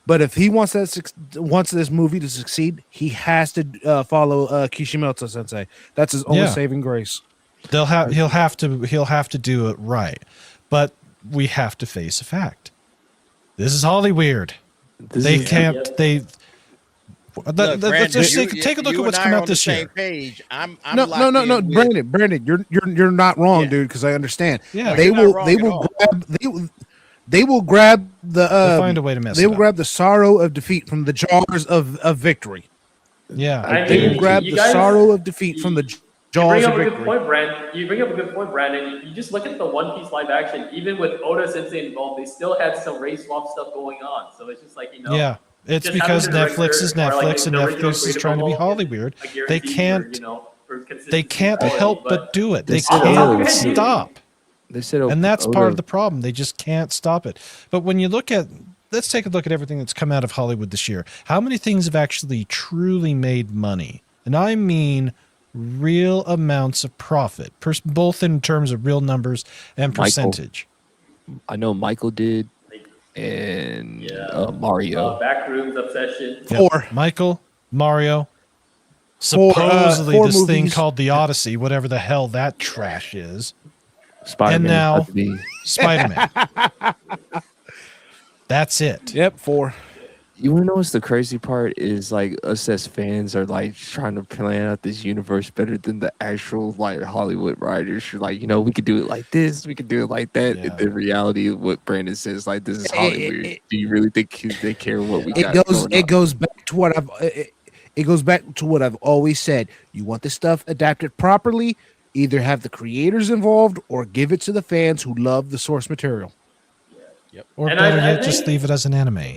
But if he wants this movie to succeed, he has to follow Kishimoto Sensei. That's his only saving grace. He'll have to do it right. But we have to face a fact. This is Hollyweird. Let's just take a look at what's come out this year. No, Brandon, you're not wrong, dude. Because I understand. Yeah, they will grab the. They'll find a way to mess. They will grab the sorrow of defeat from the jars of victory. Yeah, they will grab the sorrow of defeat from the jaws of victory. You bring up a good point, Brandon. You just look at the One Piece live action. Even with Oda Sensei involved, they still had some race swap stuff going on. So it's just like, you know. Yeah. It's Just because having the Netflix is director or, like, Netflix, and the original Netflix is creative trying to be level is Hollywood. a They guarantee can't. for They consistency can't quality, help but do it. They They said can't Oda- stop. They said And that's part Oda- of the problem. They just can't stop it. But when you look at, let's take a look at everything that's come out of Hollywood this year. How many things have actually truly made money? And I mean real amounts of profit, both in terms of real numbers and Michael. percentage. I know Michael did, and Mario. Backrooms Obsession. Four. Michael, Mario. Four, Supposedly four this thing movies. called The Odyssey, whatever the hell that trash is. Spider-Man And now about to be- Spider-Man. That's it. Yep, 4. You want to know what's the crazy part is, like, us as fans are like trying to plan out this universe better than the actual like Hollywood writers. You're like, we could do it like this, we could do it like that. Yeah. And the reality of what Brandon says, like, this is Hollywood. Do you really think they care what we got? It goes back to what it goes back to what I've always said. You want this stuff adapted properly, either have the creators involved or give it to the fans who love the source material. Or And better I yet, just think- leave it as an anime.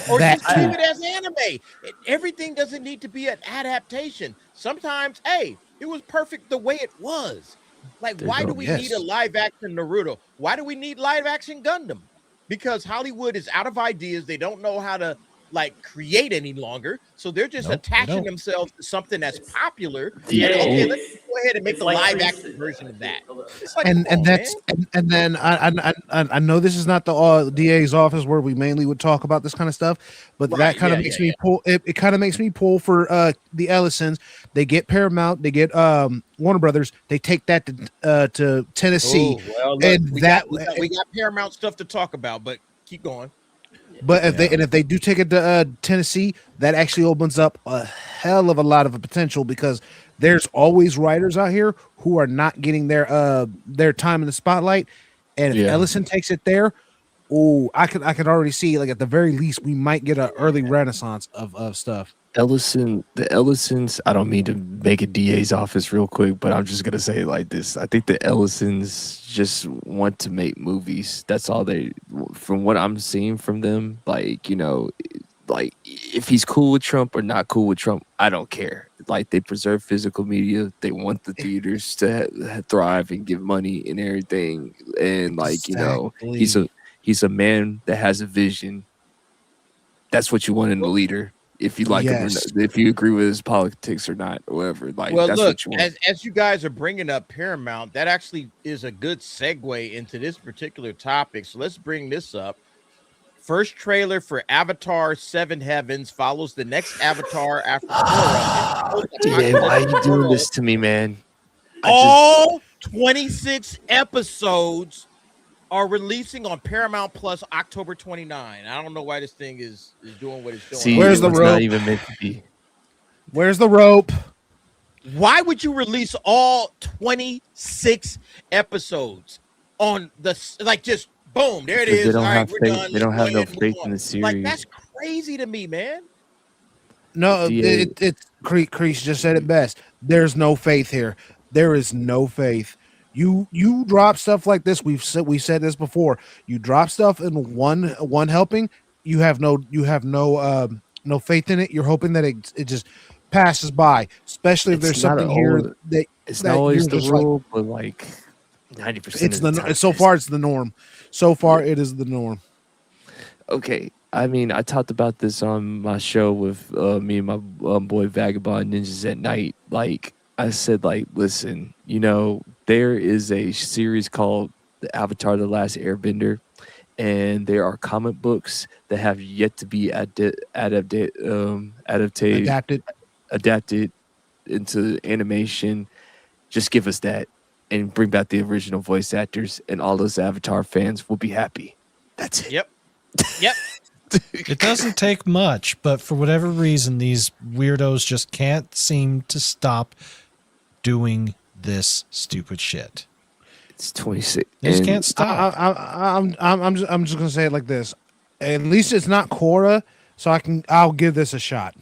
Or That just leave too. it as anime. Everything doesn't need to be an adaptation. Sometimes, hey, it was perfect the way it was. Like, why do we need a live action Naruto? Why do we need live action Gundam? Because Hollywood is out of ideas. They don't know how to like create any longer. So they're just Nope, they attaching don't. themselves to something that's popular. Yeah, And, okay, it's- let's go ahead and make it's the like live Reese- action version of that. It's like, And come on, that's man. and then I know this is not the DA's office where we mainly would talk about this kind of stuff, but that Right, kind of yeah, makes yeah, me pull. It kind of makes me pull for the Ellisons. They get Paramount, they get Warner Brothers. They take that to Tennessee, Oh, well, look, and we that got Paramount stuff to talk about, but keep going. But if they do take it to Tennessee, that actually opens up a hell of a lot of potential because there's always writers out here who are not getting their time in the spotlight, and if Ellison takes it there, I could already see, like, at the very least we might get an early renaissance of stuff. The Ellisons, I don't mean to make a DA's office real quick, but I'm just going to say it like this. I think the Ellisons just want to make movies. That's all from what I'm seeing from them, like, like if he's cool with Trump or not cool with Trump, I don't care. Like, they preserve physical media. They want the theaters to thrive and give money and everything. And like, he's a man that has a vision. That's what you want in a leader. If you like him or not, if you agree with his politics or not, or whatever. Like, Well, that's look, what you want. as you guys are bringing up Paramount, that actually is a good segue into this particular topic. So let's bring this up. First trailer for Avatar 7 Heavens follows the next Avatar after Korra. Damn, why are you doing this to me, man? All 26 episodes are releasing on Paramount Plus October 29. I don't know why this thing is doing what it's doing. See, Where's the it's rope? not even meant to be. Where's the rope? Why would you release all 26 episodes on just boom, there it Because is. they don't All have right, we're faith. done. They don't Let's have go no ahead and faith move in the on. series. Like, that's crazy to me, man. No, DA. it's Crease just said it best. There's no faith here. There is no faith. You drop stuff like this. We said this before. You drop stuff in one helping. You have no faith in it. You're hoping that it just passes by. Especially if there's It's not something a here whole- that It's that not always you're the just like, rule, but like 90%. it's of the the time, so far it's the norm. So far it is the norm. Okay, I mean, I talked about this on my show with me and my boy Vagabond Ninjas at Night. Like, I said, like, listen, there is a series called The Avatar: The Last Airbender, and there are comic books that have yet to be adapted into animation. Just give us that and bring back the original voice actors, and all those Avatar fans will be happy. That's it. Yep. It doesn't take much, but for whatever reason, these weirdos just can't seem to stop doing this stupid shit. It's 26. They just and can't stop. I'm just gonna say it like this. At least it's not Korra, so I'll give this a shot.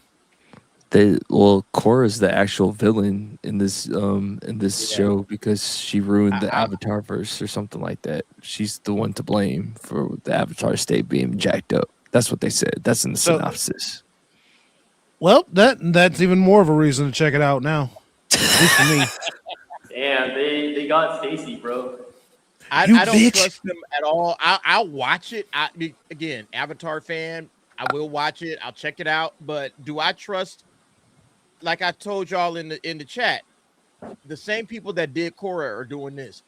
Korra's the actual villain in this show because she ruined the Avatar verse or something like that. She's the one to blame for the Avatar state being jacked up. That's what they said. That's in the synopsis. Well, that's even more of a reason to check it out now. At least for me. Damn, they got Stacy, bro. I don't trust them at all. I'll watch it. Again, Avatar fan. I will watch it. I'll check it out. But do I trust? Like I told y'all in the chat, the same people that did Korra are doing this.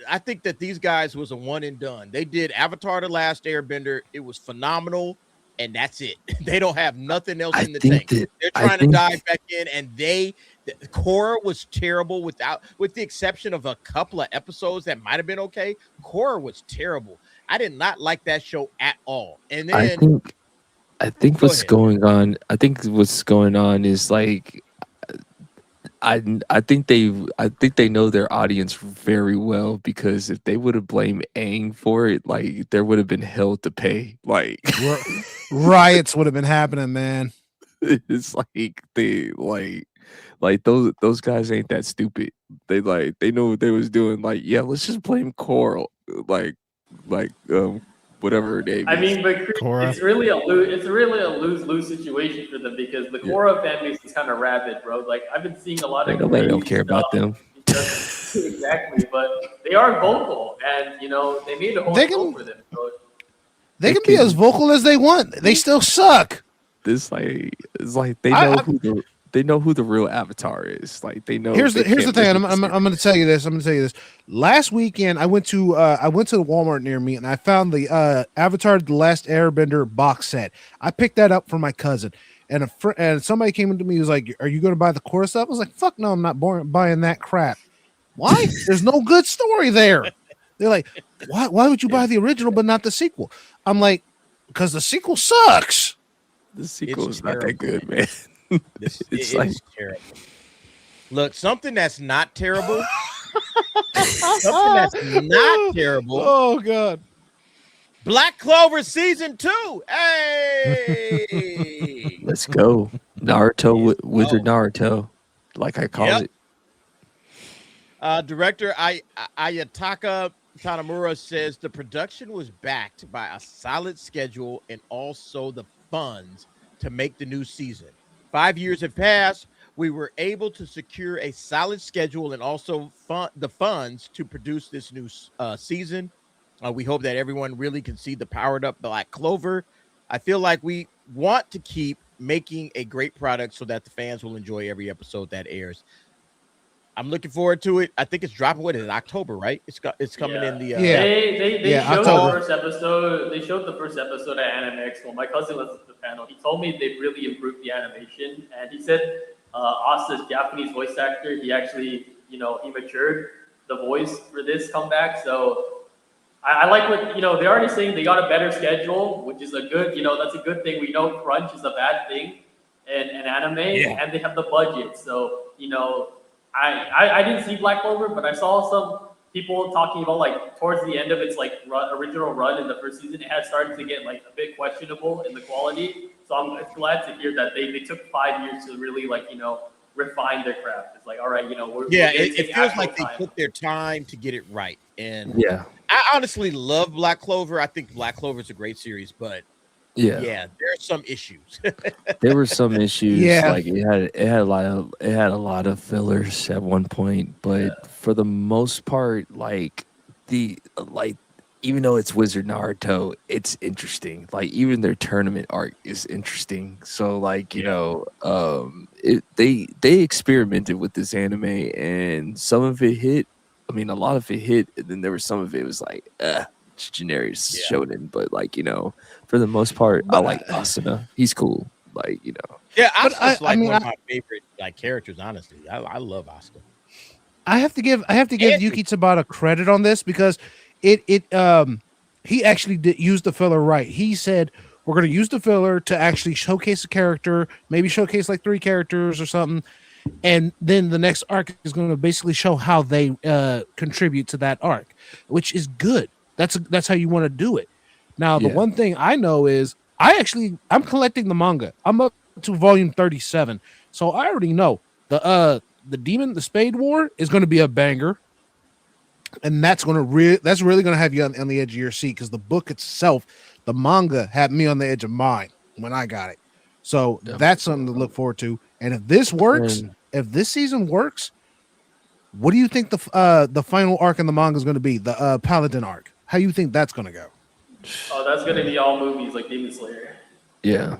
I think that these guys was a one and done. They did Avatar: The Last Airbender. It was phenomenal, and that's it. They don't have nothing else in the tank. They're trying to dive back in, and Korra was terrible with the exception of a couple of episodes that might have been okay. Korra was terrible. I did not like that show at all. And then I think what's going on. I think what's going on is like. I think they know their audience very well, because if they would have blamed Aang for it, like there would have been hell to pay. Like riots would have been happening, man. It's like those guys ain't that stupid. They know what they was doing. Like, yeah, let's just blame Coral. Whatever her name is. I mean, but it's really a lose-lose situation for them, because the Korra fan base is kind of rabid, bro. Like, I've been seeing a lot of nobody don't care about them. Exactly, but they are vocal, and they made a whole show for them. So they can be as vocal as they want. They still suck. It's like they know who the real Avatar is. Like they know. Here's the thing. I'm going to tell you this. Last weekend, I went to the Walmart near me, and I found the Avatar: The Last Airbender box set. I picked that up for my cousin, and somebody came into me. He was like, "Are you going to buy the core stuff?" I was like, "Fuck no, I'm not buying that crap." Why? There's no good story there. They're like, "Why would you buy the original but not the sequel?" I'm like, "Because the sequel sucks." The sequel is not that good, man. It's terrible. Look, something that's not terrible. Oh God! Black Clover season 2. Hey, let's go. Naruto, Wizard Naruto, like I call it. Director Ayataka Tanamura says the production was backed by a solid schedule and also the funds to make the new season. 5 years have passed. We were able to secure a solid schedule and also the funds to produce this new season. We hope that everyone really can see the powered up Black Clover. I feel like we want to keep making a great product so that the fans will enjoy every episode that airs. I'm looking forward to it. I think it's dropping. What is it? October, right? It's coming in the. They showed the first episode. They showed the first episode at Anime Expo. My cousin listened to the panel. He told me they really improved the animation, and he said Asta's Japanese voice actor. He actually, he matured the voice for this comeback. So I like what they're already saying. They got a better schedule, which is a good. That's a good thing. We know crunch is a bad thing in anime, and they have the budget. So I didn't see Black Clover, but I saw some people talking about like towards the end of its like original run in the first season, it had started to get like a bit questionable in the quality. So I'm glad to hear that they took 5 years to really refine their craft. It's like, all right, it feels like they took their time to get it right. And I honestly love Black Clover. I think Black Clover is a great series, but there are some issues. There were some issues. Yeah. Like it had a lot of fillers at one point, but for the most part, even though it's Wizard Naruto, it's interesting. Like even their tournament arc is interesting. So they experimented with this anime, and some of it hit. I mean, a lot of it hit, and then there was some of it was like, it's generic shonen, but for the most part, I like Asuna. He's cool. Yeah, Asuka's one of my favorite characters. Honestly, I love Asuka. I have to give Yuki Tabata credit on this, because he actually did use the filler right. He said we're going to use the filler to actually showcase a character, maybe showcase like 3 characters or something, and then the next arc is going to basically show how they contribute to that arc, which is good. That's how you want to do it. Now, the one thing I know is I'm collecting the manga. I'm up to volume 37, so I already know the Spade War is going to be a banger. and that's really gonna have you on the edge of your seat, because the book itself, the manga, had me on the edge of mine when I got it. So that's something to look forward to. And if this works, if this season works, what do you think the final arc in the manga is going to be? The Paladin arc. How do you think that's going to go? Oh, that's gonna be all movies like Demon Slayer. Yeah.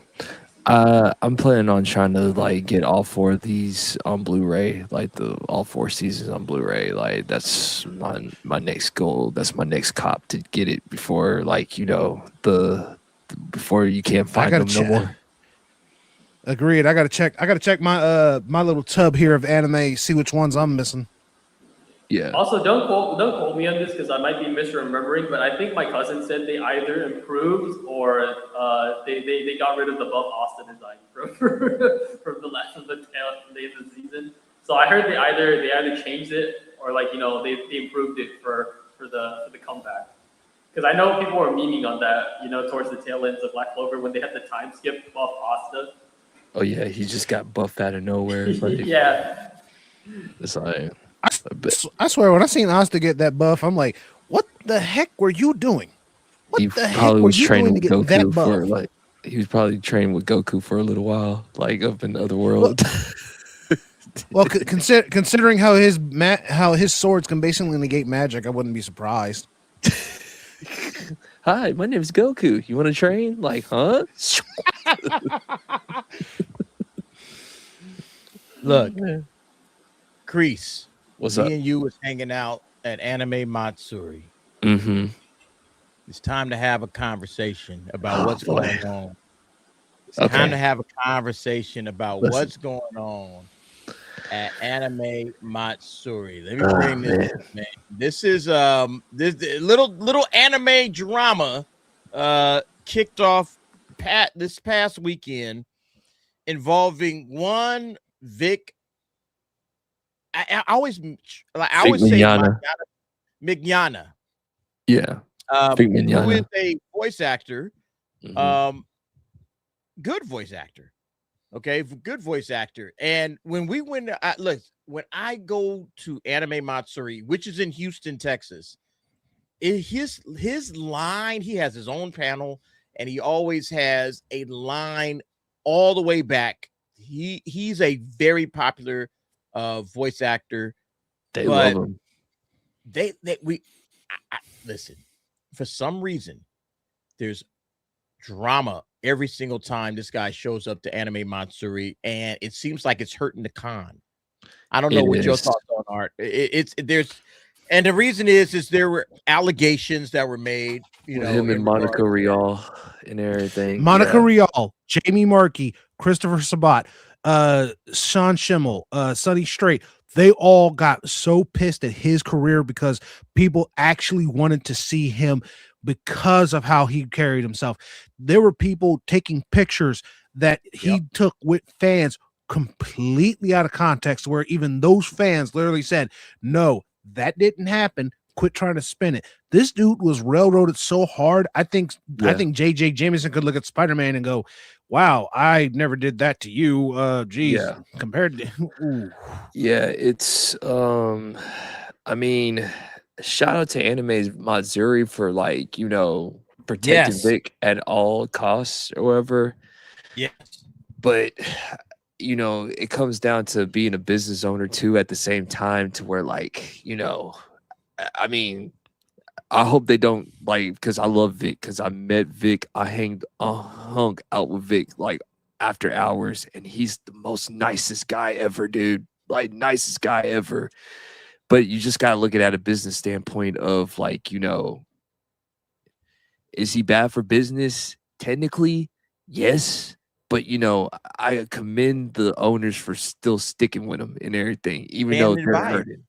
I'm planning on trying to like get all 4 of these on Blu-ray, like all 4 seasons on Blu-ray. Like that's my next goal. That's my next cop, to get it before, like, you know, before you can't find them no more. Agreed. I gotta check my my little tub here of anime, see which ones I'm missing. Yeah. Also, don't quote me on this because I might be misremembering, but I think my cousin said they either improved or they got rid of the Buff Austin design from the last of the day of the season. So I heard they either changed it or, like, you know, they improved it for the comeback. Because I know people were memeing on that, you know, towards the tail ends of Black Clover when they had the time skip Buff Asta. Oh yeah, he just got buffed out of nowhere. Like, Yeah. It's like, I swear, when I seen Asta get that buff, I'm like, what the heck were you doing? What the heck were you doing to get that buff? For, like, he was probably training with Goku for a little while, like up in the other world. Well, considering how his swords can basically negate magic, I wouldn't be surprised. Hi, my name is Goku. You want to train? Like, huh? Look, Crease. What's me up? and you was hanging out at Anime Matsuri. Mm-hmm. It's time to have a conversation about what's going on. It's time to have a conversation about what's going on at Anime Matsuri. Let me bring this up, man. This is this little anime drama kicked off this past weekend involving one Vic. I always say Mignogna. Yeah. Who is a voice actor. Good voice actor. Okay, good voice actor. And when we went, when I go to Anime Matsuri, which is in Houston, Texas, his line, he has his own panel, and he always has a line all the way back. He's a very popular voice actor. They love him. Listen, for some reason, there's drama every single time this guy shows up to Anime Matsuri, and it seems like it's hurting the con. I don't know what your thoughts on Art. And the reason is there were allegations that were made, you know, him and Monica Rial and everything. Monica Rial, Jamie Markey, Christopher Sabat, Sean Schimmel, Sonny Strait. They all got so pissed at his career because people actually wanted to see him because of how he carried himself. There were people taking pictures that he took with fans completely out of context, where even those fans literally said, no, that didn't happen. Quit trying to spin it. This dude was railroaded so hard. I think J.J. Jameson could look at Spider-Man and go, wow, I never did that to you. Geez, compared to it's I mean, shout out to Anime Matsuri for, like, you know, protecting Vic at all costs or whatever. Yes. But, you know, it comes down to being a business owner too at the same time, to where, like, you know, I mean, I hope they don't, like, because I love Vic, because I met Vic. I hung out with Vic like after hours, and he's the most nicest guy ever, dude. Like, nicest guy ever. But you just got to look at it at a business standpoint of, like, you know, is he bad for business? Technically, yes. But, you know, I commend the owners for still sticking with him and everything, even though they're hurting.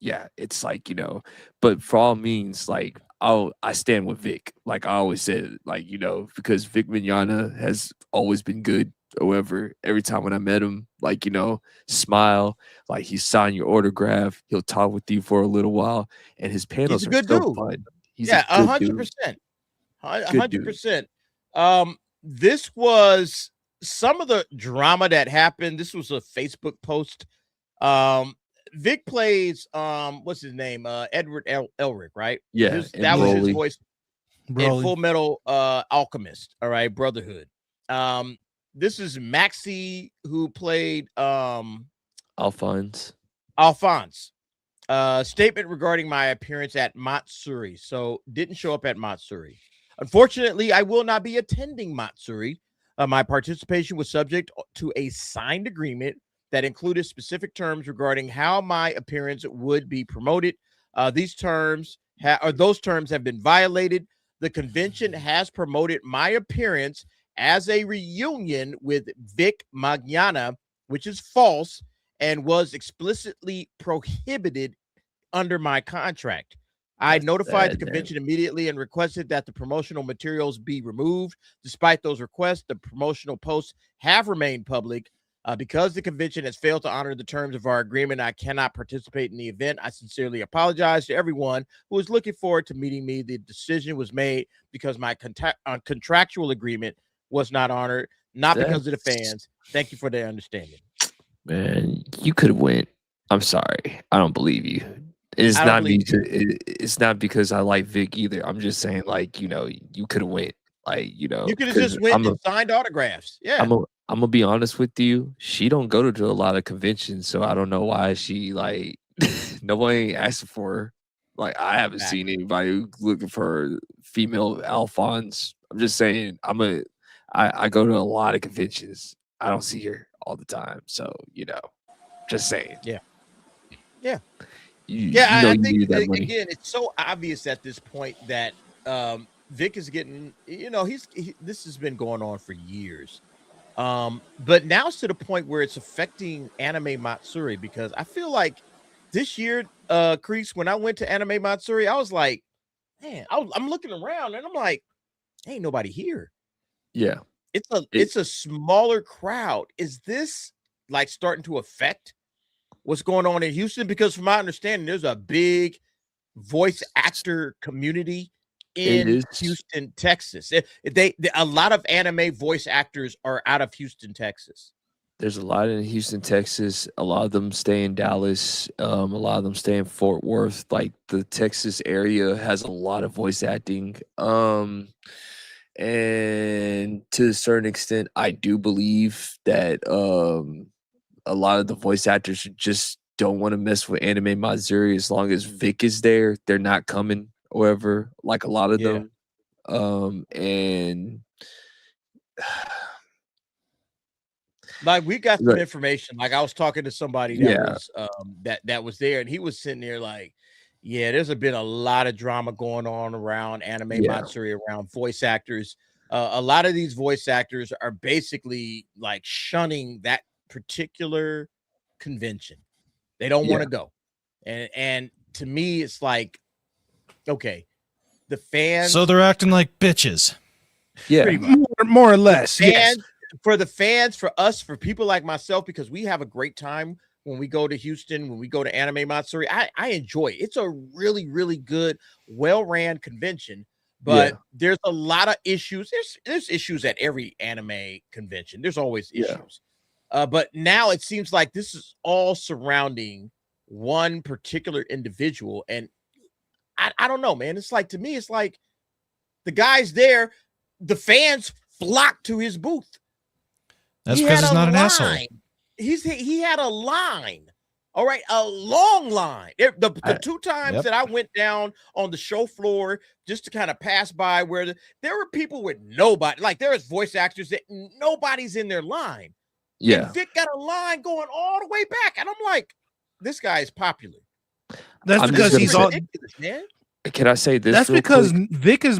Yeah, it's like, you know, but for all means, like, I stand with Vic. Like I always said, like, you know, because Vic Mignogna has always been good. However, every time when I met him, like, you know, smile, like, he signed your autograph, he'll talk with you for a little while, and his panels are so fun. He's 100%. 100%. This was some of the drama that happened. This was a Facebook post. Vic plays what's his name? Edward Elric, right? Yeah, That was his Broly. voice in Broly. Full Metal Alchemist. All right, Brotherhood. This is Maxi who played Alphonse. Statement regarding my appearance at Matsuri. So didn't show up at Matsuri. Unfortunately, I will not be attending Matsuri. My participation was subject to a signed agreement that included specific terms regarding how my appearance would be promoted. Those terms have been violated. The convention has promoted my appearance as a reunion with Vic Magnana, which is false and was explicitly prohibited under my contract. I notified the convention immediately and requested that the promotional materials be removed. Despite those requests, the promotional posts have remained public. Because the convention has failed to honor the terms of our agreement, I cannot participate in the event. I sincerely apologize to everyone who is looking forward to meeting me. The decision was made because my contractual agreement was not honored, not because of the fans. Thank you for their understanding. Man, you could have went. I'm sorry. I don't believe you. It's not because I like Vic either. I'm just saying, like, you could have went. Like, you could have just went and signed autographs. Yeah. I'm gonna be honest with you. She don't go to a lot of conventions, so I don't know why she like nobody ain't asking for her. Like, I haven't seen anybody looking for female Alphonse. I'm just saying, I go to a lot of conventions. I don't see her all the time, so just saying. Yeah. I think again, it's so obvious at this point that Vic is getting, this has been going on for years. But now it's to the point where it's affecting Anime Matsuri, because I feel like this year, Crease, when I went to Anime Matsuri, I was like, man, I'm looking around and I'm like, ain't nobody here. Yeah. It's a smaller crowd. Is this like starting to affect what's going on in Houston? Because from my understanding, there's a big voice actor community in Houston, Texas. A lot of anime voice actors are out of Houston, Texas. There's a lot in Houston, Texas. A lot of them stay in Dallas. A lot of them stay in Fort Worth. Like, the Texas area has a lot of voice acting. And to a certain extent, I do believe that a lot of the voice actors just don't want to mess with Anime Matsuri. As long as Vic is there, they're not coming. However, like a lot of them, and like, we got some information. Like, I was talking to somebody that was there, and he was sitting there like, yeah, there's been a lot of drama going on around Anime Matsuri, around voice actors. A lot of these voice actors are basically like shunning that particular convention. They don't want to go, and to me, it's like, okay, the fans. So they're acting like bitches. Yeah, more or less. Fans, for the fans, for us, for people like myself, because we have a great time when we go to Houston, when we go to Anime Matsuri. I enjoy it. It's a really, really good, well-ran convention. But there's a lot of issues. There's issues at every anime convention. There's always issues. But now it seems like this is all surrounding one particular individual, and I don't know, man. It's like, to me, it's like the guy's there, the fans flock to his booth. That's because he's not an asshole. He had a line. All right, a long line. The two times that I went down on the show floor just to kind of pass by, where there were people with nobody. Like, there was voice actors that nobody's in their line. Yeah. And Vic got a line going all the way back, and I'm like, this guy is popular. That's because he's all. Man. Can I say this? That's because Vic is.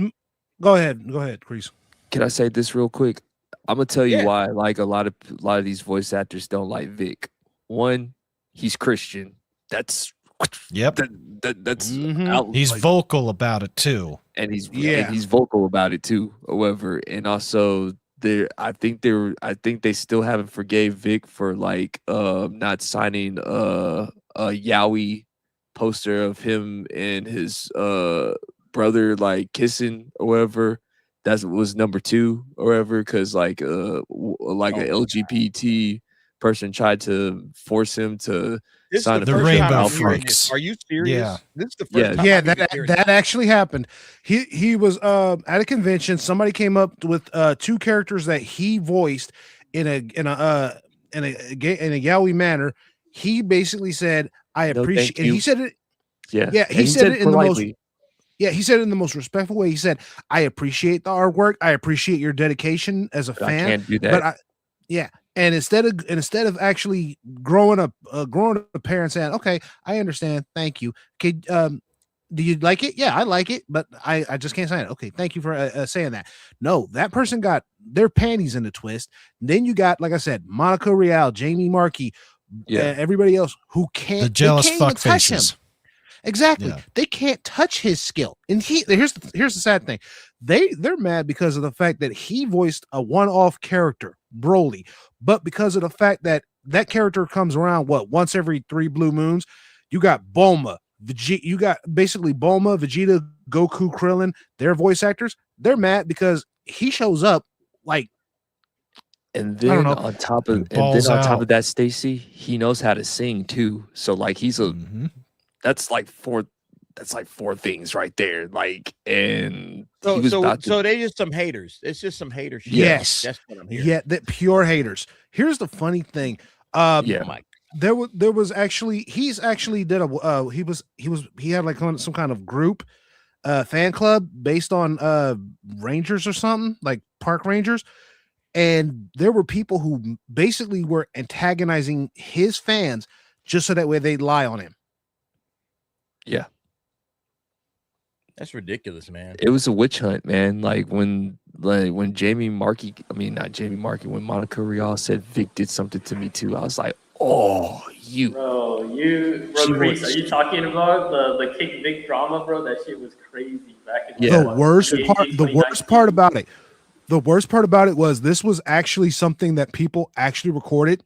Go ahead, Chris. Can I say this real quick? I'm gonna tell you why. Like, a lot of these voice actors don't like Vic. One, he's Christian. That's that's he's vocal about it too, and he's vocal about it too. However, and also I think they still haven't forgave Vic for like not signing a yaoi poster of him and his brother like kissing or whatever. That was number 2 or whatever, because like a LGBT person tried to force him to This is sign the a The first picture time rainbow I'm of hearing freaks. this. Are you serious? Yeah. This is the Yeah. first time Yeah, I'm even hearing that actually happened. He was at a convention. Somebody came up with two characters that he voiced in a yaoi manner. He basically said, "I No, appreciate," thank and he you. said it. Yeah. Yeah, And he said it in the most. politely. Yeah, he said it in the most respectful way. He said, "I appreciate the artwork. I appreciate your dedication as a But I fan." can't do that. But yeah, and instead of actually growing up a parent saying, "Okay, I understand. Thank you. Okay, do you like it? Yeah, I like it, but I just can't sign it. Okay, thank you for saying that." No, that person got their panties in a twist. Then you got, like I said, Monica Real, Jamie Markey, Yeah. everybody else who can't. The jealous they can't even fuck touch him. faces. Exactly. Yeah. They can't touch his skill. And here's the sad thing. They're mad because of the fact that he voiced a one-off character, Broly. But because of the fact that that character comes around once every 3 blue moons, you got Bulma, you got basically Bulma, Vegeta, Goku, Krillin, their voice actors. They're mad because he shows up like And I don't then know. on top of Balls out. that, Stacy, he knows how to sing too. So like he's a Mhm. that's like four things right there. Like, and So he was about to. so they just some haters. It's just some haters. Yes. That's what I'm hearing. Yeah, that pure haters. Here's the funny thing. Yeah. Oh my There was actually he's actually did a he had like some kind of group fan club based on rangers or something, like park rangers, and there were people who basically were antagonizing his fans just so that way they'd lie on him. Yeah. That's ridiculous, man. It was a witch hunt, man. Like when Jamie Markey, I mean not Jamie Markey, when Monica Real said Vic did something to me too, I was like, oh, you. Bro, She Reese, was- are you talking about the Kick Vic drama, bro? That shit was crazy back in Yeah. The worst 2018, part, the worst part about it was this was actually something that people actually recorded.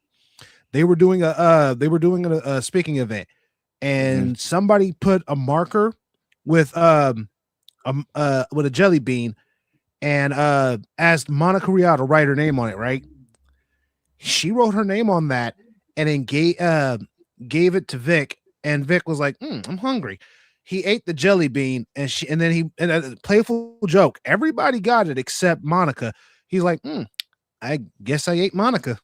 They were doing a speaking event, and somebody put a marker with a jelly bean and asked Monica Real to write her name on it, right? She wrote her name on that and then gave it to Vic, and Vic was like, I'm hungry. He ate the jelly bean, and a playful joke. Everybody got it except Monica. He's like, I guess I ate Monica.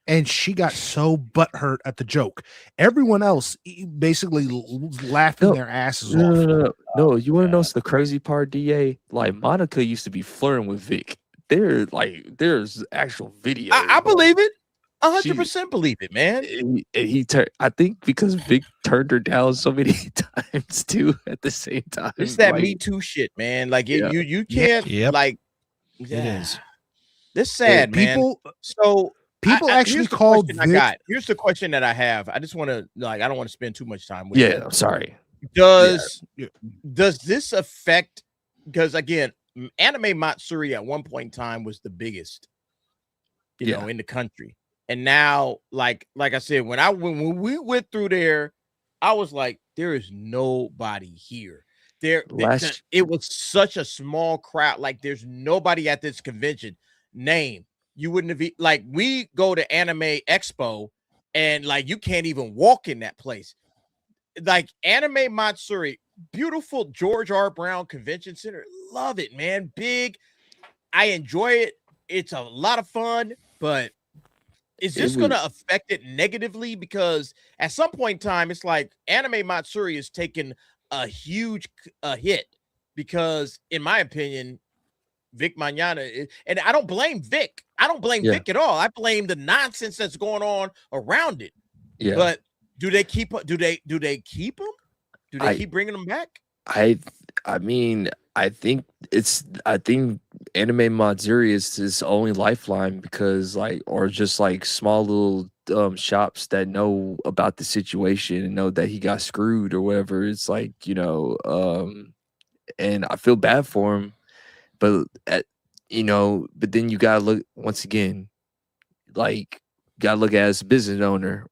And she got so butthurt at the joke. Everyone else basically laughing their asses off. No, you want to know the crazy part, DA? Like Monica used to be flirting with Vic. There's actual video. I believe it. 100% believe it, man. He turned. I think because Vic turned her down so many times too at the same time. It's that like, Me Too shit, man. Like Yeah. you can't Yep. like. It Yeah. is. This sad, man. People actually here's the called question I Vic- got. Here's the question that I have. I just want to I don't want to spend too much time with Yeah, it. I'm sorry. Does this affect? Because again, Anime Matsuri at one point in time was the biggest, you know, in the country, and now, like I said, when we went through there, I was like, there is nobody here. It was such a small crowd. Like, there's nobody at this convention. You wouldn't have like we go to Anime Expo, and like you can't even walk in that place. Like Anime Matsuri, beautiful George R. Brown Convention Center. Love it, man. Big. I enjoy it. It's a lot of fun, but is this going to affect it negatively? Because at some point in time, it's like Anime Matsuri is taking a huge hit because, in my opinion, Vic Mañana, and I don't blame Vic. I don't blame Vic at all. I blame the nonsense that's going on around it. Yeah. But do they keep him? Do they keep him? Do they keep bringing him back? I mean, I think Anime Matsuri is his only lifeline because or just like small little shops that know about the situation and know that he got screwed or whatever. It's like, and I feel bad for him. But but then you gotta look once again, like gotta look at it as a business owner.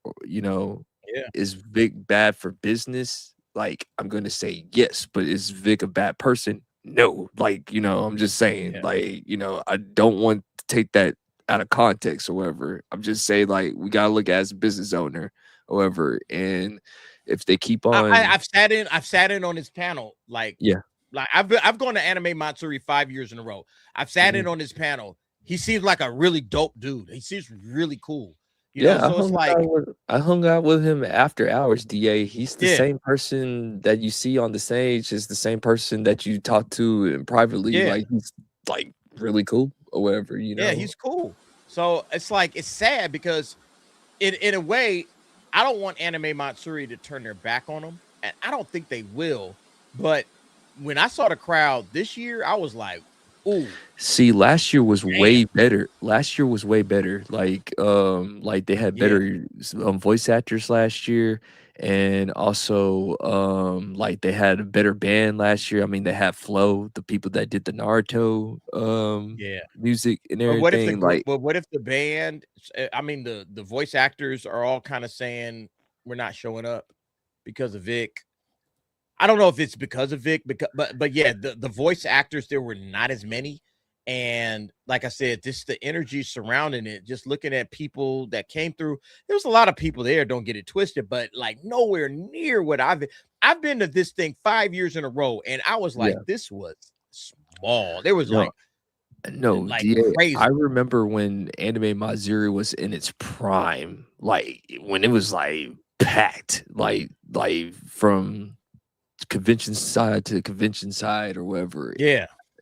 Is Vic bad for business? Like, I'm gonna say yes, but is Vic a bad person? No. Like, I'm just saying, I don't want to take that out of context or whatever. I'm just saying like we gotta look at it as a business owner or whatever. And if they keep on, I've sat in on his panel. Like I've gone to Anime Matsuri 5 years in a row. I've sat in on his panel. He seems like a really dope dude. He seems really cool. You know, so it's like I hung out with him after hours. Da, he's the same person that you see on the stage. Is the same person that you talk to and privately. Like he's like really cool or whatever. You know, he's cool. So it's like it's sad because in a way, I don't want Anime Matsuri to turn their back on him, and I don't think they will. But when I saw the crowd this year, I was like, ooh. See, last year was way better. Last year was way better. Like they had better voice actors last year, and also like they had a better band last year. I mean, they had Flow, the people that did the Naruto music and everything. But what if the band? I mean, the voice actors are all kind of saying we're not showing up because of Vic. I don't know if it's because of Vic, but yeah, the voice actors, there were not as many. And like I said, just the energy surrounding it, just looking at people that came through, there was a lot of people there, don't get it twisted, but like nowhere near what I've been to this thing 5 years in a row. And I was like, this was small. There was crazy. I remember when Anime Matsuri was in its prime, like when it was like packed, like from convention side to convention side or whatever.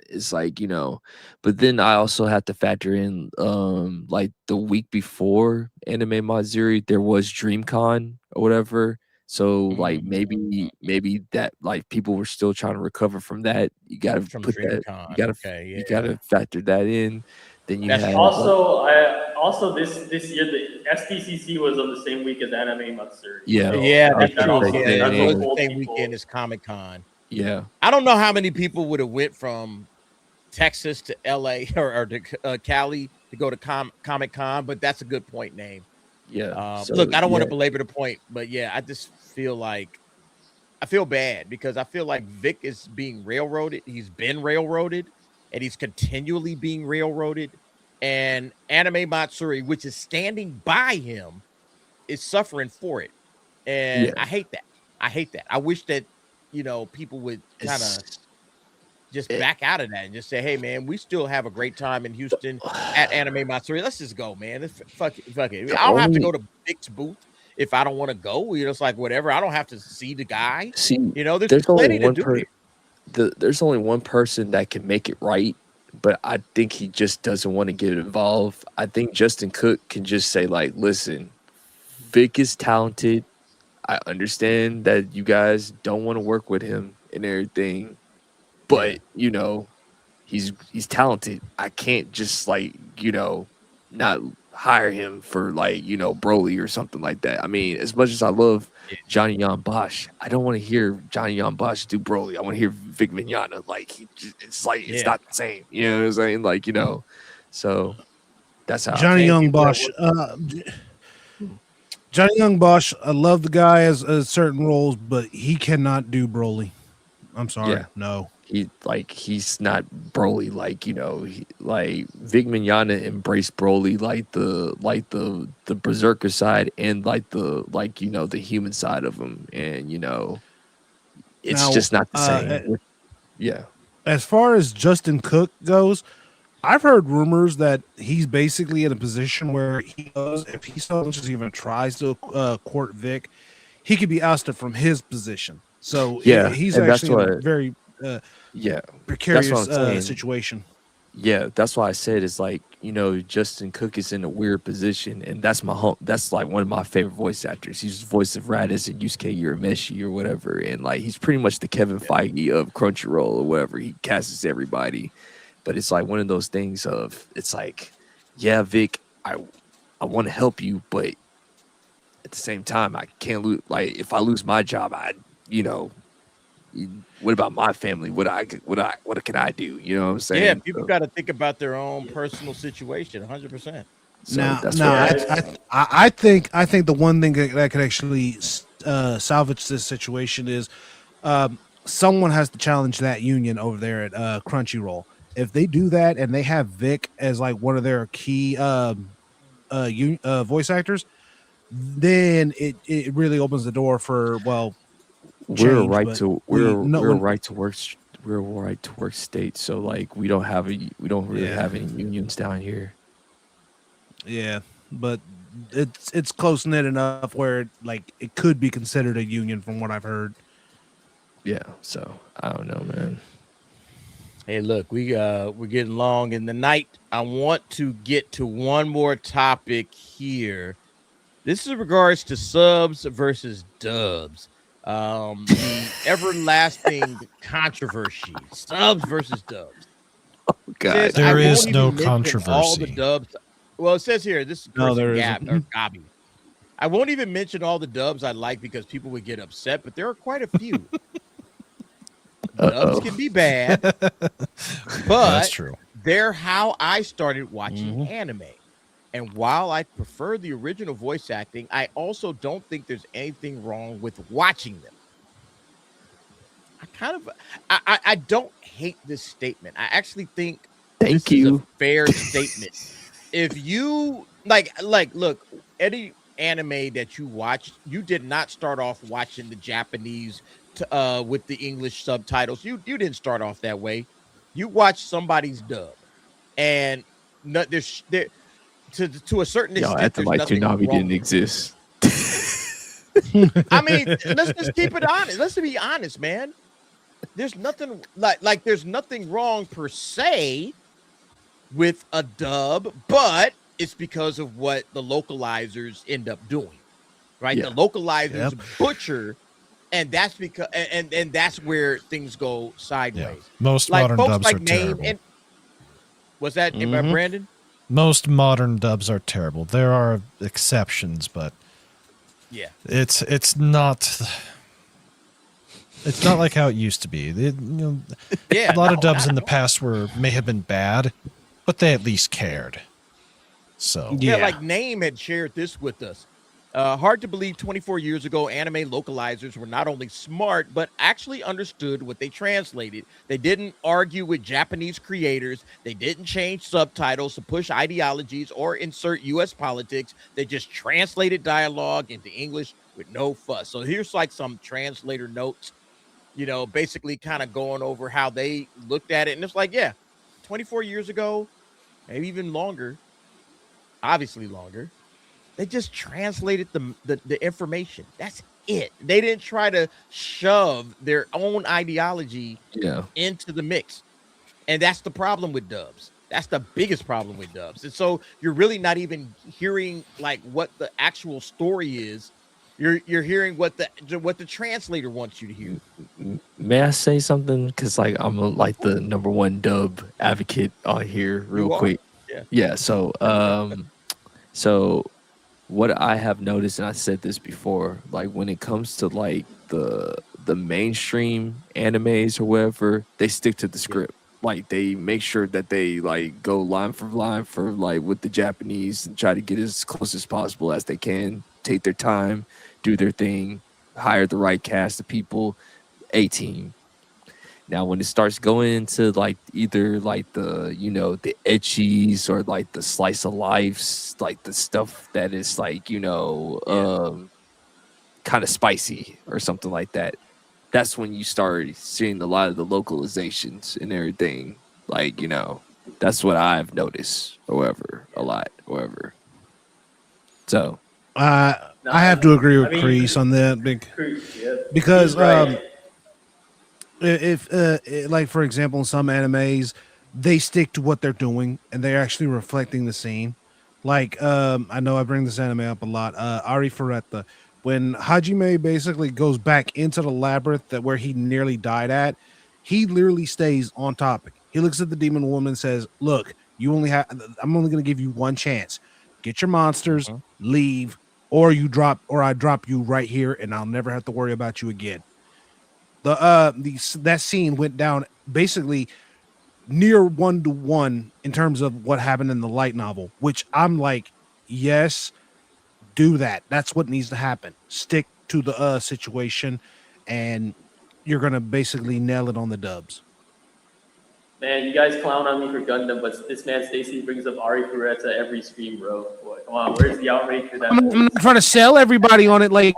It's like, you know, but then I also have to factor in like the week before Anime Matsuri there was DreamCon or whatever. So like maybe that like people were still trying to recover from that. You gotta put that, you gotta factor that in. Then you have also this year the SDCC was on the same week as Anime Matsuri. That's true. The same weekend as Comic-Con. I don't know how many people would have went from Texas to LA or to Cali to go to Comic-Con, but that's a good point, name. Look, I don't want to belabor the point, but I just feel like I feel bad because I feel like Vic is being railroaded. He's been railroaded and he's continually being railroaded. And Anime Matsuri, which is standing by him, is suffering for it. And I hate that. I wish that, you know, people would kind of just back out of that and just say, hey, man, we still have a great time in Houston at Anime Matsuri. Let's just go, man. Fuck it. I don't have to go to Vic's booth if I don't want to go. You know, it's like whatever. I don't have to see the guy. You know, there's plenty to do here. There's only one person that can make it right, but I think he just doesn't want to get involved. I think Justin Cook can just say, like, listen, Vic is talented. I understand that you guys don't want to work with him and everything, but you know, he's talented. I can't just like, you know, not hire him for like, you know, Broly or something like that. I mean, as much as I love Johnny Yon Bosch, I don't want to hear Johnny Yon Bosch do Broly. I want to hear Vic Mignogna. Like, it's like it's not the same. You know what I'm saying? Like, you know, so that's how Johnny Young Bosch. Johnny Young Bosch, I love the guy as certain roles, but he cannot do Broly. I'm sorry, no. He's not Broly, like, you know, like Vic Mignogna embraced Broly like the berserker side and like the, like, you know, the human side of him, and you know, it's now, just not the same. As far as Justin Cook goes, I've heard rumors that he's basically in a position where he knows if he so much as even tries to court Vic, he could be ousted from his position. So he's actually in a very precarious situation. Yeah, that's why I said it's like, you know, Justin Cook is in a weird position, and that's that's like one of my favorite voice actors. He's the voice of Raditz and Yusuke Urameshi or whatever, and like he's pretty much the Kevin Feige of Crunchyroll or whatever. He casts everybody. But it's like one of those things of, it's like, yeah, Vic, I want to help you, but at the same time, I can't lose. Like, if I lose my job, you know, what about my family? What can I do? You know what I'm saying? Yeah, people got to think about their own personal situation, 100%. I think the one thing that could actually salvage this situation is someone has to challenge that union over there at Crunchyroll. if they do that and they have Vic as like one of their key voice actors, then it really opens the door for we're a change, right but to we- we're no we're a one- right to work we're a right to work state. So like we don't really have any unions down here. Yeah, but it's close knit enough where like it could be considered a union from what I've heard. Yeah, so I don't know, man. Hey, look, we're getting long in the night. I want to get to one more topic here. This is in regards to subs versus dubs. The everlasting controversy. Subs versus dubs. God, Says, There I won't is even no mention all the controversy. dubs. Well, it says here, this is No, there Gab, isn't. or Gabi. I won't even mention all the dubs I like because people would get upset, but there are quite a few. Dubs can be bad, That's but true. they're how I started watching Mhm. anime. And while I prefer the original voice acting, I also don't think there's anything wrong with watching them. I don't hate this statement. I actually think Thank this is you. a fair statement. If you like, look, any anime that you watch, you did not start off watching the Japanese with the English subtitles. You didn't start off that way. You watched somebody's dub, and to a certain Y'all extent, acting there's like nothing Tsunami wrong. didn't exist. I mean, let's just keep it honest. Let's be honest, man. There's nothing like there's nothing wrong per se with a dub, but it's because of what the localizers end up doing, right? Yeah. The localizers butcher, and that's because and that's where things go sideways. Yeah. Most Like modern folks dubs like are Name terrible. and was that Mhm. Brandon? Most modern dubs are terrible. There are exceptions, but Yeah. it's not like how it used to be. Yeah. A lot of no, dubs not in the at all. past may have been bad, but they at least cared. So Yeah, like Name had shared this with us. Hard to believe 24 years ago, anime localizers were not only smart, but actually understood what they translated. They didn't argue with Japanese creators. They didn't change subtitles to push ideologies or insert U.S. politics. They just translated dialogue into English with no fuss. So here's like some translator notes, basically kind of going over how they looked at it. And it's like, yeah, 24 years ago, maybe even longer, obviously longer, they just translated the information. That's it. They didn't try to shove their own ideology into the mix. And that's the problem with dubs. That's the biggest problem with dubs. And so you're really not even hearing like what the actual story is. You're hearing what the translator wants you to hear. May I say something? Because like I'm like the number one dub advocate on here, real You are? quick. Yeah. Yeah. So what I have noticed, and I said this before, like when it comes to like the mainstream animes or whatever, they stick to the script. Like they make sure that they like go line for like with the Japanese and try to get as close as possible as they can. Take their time, do their thing, hire the right cast of people, A-team. Now, when it starts going into like either like the the ecchis or like the slice of lives, like the stuff that is like kind of spicy or something like that, that's when you start seeing a lot of the localizations and everything. Like that's what I've noticed, however, a lot, however. So I have to agree with Kreese on that because if like for example in some animes they stick to what they're doing and they're actually reflecting the scene. Like I know I bring this anime up a lot. Ari Ferretta, when Hajime basically goes back into the labyrinth where he nearly died at, he literally stays on topic. He looks at the demon woman and says, "Look, I'm only going to give you one chance. Get your monsters, leave, or I drop you right here, and I'll never have to worry about you again." That scene went down basically near 1-to-1 in terms of what happened in the light novel, which I'm like, yes, do that. That's what needs to happen. Stick to the situation, and you're gonna basically nail it on the dubs. Man, you guys clown on me for Gundam, but this man Stacy brings up Ari Kureta every stream, bro. Boy, come on, where's the outrage for that? I'm not trying to sell everybody on it like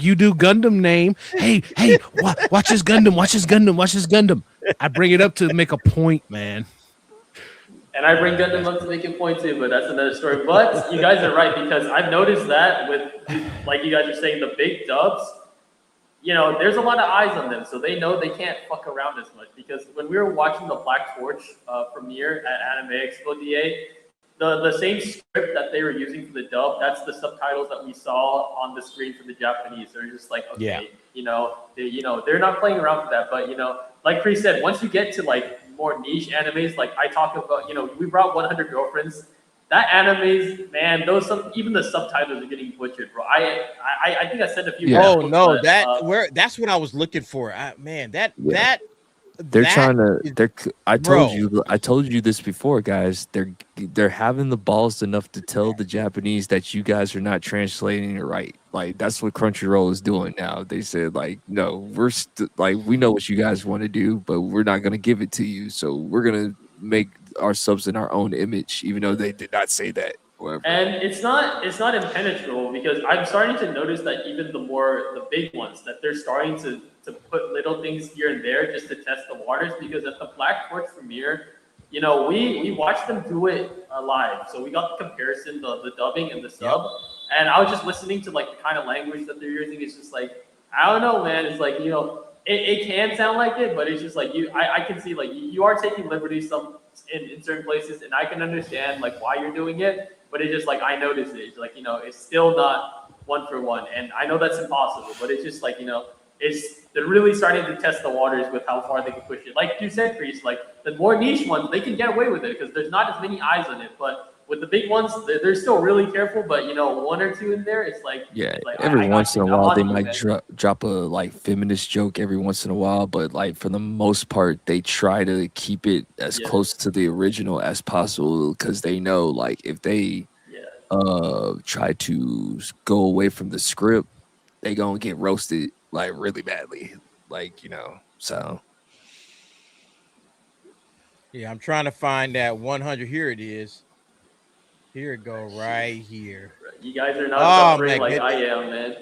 you do Gundam name. Hey, watch this Gundam, watch this Gundam, watch this Gundam. I bring it up to make a point, man. And I bring Gundam up to make a point too, but that's another story. But you guys are right, because I've noticed that with, like you guys are saying, the big dubs, you know, there's a lot of eyes on them, so they know they can't fuck around as much. Because when we were watching the Black Torch premiere at Anime Expo DA, the same script that they were using for the dub, that's the subtitles that we saw on the screen for the Japanese. They're just like, okay, you know, they're not playing around for that. But you know, like Chris said, once you get to like more niche animes, like I talk about, you know, we brought 100 Girlfriends. That animes, man, even the subtitles are getting butchered, bro. I think I said a few. Oh no, that's what I was looking for. They're trying to. I told you this before, guys. They're having the balls enough to tell the Japanese that you guys are not translating it right. Like that's what Crunchyroll is doing now. They said like, no, we know what you guys want to do, but we're not gonna give it to you. So we're gonna make our subs in our own image, even though they did not say that. Whatever. And it's not impenetrable, because I'm starting to notice that even the big ones, that they're starting to put little things here and there just to test the waters. Because at the Black Torch premiere, you know, we watched them do it live, so we got the comparison, the dubbing and the sub, and I was just listening to like the kind of language that they're using. It's just like, I don't know, man. It's like, you know, it can sound like it, but it's just like I can see like you are taking liberties in certain places, and I can understand like why you're doing it, but it's just like I notice it. It's like, you know, it's still not one for one, and I know that's impossible, but it's just like, you know, they're really starting to test the waters with how far they can push it. Like you said, Priest, like the more niche ones, they can get away with it because there's not as many eyes on it. But with the big ones, they're still really careful. But you know, one or two in there, it's like, every once in a while they might drop a like feminist joke every once in a while, but like for the most part, they try to keep it as close to the original as possible, because they know like if they try to go away from the script, they gonna get roasted like really badly, like, you know. So yeah, I'm trying to find that 100. Here it is. Here it go, right here. You guys are not suffering like I am, man.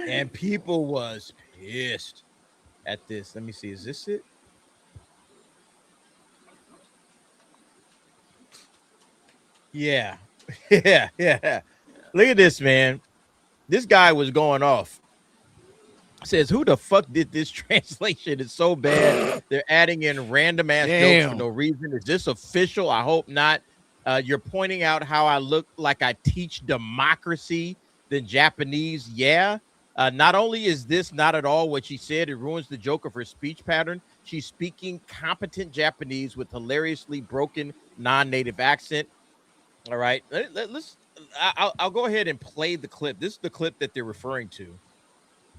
And people was pissed at this. Let me see. Is this it? Yeah. Yeah. Look at this, man. This guy was going off. Says, who the fuck did this translation? It's so bad. They're adding in random ass jokes for no reason. Is this official? I hope not. You're pointing out how I look like I teach democracy than Japanese. Yeah. Not only is this not at all what she said, it ruins the joke of her speech pattern. She's speaking competent Japanese with hilariously broken non-native accent. All right. I'll go ahead and play the clip. This is the clip that they're referring to.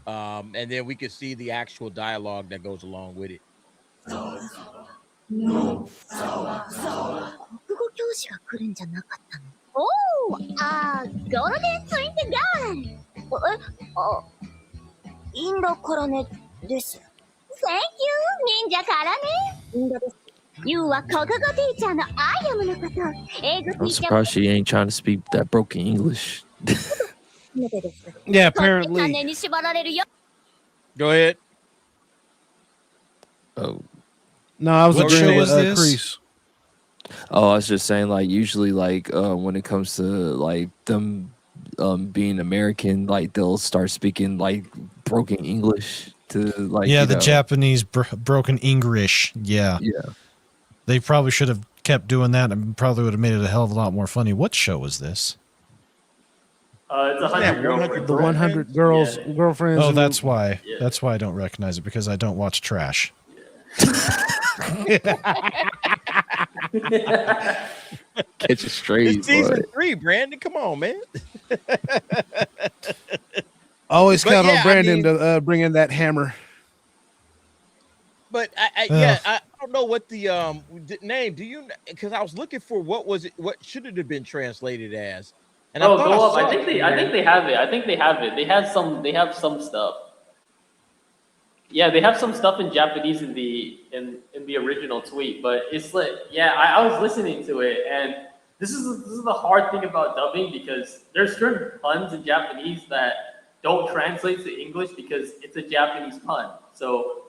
And then we can see the actual dialogue that goes along with it. 国語教師が来るんじゃなかったの? Oh, golden twin gun. Indo からねです. Thank you, ninja からね. Indo です. You は国語ティーチャーのアイアムのこと。英語ティ I'm ーチャー surprised she ain't trying to speak that broken English. Yeah, apparently. 金に縛られるよ. Go ahead. Oh. No, I was What agreeing show with is this? Crease. Oh, I was just saying, like, usually, like, when it comes to, like, them being American, like, they'll start speaking, like, broken English to, like, yeah, the Japanese broken English. Yeah. They probably should have kept doing that and probably would have made it a hell of a lot more funny. What show was this? It's 100 Girlfriends. The 100 girls, girlfriends. Oh, that's why. Yeah. That's why I don't recognize it, because I don't watch trash. Catch it straight. It's season 3, Brandon. Come on, man. Always count on Brandon to bring in that hammer. But I don't know what the name. Do you? Because I was looking for what was it? What should it have been translated as? And go up. I think they have it. They have some stuff. Yeah, they have some stuff in Japanese in the original tweet, but it's like, yeah, I was listening to it, and this is the hard thing about dubbing, because there's certain puns in Japanese that don't translate to English because it's a Japanese pun. So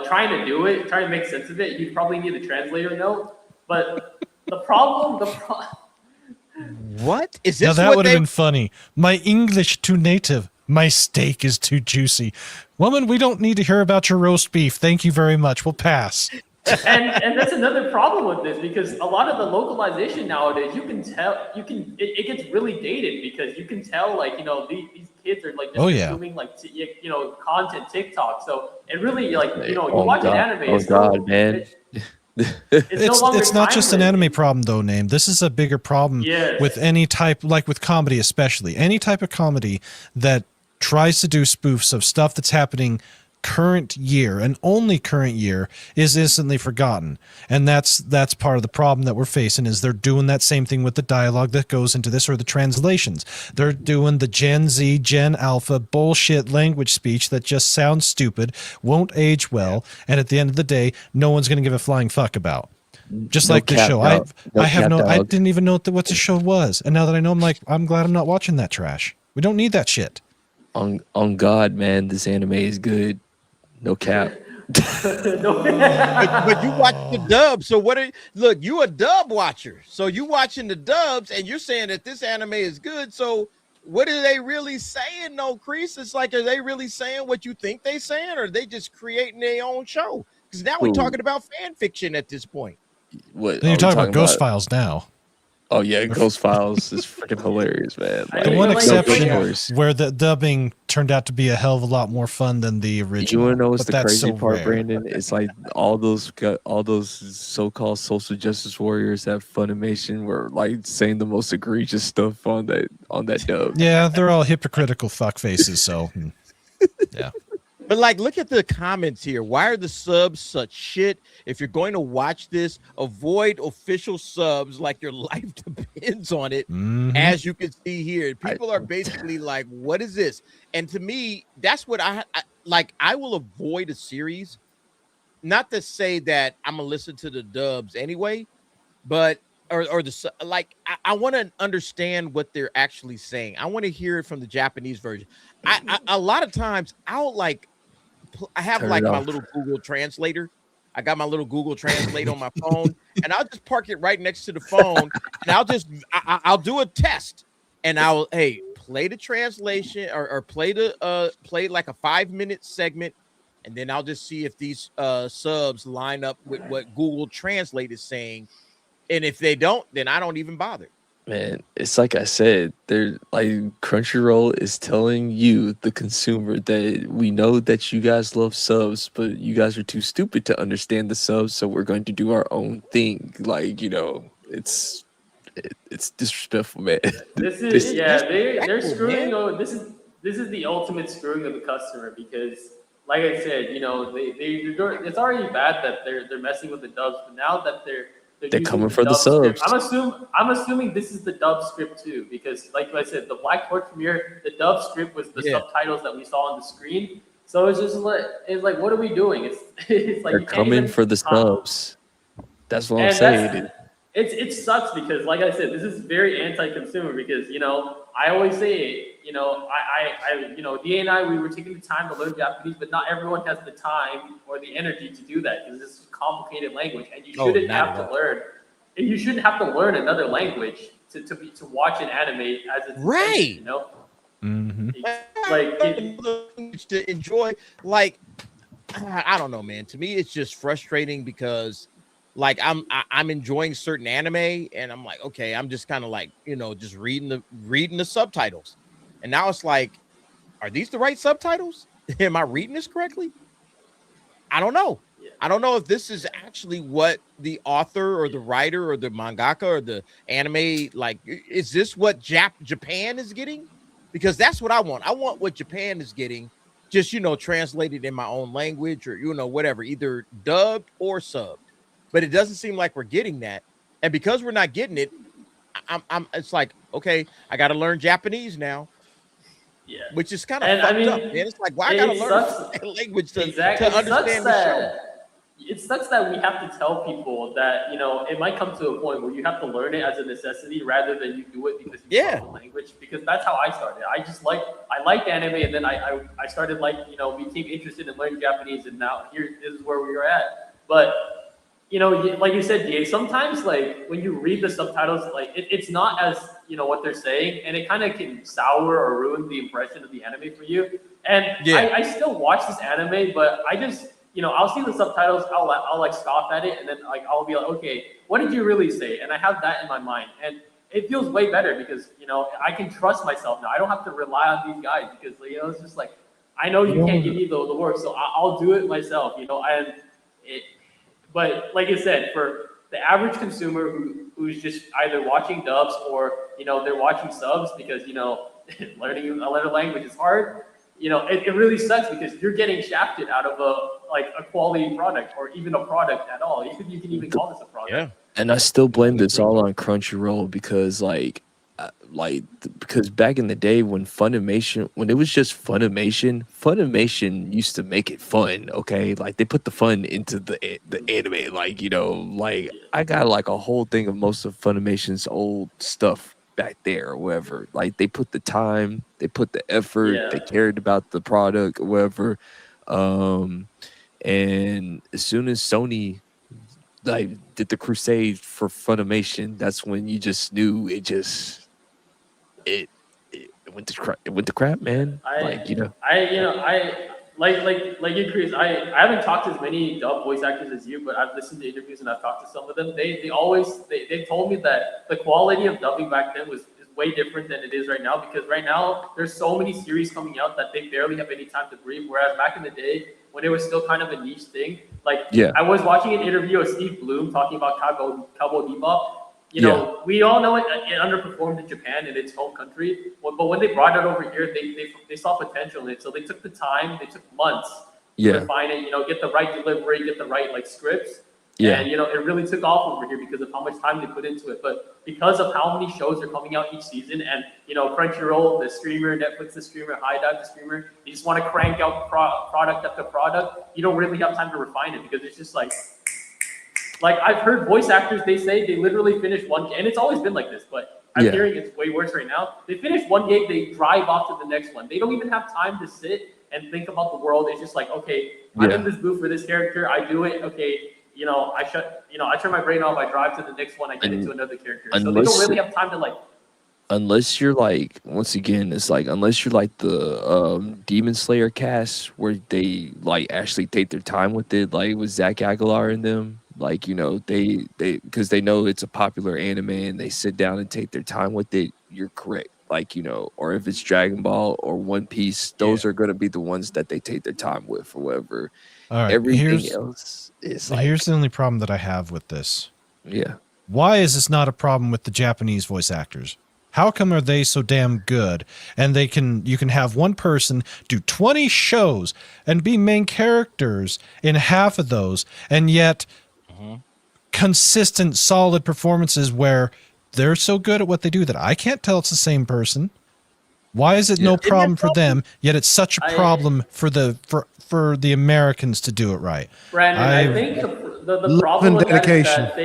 trying to make sense of it, you probably need a translator note. But What is Now this? that What would have they been funny. My English too native. My steak is too juicy. Woman, we don't need to hear about your roast beef. Thank you very much. We'll pass. and that's another problem with this, because a lot of the localization nowadays, it gets really dated, because you can tell, like, you know, these kids are like just consuming like you know, content TikTok. So it really, like, you know, you watch an anime. Oh God, man. It's not just an anime problem though, Name. This is a bigger problem Yes. with any type, like with comedy especially. Any type of comedy that tries to do spoofs of stuff that's happening current year and only current year is instantly forgotten. And that's part of the problem that we're facing, is they're doing that same thing with the dialogue that goes into this, or the translations. They're doing the Gen Z, Gen Alpha bullshit language speech that just sounds stupid, won't age well, and at the end of the day, no one's going to give a flying fuck about. Just No like the cap show. out. No I have cap no, I dog. didn't even know what the show was. And now that I know, I'm like, I'm glad I'm not watching that trash. We don't need that shit. On God, man, this anime is good. No cap. but you watch the dub. So look, you a dub watcher. So you watching the dubs and you're saying that this anime is good. So what are they really saying? No, Crease. It's like, are they really saying what you think they saying, or are they just creating their own show? Because now we're talking about fan fiction at this point. What? Then you're talking about Ghost Files now. Oh yeah, Ghost Files is freaking hilarious, man. I The mean, one like, exception yeah. where the dubbing turned out to be a hell of a lot more fun than the original. You want to know what's but the that's crazy so part, rare. Brandon? It's like all those so-called social justice warriors at Funimation were like saying the most egregious stuff on that dub. Yeah, they're all hypocritical fuckfaces. So, yeah. But like, look at the comments here. Why are the subs such shit? If you're going to watch this, avoid official subs like your life depends on it. Mhm. As you can see here, people are basically like, what is this? And to me, that's what I like. I will avoid a series, not to say that I'm gonna listen to the dubs anyway, but I want to understand what they're actually saying. I want to hear it from the Japanese version. I a lot of times I'll I have like my little Google translator. I got my little Google Translate on my phone, and I'll just park it right next to the phone, and I'll do a test, and play the translation or play like a 5-minute segment, and then I'll just see if these subs line up with what Google Translate is saying, and if they don't, then I don't even bother. Man, it's like I said, they're like Crunchyroll is telling you, the consumer, that we know that you guys love subs, but you guys are too stupid to understand the subs, so we're going to do our own thing. Like, you know, it's disrespectful, man. They're screwing over. This is the ultimate screwing of the customer, because, like I said, you know, it's already bad that they're messing with the dubs, but now that they're coming for the subs. I'm assuming this is the dub script too, because like I said, the Black Torch premiere, the dub script was the subtitles that we saw on the screen. So it's just like, what are we doing? It's like they're coming for the subs. That's what I'm saying. It sucks, because like I said, this is very anti-consumer, because, you know, I always say, you know, you know, DA and I, we were taking the time to learn Japanese, but not everyone has the time or the energy to do that, because this is a complicated language, and you shouldn't have to learn. And you shouldn't have to learn another language to watch an anime as it's right. Intended, you know. Mm-hmm. To enjoy, like, I don't know, man. To me, it's just frustrating, because like I'm enjoying certain anime, and I'm like, okay, I'm just kind of like, you know, just reading the subtitles, and now it's like, are these the right subtitles? Am I reading this correctly? I don't know. I don't know if this is actually what the author or the writer or the mangaka or the anime, like, is this what Japan is getting? Because that's what I want. I want what Japan is getting, just, you know, translated in my own language, or, you know, whatever, either dubbed or subbed. But it doesn't seem like we're getting that. And because we're not getting it, it's like, okay, I got to learn Japanese now. Yeah. which is kind of And fucked I mean, up, man. It's like, why I it gotta learn sucks. that language to Exactly. It sucks understand the show? that it sucks that we have to tell people that, you know, it might come to a point where you have to learn it as a necessity rather than you do it because you love the language. Because that's how I started. I liked anime, and then I started, like, you know, became interested in learning Japanese, and now here is where we are at. But you know, like you said, DA, sometimes, like, when you read the subtitles, like, it's not as, you know, what they're saying, and it kind of can sour or ruin the impression of the anime for you. And I still watch this anime, but I just, you know, I'll see the subtitles, I'll like scoff at it, and then, like, I'll be like, okay, what did you really say? And I have that in my mind, and it feels way better because, you know, I can trust myself now. I don't have to rely on these guys because, you know, it's just like, I know you can't give me the work, so I'll do it myself, you know. And but like I said, for the average consumer who's just either watching dubs or, you know, they're watching subs because, you know, learning another language is hard, you know, it really sucks because you're getting shafted out of a quality product or even a product at all. You can even call this a product. Yeah. And I still blame this all on Crunchyroll because because back in the day when it was just Funimation used to make it fun, okay? Like, they put the fun into the anime, like, you know, like, I got like a whole thing of most of Funimation's old stuff back there or whatever. Like, they put the time, they put the effort, they cared about the product or whatever. And as soon as Sony like did the crusade for Funimation, that's when you just knew it went to crap, man. Like you, Chris. I haven't talked to as many dub voice actors as you, but I've listened to interviews and I've talked to some of them. They told me that the quality of dubbing back then is way different than it is right now, because right now there's so many series coming out that they barely have any time to breathe. Whereas back in the day, when it was still kind of a niche thing, like I was watching an interview of Steve Bloom talking about Cowboy Bebop. You know, we all know it underperformed in Japan, in its home country. But when they brought it over here, they saw potential in it. So they took the time, they took months to refine it, you know, get the right delivery, get the right, like, scripts. And, you know, it really took off over here because of how much time they put into it. But because of how many shows are coming out each season, and, you know, Crunchyroll, the streamer, Netflix, the streamer, High Dive, the streamer, you just want to crank out product after product. You don't really have time to refine it because it's just like I've heard voice actors, they say they literally finish one, and it's always been like this, but I'm hearing it's way worse right now. They finish one gig, they drive off to the next one. They don't even have time to sit and think about the world. It's just like, okay, I'm in this booth for this character, I do it, okay, you know, I turn my brain off, I drive to the next one, I get into another character. So they don't really have time to, like, unless you're like, once again, it's like, unless you're like the Demon Slayer cast where they like actually take their time with it, like with Zach Aguilar and them, like, you know, they because they know it's a popular anime and they sit down and take their time with it, you're correct. Like, you know, or if it's Dragon Ball or One Piece, those are going to be the ones that they take their time with or whatever. All right, everything else is like, here's the only problem that I have with this. Yeah. Why is this not a problem with the Japanese voice actors? How come are they so damn good? And you can have one person do 20 shows and be main characters in half of those, and yet consistent, solid performances where they're so good at what they do that I can't tell it's the same person. Why is it no problem for them, yet it's such a problem for the Americans to do it right? Brandon, I think the problem with that is that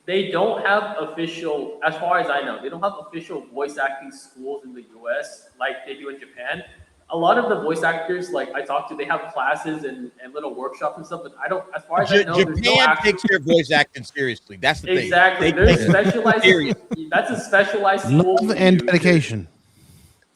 they don't have official, as far as I know, they don't have official voice acting schools in the US like they do in Japan. A lot of the voice actors, like I talked to, they have classes and little workshops and stuff, but I don't, as far as I know, Japan takes their voice acting seriously. That's the thing. Exactly. There's specialized, that's a specialized school. Love and dedication.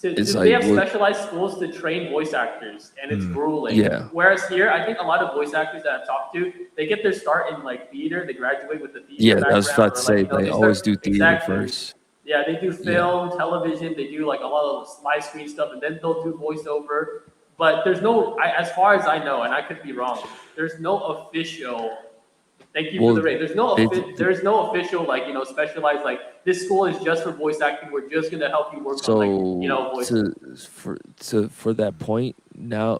They have specialized schools to train voice actors, and it's grueling. Yeah. Whereas here, I think a lot of voice actors that I've talked to, they get their start in like theater. They graduate with the theater. Yeah, I was about to say, they always do theater first. Yeah, they do film, television. They do like a lot of live screen stuff, and then they'll do voiceover. But there's no, as far as I know, and I could be wrong, there's no official. Thank you for the rate. There's no official, like, you know, specialized, like, this school is just for voice acting. We're just gonna help you work on, like, you know, voice. For that point, now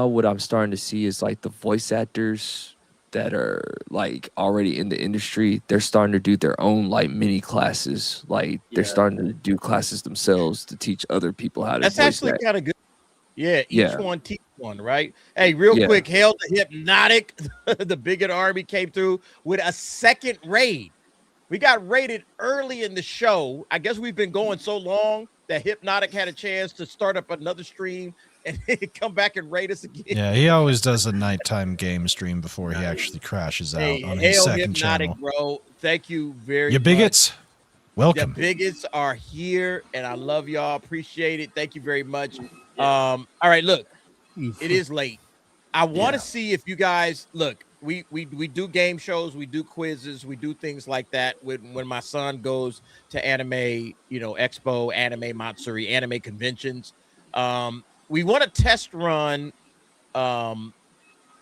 what I'm starting to see is like the voice actors that are like already in the industry, they're starting to do their own like mini classes. Like they're starting to do classes themselves to teach other people how to That's voice actually act. kind of good. Yeah, each Yeah. one teach one, right? Hey, real Yeah. quick, Hail the Hypnotic, the Bigot Army came through with a second raid. We got raided early in the show. I guess we've been going so long that Hypnotic had a chance to start up another stream and come back and raid us again. Yeah, he always does a nighttime game stream before he actually crashes out Hey, on his Hail second Hypnotic, channel. bro. Thank you very You much. bigots, welcome. The bigots are here, and I love y'all. Appreciate it. Thank you very much. All right, look, it is late. I want to see if you guys look. We do game shows, we do quizzes, we do things like that. When my son goes to anime, expo, anime matsuri, anime conventions, we want to test run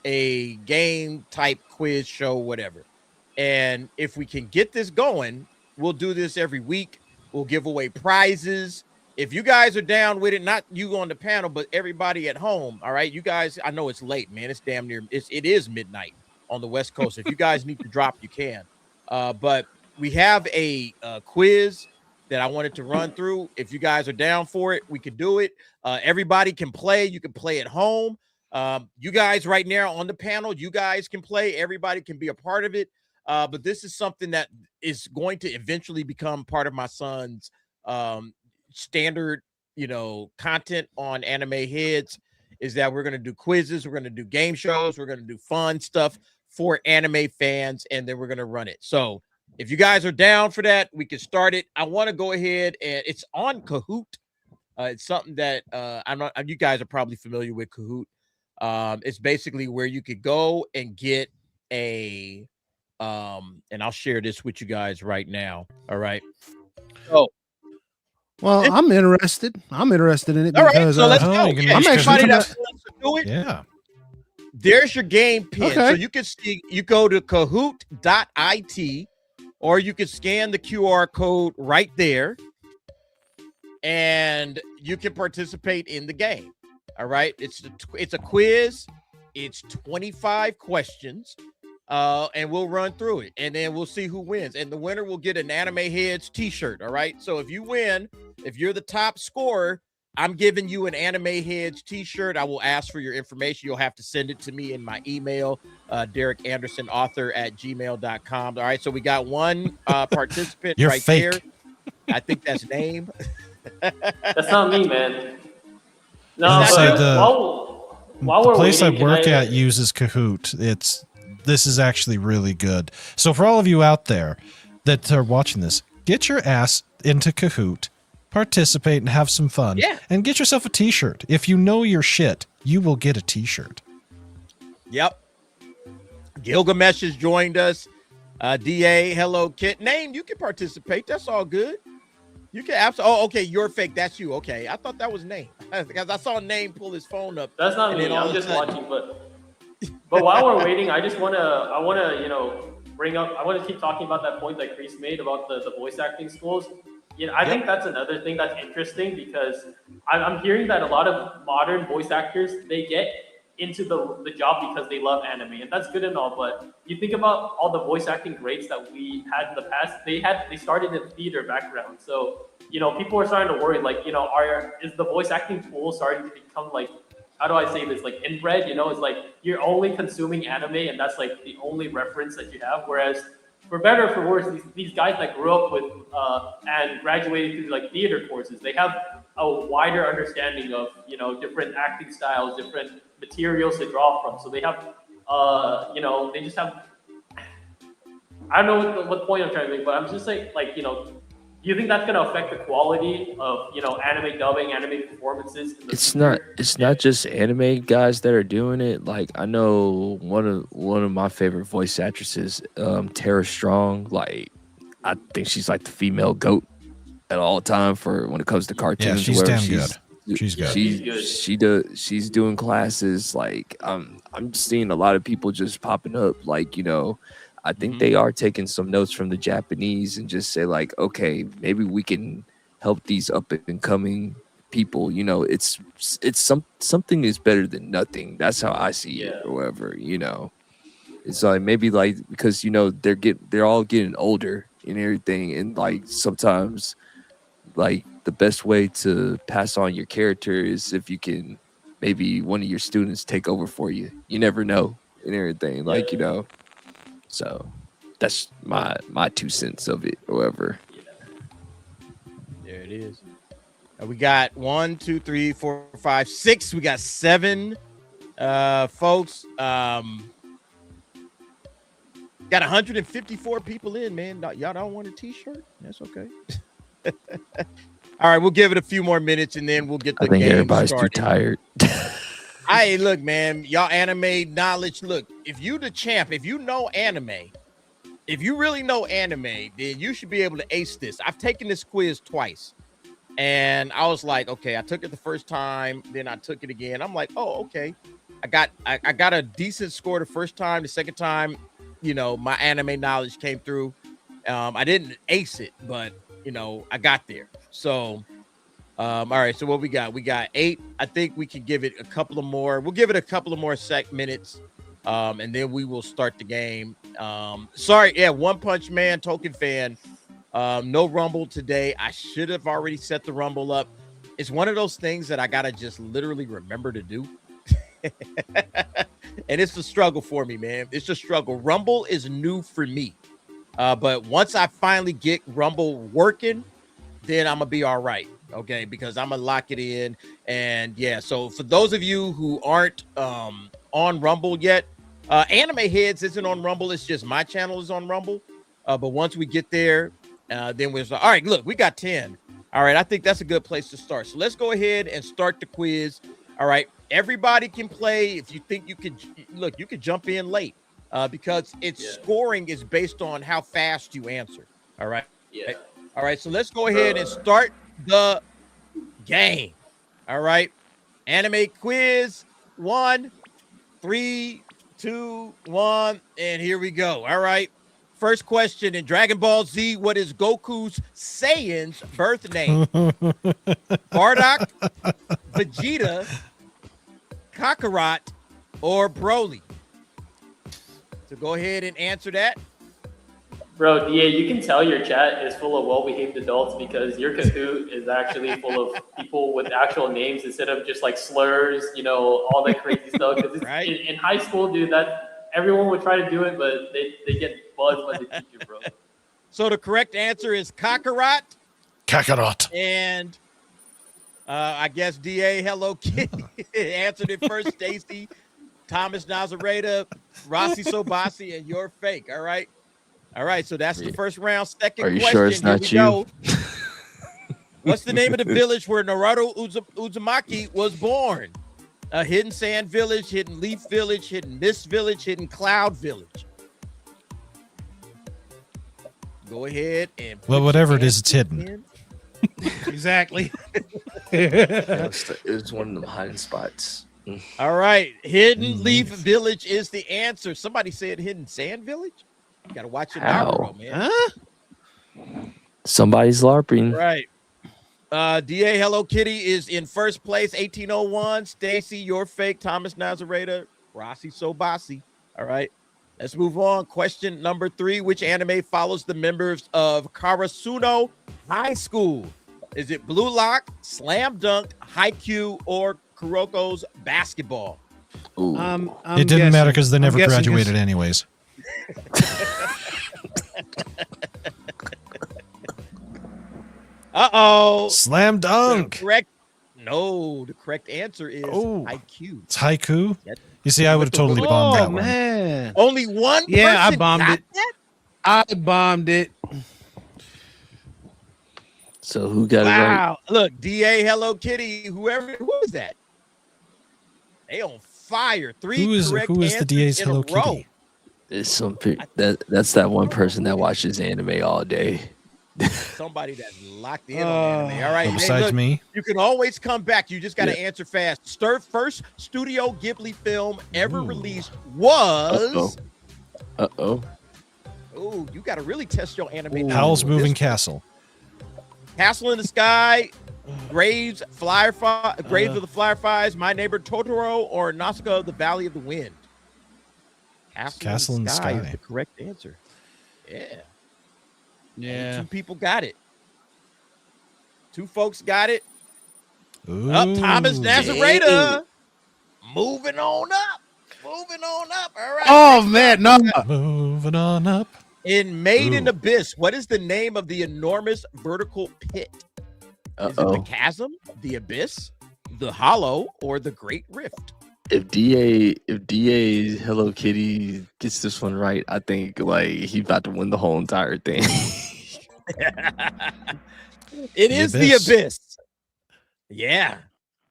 a game type quiz show, whatever. And if we can get this going, we'll do this every week. We'll give away prizes. If you guys are down with it, not you on the panel, but everybody at home, all right? You guys, I know it's late, man. It's damn near, it is midnight on the West Coast. If you guys need to drop, you can. But we have a quiz that I wanted to run through. If you guys are down for it, we could do it. Everybody can play. You can play at home. You guys right now on the panel, you guys can play. Everybody can be a part of it. But this is something that is going to eventually become part of my son's standard, content on Anime Heads, is that we're going to do quizzes, we're going to do game shows, we're going to do fun stuff for anime fans, and then we're going to run it. So if you guys are down for that, we can start it. I want to go ahead, and it's on Kahoot. It's something that you guys are probably familiar with Kahoot. It's basically where you could go and get a and I'll share this with you guys right now. All right. So well, I'm interested. I'm interested in it all right, because so let's go. you can Yeah, use everybody Kahoot. that wants to do it. Yeah. There's your game pin. Okay. So you can see, you go to kahoot.it, or you can scan the QR code right there, and you can participate in the game. All right. It's a quiz. It's 25 questions. And we'll run through it, and then we'll see who wins. And the winner will get an Anime Heads t-shirt. All right. So if you win, if you're the top scorer, I'm giving you an Anime Heads t-shirt. I will ask for your information. You'll have to send it to me in my email, Derek Anderson, author@gmail.com. All right. So we got one participant You're right fake. there. I think that's name. That's not me, man. No, That's but the- while The we're place waiting, I work can at uses Kahoot. This is actually really good. So for all of you out there that are watching this, get your ass into Kahoot, participate, and have some fun. Yeah. And get yourself a t-shirt. If you know your shit, you will get a t-shirt. Yep. Gilgamesh has joined us. DA, hello, Kit. Name, you can participate. That's all good. You can absolutely. Oh, okay. You're fake. That's you. Okay. I thought that was Name because I saw Name pull his phone up. That's not and me. then all I'm of a just sudden- watching. But while we're waiting, I want to keep talking about that point that Chris made about the voice acting schools. I think that's another thing that's interesting, because I'm hearing that a lot of modern voice actors, they get into the job because they love anime, and that's good and all. But you think about all the voice acting greats that we had in the past. They started in theater background, so people are starting to worry, like, is the voice acting pool starting to become like, how do I say this, like inbred? It's like you're only consuming anime, and that's like the only reference that you have. Whereas, for better or for worse, these guys that grew up with and graduated through like theater courses, they have a wider understanding of different acting styles, different materials to draw from. So they have they just have, I don't know what point I'm trying to make, but I'm just like do you think that's going to affect the quality of anime dubbing, anime performances? It's not just anime guys that are doing it. Like, I know one of my favorite voice actresses, Tara Strong. Like, I think she's like the female GOAT at all time for when it comes to cartoons. Yeah, she's wherever damn good. She's good. She's doing classes. Like, I'm seeing a lot of people just popping up. Like, I think they are taking some notes from the Japanese and just say, like, okay, maybe we can help these up and coming people. It's something is better than nothing. That's how I see it, or whatever. It's like maybe like because they're all getting older and everything, and like sometimes like the best way to pass on your character is if you can maybe one of your students take over for you. You never know and everything, like So that's my 2 cents of it. However, There it is. We got 1, 2, 3, 4, 5, 6. We got 7 folks. Got 154 people in, man. Y'all don't want a t-shirt? That's okay. All right, we'll give it a few more minutes and then we'll get the I think game everybody's started. too tired. Hey, look, man, y'all anime knowledge. Look, if you the champ, if you know anime, if you really know anime, then you should be able to ace this. I've taken this quiz twice. And I was like, okay, I took it the first time, then I took it again. I'm like, oh, okay. I got a decent score the first time. The second time, my anime knowledge came through. I didn't ace it, but I got there. So all right, so what we got? We got 8. I think we can give it a couple of more. We'll give it a couple of more minutes. And then we will start the game. Sorry, One Punch Man token fan. No Rumble today. I should have already set the Rumble up. It's one of those things that I gotta just literally remember to do. And it's a struggle for me, man. It's a struggle. Rumble is new for me. But once I finally get Rumble working, then I'm gonna be all right. Okay, because I'm gonna lock it in. And so for those of you who aren't on Rumble yet, Anime Heads isn't on Rumble. It's just my channel is on Rumble. But once we get there, then we're all right. Look, we got 10. All right, I think that's a good place to start. So let's go ahead and start the quiz. All right, everybody can play. If you think you could, you could jump in late because scoring is based on how fast you answer. All right. Yeah. All right. So let's go ahead and start the game. All right. Anime quiz 1, 3, 2, 1, and here we go. All right. First question: in Dragon Ball Z, what is Goku's Saiyan's birth name? Bardock, Vegeta, Kakarot, or Broly? So go ahead and answer that. Bro, DA, you can tell your chat is full of well-behaved adults because your Kahoot is actually full of people with actual names instead of just like slurs, all that crazy stuff. Because Right. in high school, dude, that everyone would try to do it, but they get buzzed by the teacher, bro. So the correct answer is Kakarot. Kakarot. And I guess DA Hello Kitty answered it first. Stacy, Thomas Nazareta, Rossi Sobasi, and you're fake. All right. All right. So that's the first round. Second Are you question. sure it's Here not we you? go. What's the name of the village where Naruto Uzumaki was born? Hidden Sand Village, Hidden Leaf Village, Hidden Mist Village, Hidden Cloud Village. Go ahead and Well, whatever it is, it's hidden. in. Exactly. It's one of them hiding spots. All right. Hidden Leaf Village is the answer. Somebody said Hidden Sand Village. You got to watch your Naruto, man. Huh? Somebody's LARPing. Right. DA Hello Kitty is in first place, 1801. Stacy, you're fake. Thomas Nazareta, Rossi Sobasi. All right. Let's move on. Question number 3. Which anime follows the members of Karasuno High School? Is it Blue Lock, Slam Dunk, Haikyuu, or Kuroko's Basketball? Ooh. It didn't matter because they never graduated anyways. Uh-oh. Slam dunk. The correct answer is Haikyuu. It's haiku. Yep. You see, I would have totally bombed that one. Man. Only one Yeah, I person bombed got it. that? I bombed it. So who got it right? Wow. Look, DA Hello Kitty, who is that? They on fire. 3 Who is correct the answers DA's in a Hello row. Kitty? It's that's that one person that watches anime all day. Somebody that's locked in on anime. All right. Well, hey, besides look, me. you can always come back. You just got to answer fast. First Studio Ghibli film ever released was. Uh-oh. Oh, you got to really test your anime. knowledge Howl's with Moving this. Castle. Castle in the Sky, Graves of the Fireflies, My Neighbor Totoro, or Nausicaa, The Valley of the Wind. Castle in the Sky is the correct answer. Yeah. Yeah. 2 people got it. 2 folks got it. Ooh. Up, Thomas Nazareta. Moving on up. Moving on up. All right. Oh man, no. Moving on up. In Made in Ooh. Abyss, what is the name of the enormous vertical pit? Is it the chasm, the abyss, the hollow, or the great rift? If DA Hello Kitty gets this one right, I think like he's about to win the whole entire thing. It is the abyss. Yeah,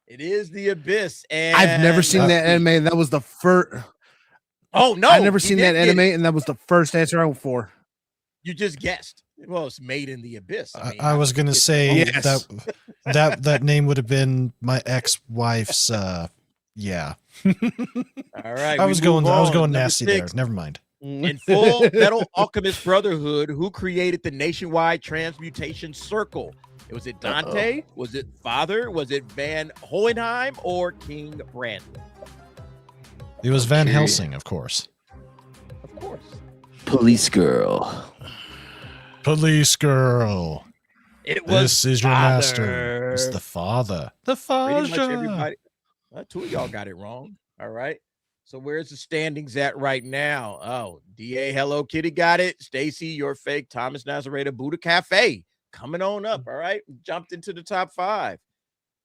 it is the abyss. And I've never seen that anime, and that was the first. Oh no, I've never seen that anime, and that was the first answer I went for. You just guessed. Well, it's Made in the Abyss. I was gonna say yes. that name would have been my ex-wife's. Yeah. All right. I was going Number nasty 6. there. Never mind. In Full Metal Alchemist Brotherhood, who created the nationwide transmutation circle? Was it Dante? Was it Father? Was it Van Hohenheim or King Brandon? It was Van Helsing, of course. Of course. Police girl. Police girl. It was This is your Father. master. It's the father. The Pretty much father. everybody. 2 of y'all got it wrong. All right. So where's the standings at right now? Oh, DA Hello Kitty got it. Stacy, you're fake. Thomas Nazareta, Buddha Cafe coming on up. All right. Jumped into the top 5.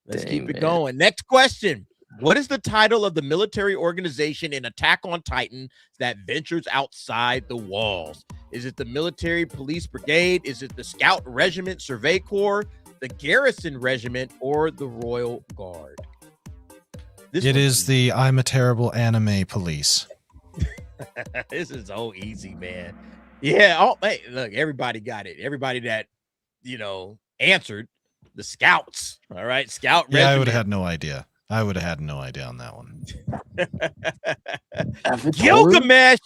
Let's keep it going. Next question. What is the title of the military organization in Attack on Titan that ventures outside the walls? Is it the Military Police Brigade? Is it the Scout Regiment Survey Corps, the Garrison Regiment, or the Royal Guard? It is the I'm a Terrible Anime Police. This is so easy, man. Yeah. Oh, hey, look, everybody got it. Everybody that, answered the Scouts. All right. Scout Yeah, Regiment. I would have had no idea. I would have had no idea on that one. Gilgamesh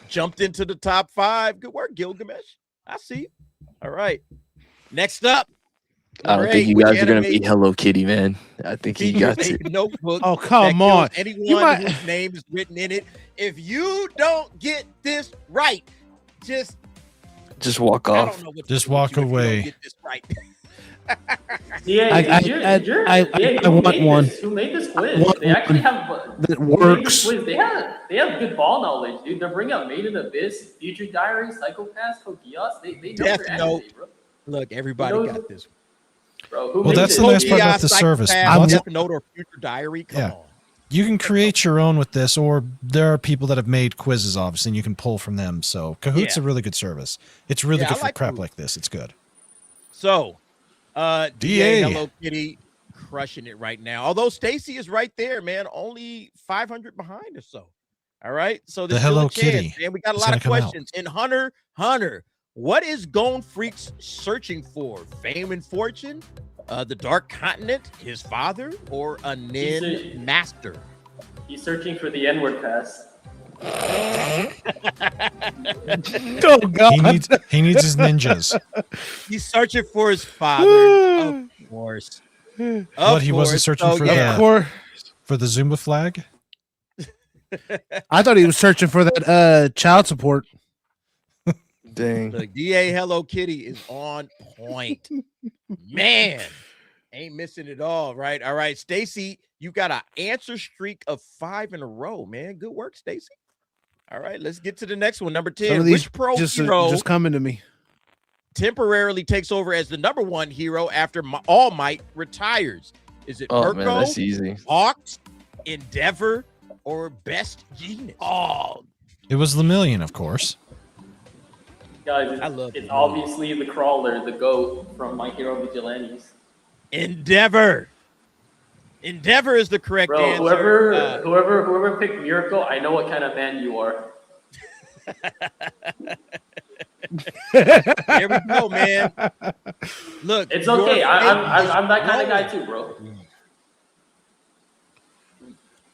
jumped into the top 5. Good work, Gilgamesh. I see you. All right. Next up. I don't think you guys are gonna be Hello Kitty, man. I think you got to. Notebook. Oh, come on. Anyone whose name is written in it. If you don't get this right, just walk off. I don't know what Just to do walk with you if you don't away. get this right. I want one. Who made this quiz? They actually have that works. They have good ball knowledge, dude. They're bringing up Made in Abyss, Future Diary, Psychopaths, Kogias. They know Death their Note. anime, bro. Look, everybody got this. Bro, who Well, made that's this? the nice part about the service. Death Note or Future Diary. Come on. You can create your own with this, or there are people that have made quizzes, obviously, and you can pull from them. So Kahoot's a really good service. It's really good for crap like this. It's good. So, DA Hello Kitty crushing it right now. Although Stacy is right there, man, only 500 behind or so. All right. So the Hello Kitty. And we got a lot of questions. In Hunter, what is Gone Freaks searching for? Fame and fortune? The Dark Continent, his father, or a Nin master? He's searching for the N-word pass. Oh God! He needs his ninjas. He's searching for his father, of course. But he wasn't searching for the Zumba flag. I thought he was searching for that child support. Dang. The DA Hello Kitty is on point. Man, ain't missing it all, right? All right, Stacy, you got an answer streak of 5 in a row, man. Good work, Stacy. All right, let's get to the next one. Number 10. Which pro hero just coming to me temporarily takes over as the number 1 hero after All Might retires? Is it Oh Mirko, man, that's easy. Hawks, Endeavor, or Best Genius? Oh, It was Lemillion, of course. Guys, it's obviously the Crawler, the GOAT from My Hero Vigilantes. Endeavor. Endeavor is the correct answer. Whoever picked Miracle, I know what kind of man you are. There we go, man. Look, it's okay. I'm that kind of guy too, bro.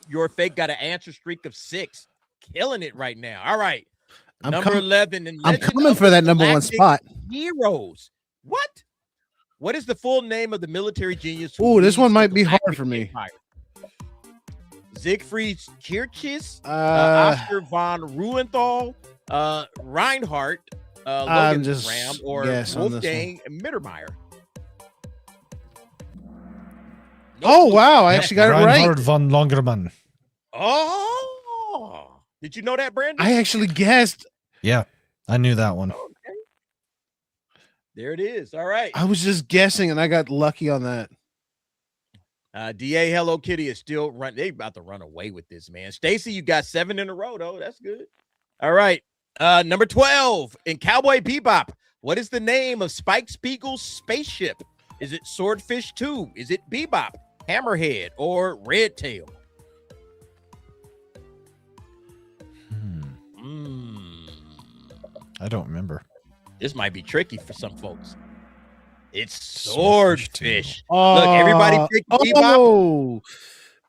Your fake got an answer streak of 6, killing it right now. All right, I'm 11. And I'm coming for that number 1 spot. Heroes. What? What is the full name of the military genius? Ooh, this one might be hard for me. Siegfried Kirchis, Uh, Oscar von Ruenthal, Reinhardt, I'm Logan just Ram, or guess on this Wolfgang Mittermeier. oh wow, I actually got it Reinhard right. von Longerman. Oh, did you know that, Brandon? I actually guessed. Yeah, I knew that one. Okay. There it is. All right. I was just guessing, and I got lucky on that. DA Hello Kitty is still running. They about to run away with this, man. Stacy, you got 7 in a row, though. That's good. All right. Number 12 in Cowboy Bebop. What is the name of Spike Spiegel's spaceship? Is it Swordfish 2? Is it Bebop, Hammerhead, or Red Tail? I don't remember. This might be tricky for some folks. It's Swordfish. Oh, Look, everybody picked Bebop. Oh,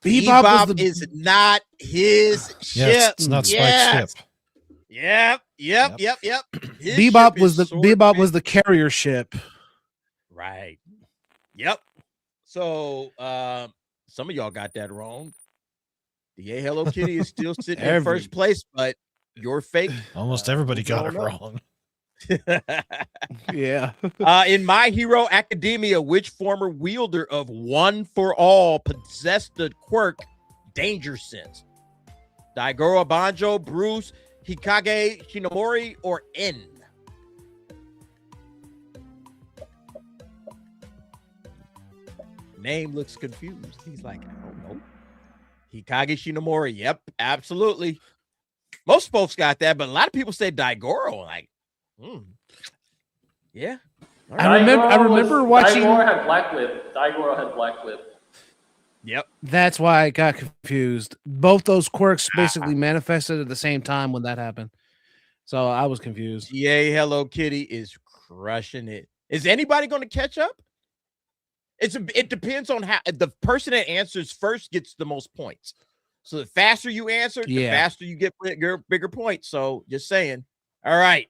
Bebop was the is not his ship. Yes, it's not Spike's ship. Yep. His Bebop ship was is the Swordfish. Bebop was the carrier ship. Right. Yep. So some of y'all got that wrong. The Hello Kitty is still sitting in first place, but you're fake. Almost everybody got it wrong. Yeah. In My Hero Academia, which former wielder of One for All possessed the quirk Danger Sense? Daigoro Banjo, Bruce, Hikage Shinomori, or N? Name looks confused. He's like, I don't know. Hikage Shinomori. Yep, absolutely. Most folks got that, but a lot of people say Daigoro. Like, yeah. All right. I remember watching. Daigoro had Black Whip. Yep. That's why I got confused. Both those quirks basically manifested at the same time when that happened. So I was confused. Yay, Hello Kitty is crushing it. Is anybody going to catch up? It depends on how the person that answers first gets the most points. So the faster you answer, the faster you get bigger points. So just saying. All right.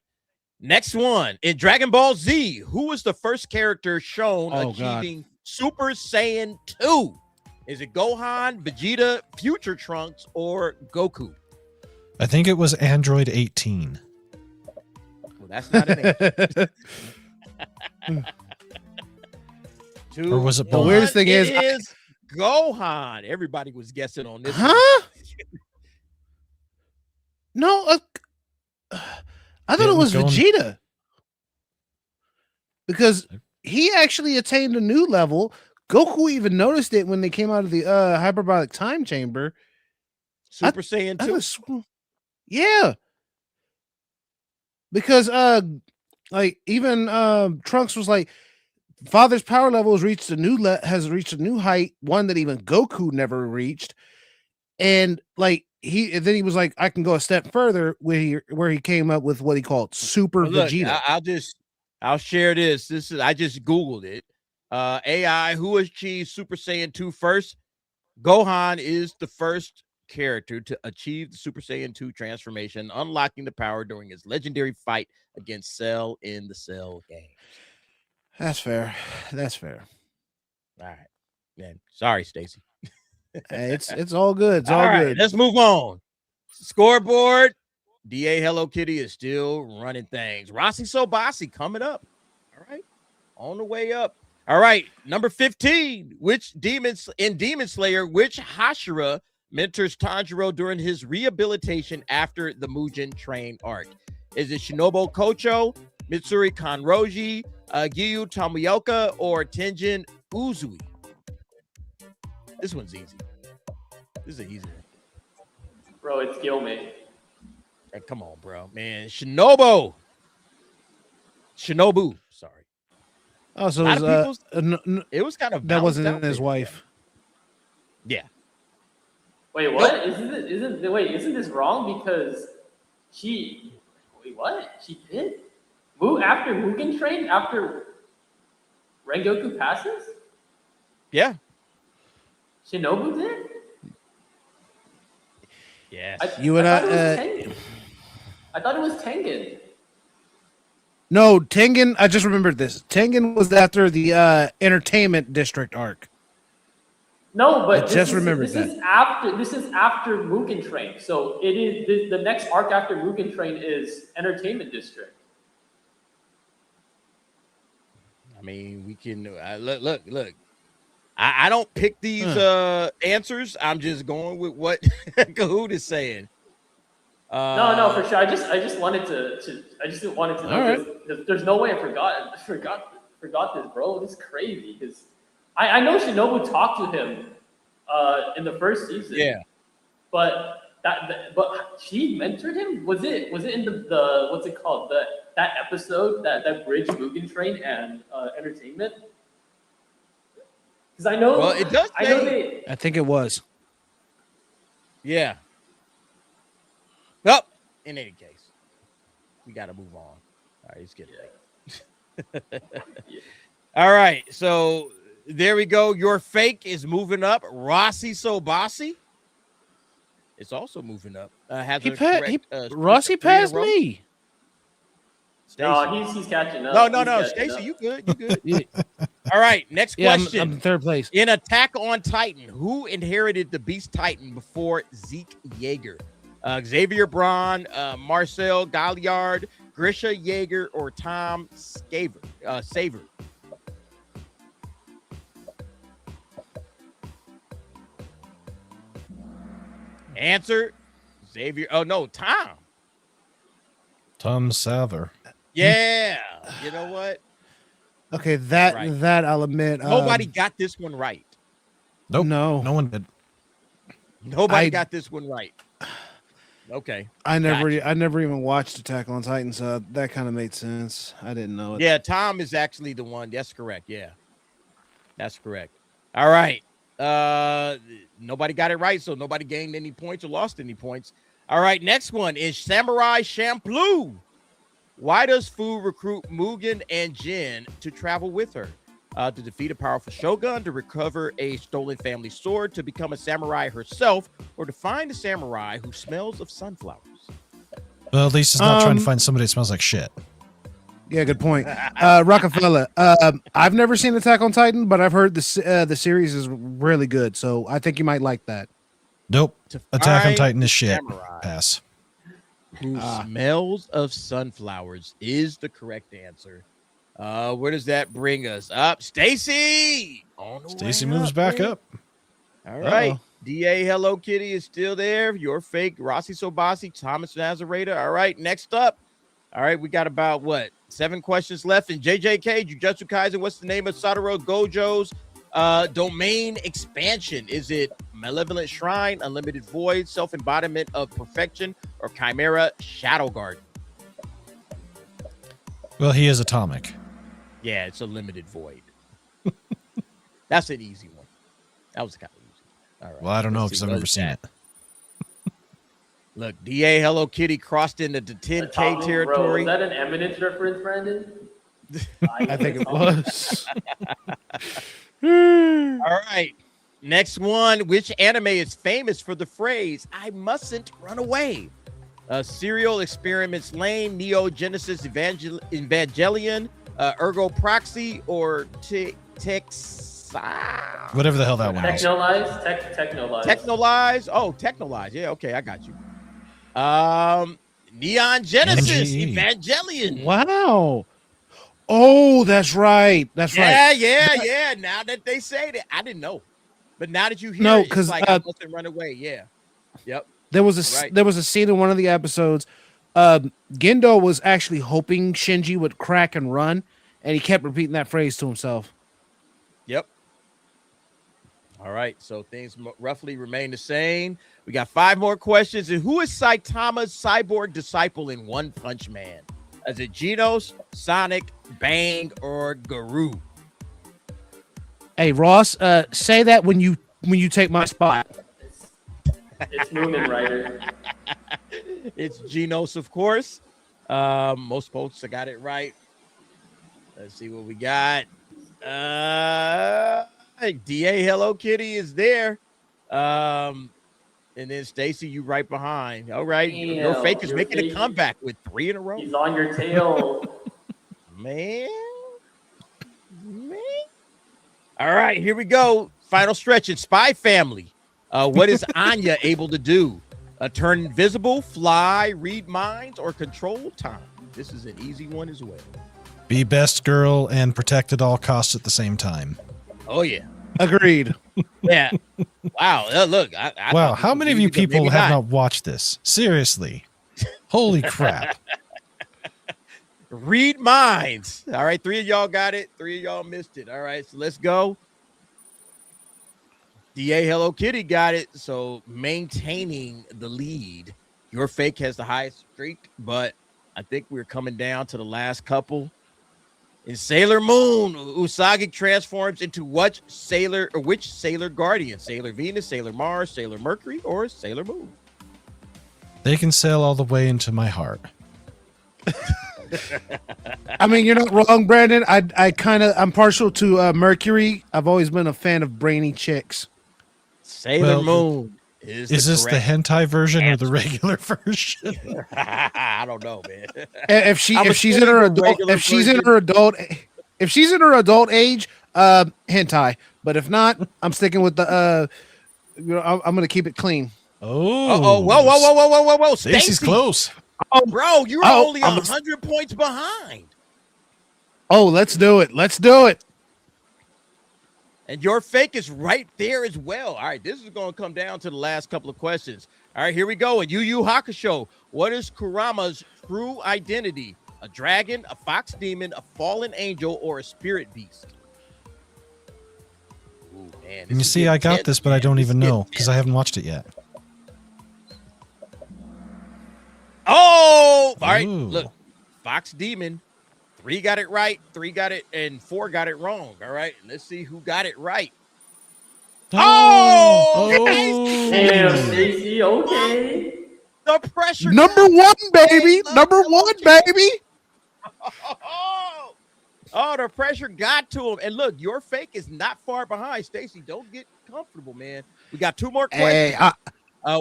Next one. In Dragon Ball Z, who was the first character shown achieving Super Saiyan 2? Is it Gohan, Vegeta, Future Trunks, or Goku? I think it was Android 18. Well, that's not an answer. Or was it the weirdest thing is Gohan. Everybody was guessing on this. Huh? No, I thought it was Vegeta. Because he actually attained a new level. Goku even noticed it when they came out of the hyperbolic time chamber. Super Saiyan 2. Yeah. Because like even Trunks was like, Father's power level has reached a new height, one that even Goku never reached. And like then he was like, I can go a step further where he came up with what he called Super Vegeta. I'll share this. I just Googled it. AI, who achieved Super Saiyan 2 first? Gohan is the first character to achieve the Super Saiyan 2 transformation, unlocking the power during his legendary fight against Cell in the Cell game. That's fair. That's fair. All right. Man, sorry, Stacy. It's all good. It's all right, good. let's move on. Scoreboard. DA Hello Kitty is still running things. Rossi Sobasi coming up. All right. On the way up. All right. Number 15. In Demon Slayer, which Hashira mentors Tanjiro during his rehabilitation after the Mugen Train arc? Is it Shinobu Kocho, Mitsuri Kanroji, Giyu Tomoyoka, or Tenjin Uzui? This one's easy. This is an easy one. Bro, it's Gilman. Hey, come on, bro. Man, Shinobu. Sorry. Oh, so it was kind of that wasn't his wife. Yeah. Wait, what? Isn't this wrong? Because she did? After Mugen Train? After Rengoku passes? Yeah. Shinobu did? Yes. I thought it was Tengen. No, Tengen. I just remembered this. Tengen was after the entertainment district arc. No, but I just remembered this is after Mugen Train. So it is the next arc after Mugen Train is Entertainment District. I mean, we can look. I don't pick these answers. I'm just going with what Kahoot is saying. No, for sure. I just wanted to I just wanted to know because there's no way I forgot this, bro. This is crazy because I know Shinobu talked to him in the first season. Yeah. But but she mentored him? Was it in the what's it called? That episode that bridged Mugen Train and Entertainment? Because I know Well, it does I know say- I think it was. Yeah. Well, in any case, we got to move on. All right, it's getting late. All right, so there we go. Your fake is moving up. Rossi Sobasi. It's also moving up. Rossi passed me. Stacey. No, he's catching up. No. Stacey, you good. You good. All right, next question. I'm in third place. In Attack on Titan, who inherited the Beast Titan before Zeke Yeager? Xavier Braun, Marcel Galliard, Grisha Yeager, or Tom Saver? Answer, Xavier. Oh, no, Tom. Tom Saver. Yeah. You know what? Okay, that Right. I'll admit. Nobody got this one right. Nope. No. No one did. Nobody got this one right. Okay. I never even watched Attack on Titan, so that kind of made sense. I didn't know it. Yeah, Tom is actually the one. That's correct. Yeah. That's correct. All right. Nobody got it right, so nobody gained any points or lost any points. All right, next one is Samurai Champloo. Why does Fu recruit Mugen and Jin to travel with her? To defeat a powerful shogun, to recover a stolen family sword, to become a samurai herself, or to find a samurai who smells of sunflowers? Well, at least it's not trying to find somebody that smells like shit. Yeah, good point. Rockefeller. I've never seen Attack on Titan, but I've heard the series is really good, so I think you might like that. Nope. Attack on find Titan is shit. samurai. Pass. Who smells of sunflowers is the correct answer. Where does that bring us? Up, Stacy. Stacy moves back up. All right. DA Hello Kitty is still there. Your fake Rossi Sobasi, Thomas Nazareta. All right. Next up. All right. We got about 7 questions left. In JJK, Jujutsu Kaisen, what's the name of Satoru Gojo's domain expansion? Is it Malevolent Shrine, Unlimited Void, Self-Embodiment of Perfection, or Chimera Shadow Garden? Well, he is atomic. Yeah, it's a limited void. That's an easy one. That was kind of easy. All right. Well, I don't know let's because see, I've what never is seen that? it. Look, DA Hello Kitty crossed into the 10K Bro, territory. is that an Eminence reference, Brandon? I think it was. All right. Next one. Which anime is famous for the phrase, I mustn't run away? Serial Experiments Lane, Neo Genesis Evangelion, Ergo Proxy, or Whatever the hell that one is. Technolize. Technolize. Oh, Technolize. Yeah, okay, I got you. Neon Genesis NGE. Evangelion. Wow. Oh, that's right. That's right. Yeah. Now that they say that, I didn't know, but now that you hear No, it, it's 'cause, like I mustn't run away. Yeah. Yep. There was a scene in one of the episodes. Gendo was actually hoping Shinji would crack and run, and he kept repeating that phrase to himself. Yep. All right. So things roughly remain the same. We got 5 more questions. And who is Saitama's cyborg disciple in One Punch Man? Is it Genos, Sonic, Bang, or Garou? Hey, Ross, say that when you take my spot. It's Moomin Rider. It's Genos, of course. Most folks have got it right. Let's see what we got. DA Hello Kitty is there. And then Stacy, you right behind. All right. Your fake is making a comeback with 3 in a row. He's on your tail. Man. All right, here we go. final stretch in Spy Family. What is Anya able to do? Turn invisible, fly, read minds, or control time? This is an easy one as well. Be best girl and protect at all costs at the same time. Oh, yeah. Agreed. Yeah. Wow. Look. I Wow. How many of you easy, but people maybe have not watched this? Seriously. Holy crap. Read minds. All right. 3 of y'all got it. 3 of y'all missed it. All right. So let's go. DA Hello Kitty got it. So maintaining the lead. Your fake has the highest streak, but I think we're coming down to the last couple. In Sailor Moon, Usagi transforms into which Sailor Guardian? Sailor Venus, Sailor Mars, Sailor Mercury, or Sailor Moon? They can sail all the way into my heart. I mean, you're not wrong, Brandon. I'm partial to Mercury. I've always been a fan of brainy chicks. Sailor Moon is this the hentai version or the regular version? I don't know, man. If she's in her adult age, hentai. But if not, I'm sticking with the I'm gonna keep it clean. Oh, whoa! Stacey's close. Oh, bro, you're only 100 points behind. Oh, let's do it. Let's do it. And your fake is right there as well. All right, this is going to come down to the last couple of questions. All right, here we go. In Yu Yu Hakusho, what is Kurama's true identity? A dragon, a fox demon, a fallen angel, or a spirit beast? Ooh, man, And you see, I got this, but I don't even know because I haven't watched it yet. Oh, all right. Ooh. Look, fox demon. 3 got it right, 3 got it, and 4 got it wrong. All right, let's see who got it right. Oh, damn, Stacey, okay. The pressure. Number 1, baby. Number 1, baby. Oh, the pressure got to him. And look, your fake is not far behind. Stacey, don't get comfortable, man. We got 2 more questions. Hey, I'm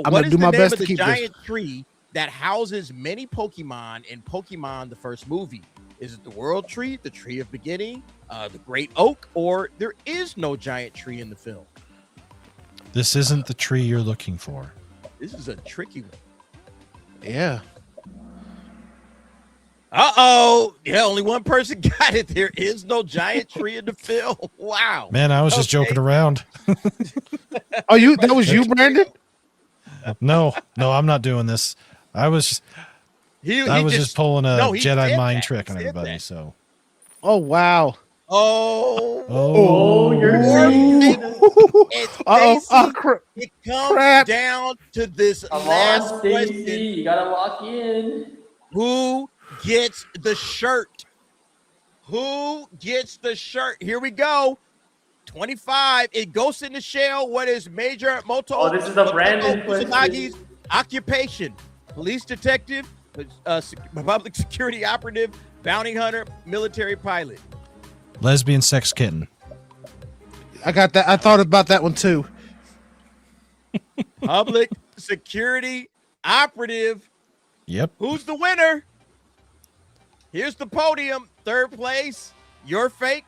what gonna is do the my name best of to the keep giant this. tree that houses many Pokemon in Pokemon the first movie? Is it the World Tree, the Tree of Beginning, the Great Oak, or there is no giant tree in the film? This isn't the tree you're looking for. This is a tricky one. Yeah. Uh-oh. Yeah, only one person got it. There is no giant tree in the film. Wow. Man, I was just joking around. Oh, that was you, Brandon? No, I'm not doing this. I was just pulling a Jedi mind trick on everybody. So. Oh wow. Oh, you're it comes down to this last question. You gotta lock in. Who gets the shirt? Who gets the shirt? Here we go. 25. It goes in the shell. What is Major Moto? Oh, this is a Brandon question. Kusunagi's occupation? Police detective, public security operative, bounty hunter, military pilot. Lesbian sex kitten. I got that. I thought about that one too. Public security operative. Yep. Who's the winner? Here's the podium. 3rd place, your fake.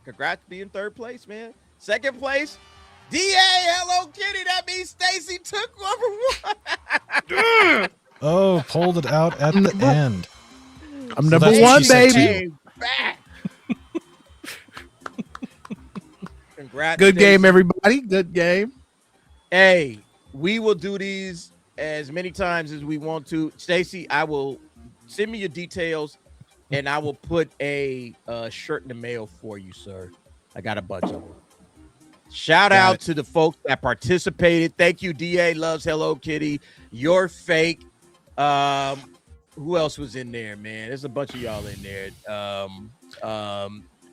Congrats being 3rd place, man. 2nd place, DA Hello Kitty. That means Stacey took number 1. Oh, pulled it out at the end. I'm number 1, baby. Congrats. Good Stacey. game, everybody. Good game. Hey, we will do these as many times as we want to. Stacey, I will send me your details, and I will put a shirt in the mail for you, sir. I got a bunch of them. Shout out to the folks that participated. Thank you, DA Loves Hello Kitty. You're fake. Who else was in there, man? There's a bunch of y'all in there.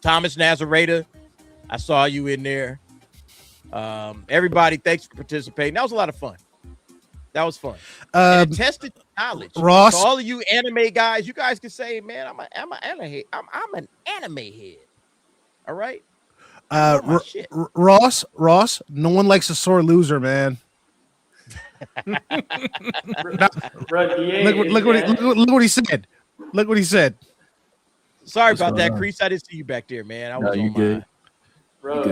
Thomas Nazareta, I saw you in there. Everybody, thanks for participating. That was a lot of fun. That was fun. And it tested knowledge. Ross, so all of you anime guys, you guys can say, man, I'm an anime head. All right. Ross, no one likes a sore loser, man. Look what he said. Look what he said. Sorry about that, Crease. I didn't see you back there, man. I was on my Bro,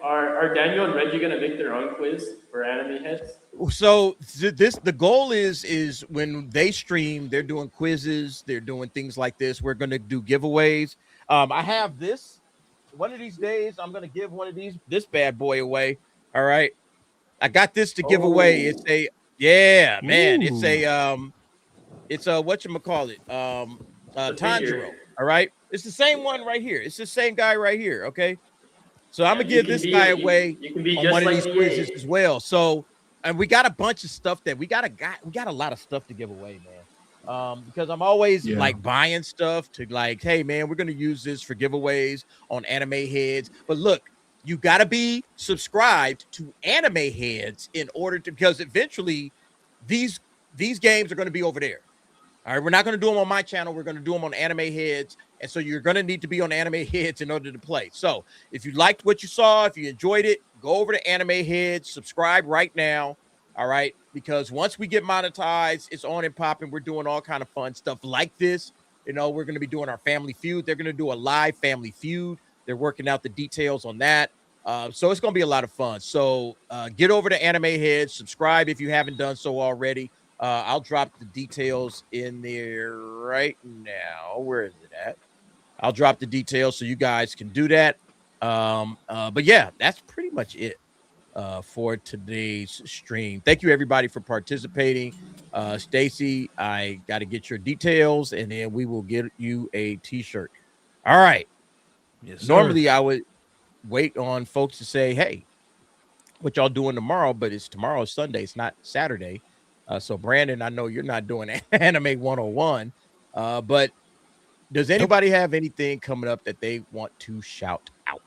are Daniel and Reggie gonna make their own quiz for anime heads? So the goal is when they stream, they're doing quizzes, they're doing things like this. We're gonna do giveaways. I have this. One of these days, I'm gonna give this bad boy away. All right, I got this to give away. It's a man. It's a whatchamacallit, Tanjiro. All right, it's the same one right here. It's the same guy right here. Okay, so I'm gonna give this guy away on one of these quizzes as well. So, and we got a bunch of stuff that we got a lot of stuff to give away, man. Because I'm always like buying stuff to like, hey man, we're gonna use this for giveaways on Anime Heads. But look, you gotta be subscribed to Anime Heads in order to, because eventually these games are gonna be over there. All right, we're not going to do them on my channel. We're going to do them on Anime Heads. And so you're going to need to be on Anime Heads in order to play. So if you liked what you saw, if you enjoyed it, go over to Anime Heads, subscribe right now. All right, because once we get monetized, it's on and popping. We're doing all kind of fun stuff like this. You know, we're going to be doing our Family Feud. They're going to do a live Family Feud. They're working out the details on that. So it's going to be a lot of fun. So get over to Anime Heads, subscribe if you haven't done so already. I'll drop the details in there right now. Where is it at? I'll drop the details so you guys can do that. But yeah, that's pretty much it for today's stream. Thank you everybody for participating. Stacy, I got to get your details and then we will get you a t-shirt. All right. Yes, sir. Normally I would wait on folks to say, hey, what y'all doing tomorrow? But tomorrow's Sunday. It's not Saturday. So Brandon, I know you're not doing Anime 101, but does anybody have anything coming up that they want to shout out?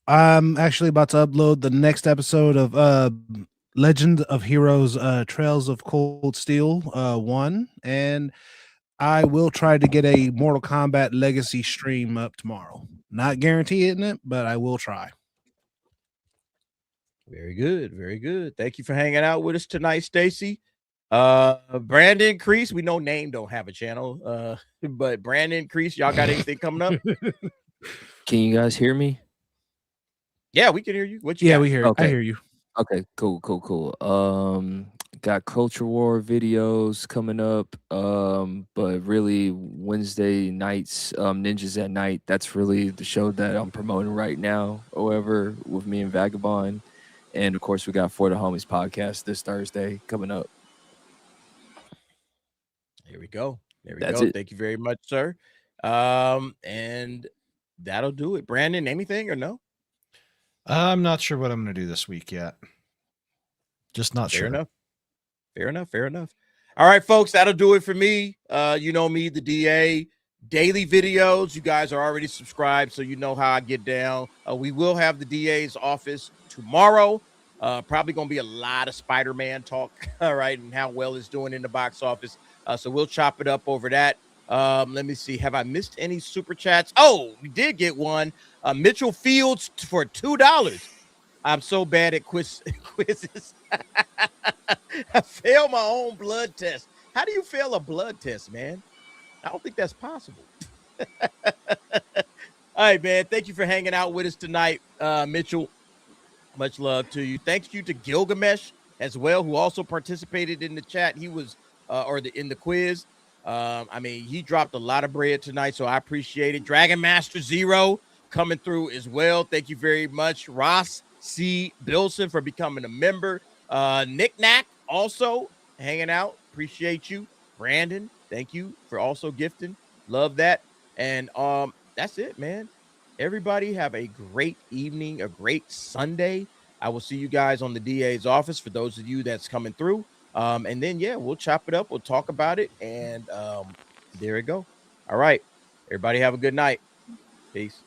I'm actually about to upload the next episode of Legend of Heroes Trails of Cold Steel 1, and I will try to get a Mortal Kombat Legacy stream up tomorrow. Not guaranteeing it, but I will try. Very good, very good. Thank you for hanging out with us tonight, Stacy. Brandon Crease, we know Name don't have a channel, but Brandon Crease, y'all got anything coming up? Can you guys hear me? Yeah, we can hear you. What you got? We hear. Okay. I hear you. Okay, cool. Got Culture War videos coming up, but really Wednesday nights, Ninjas at Night. That's really the show that I'm promoting right now. However, with me and Vagabond, and of course we got For the Homies podcast this Thursday coming up. Here we go. There we That's go. it. Thank you very much, sir. And that'll do it. Brandon, anything or no? I'm not sure what I'm going to do this week yet. Just not sure. Fair enough. All right, folks, that'll do it for me. You know me, the DA. Daily videos. You guys are already subscribed, so you know how I get down. We will have the DA's office tomorrow. Probably going to be a lot of Spider-Man talk, all right, and how well it's doing in the box office. So we'll chop it up over that. Let me see. Have I missed any super chats? Oh, we did get one. Mitchell Fields for $2. I'm so bad at quizzes. I failed my own blood test. How do you fail a blood test, man? I don't think that's possible. All right, man. Thank you for hanging out with us tonight, Mitchell. Much love to you. Thanks you to Gilgamesh as well, who also participated in the chat. He was in the quiz. I mean, he dropped a lot of bread tonight, so I appreciate it. Dragon Master Zero coming through as well. Thank you very much. Ross C. Bilson for becoming a member. Nick Knack also hanging out. Appreciate you. Brandon, thank you for also gifting. Love that. And that's it, man. Everybody have a great evening, a great Sunday. I will see you guys on the DA's office for those of you that's coming through. And then, yeah, we'll chop it up. We'll talk about it. And there we go. All right. Everybody have a good night. Peace.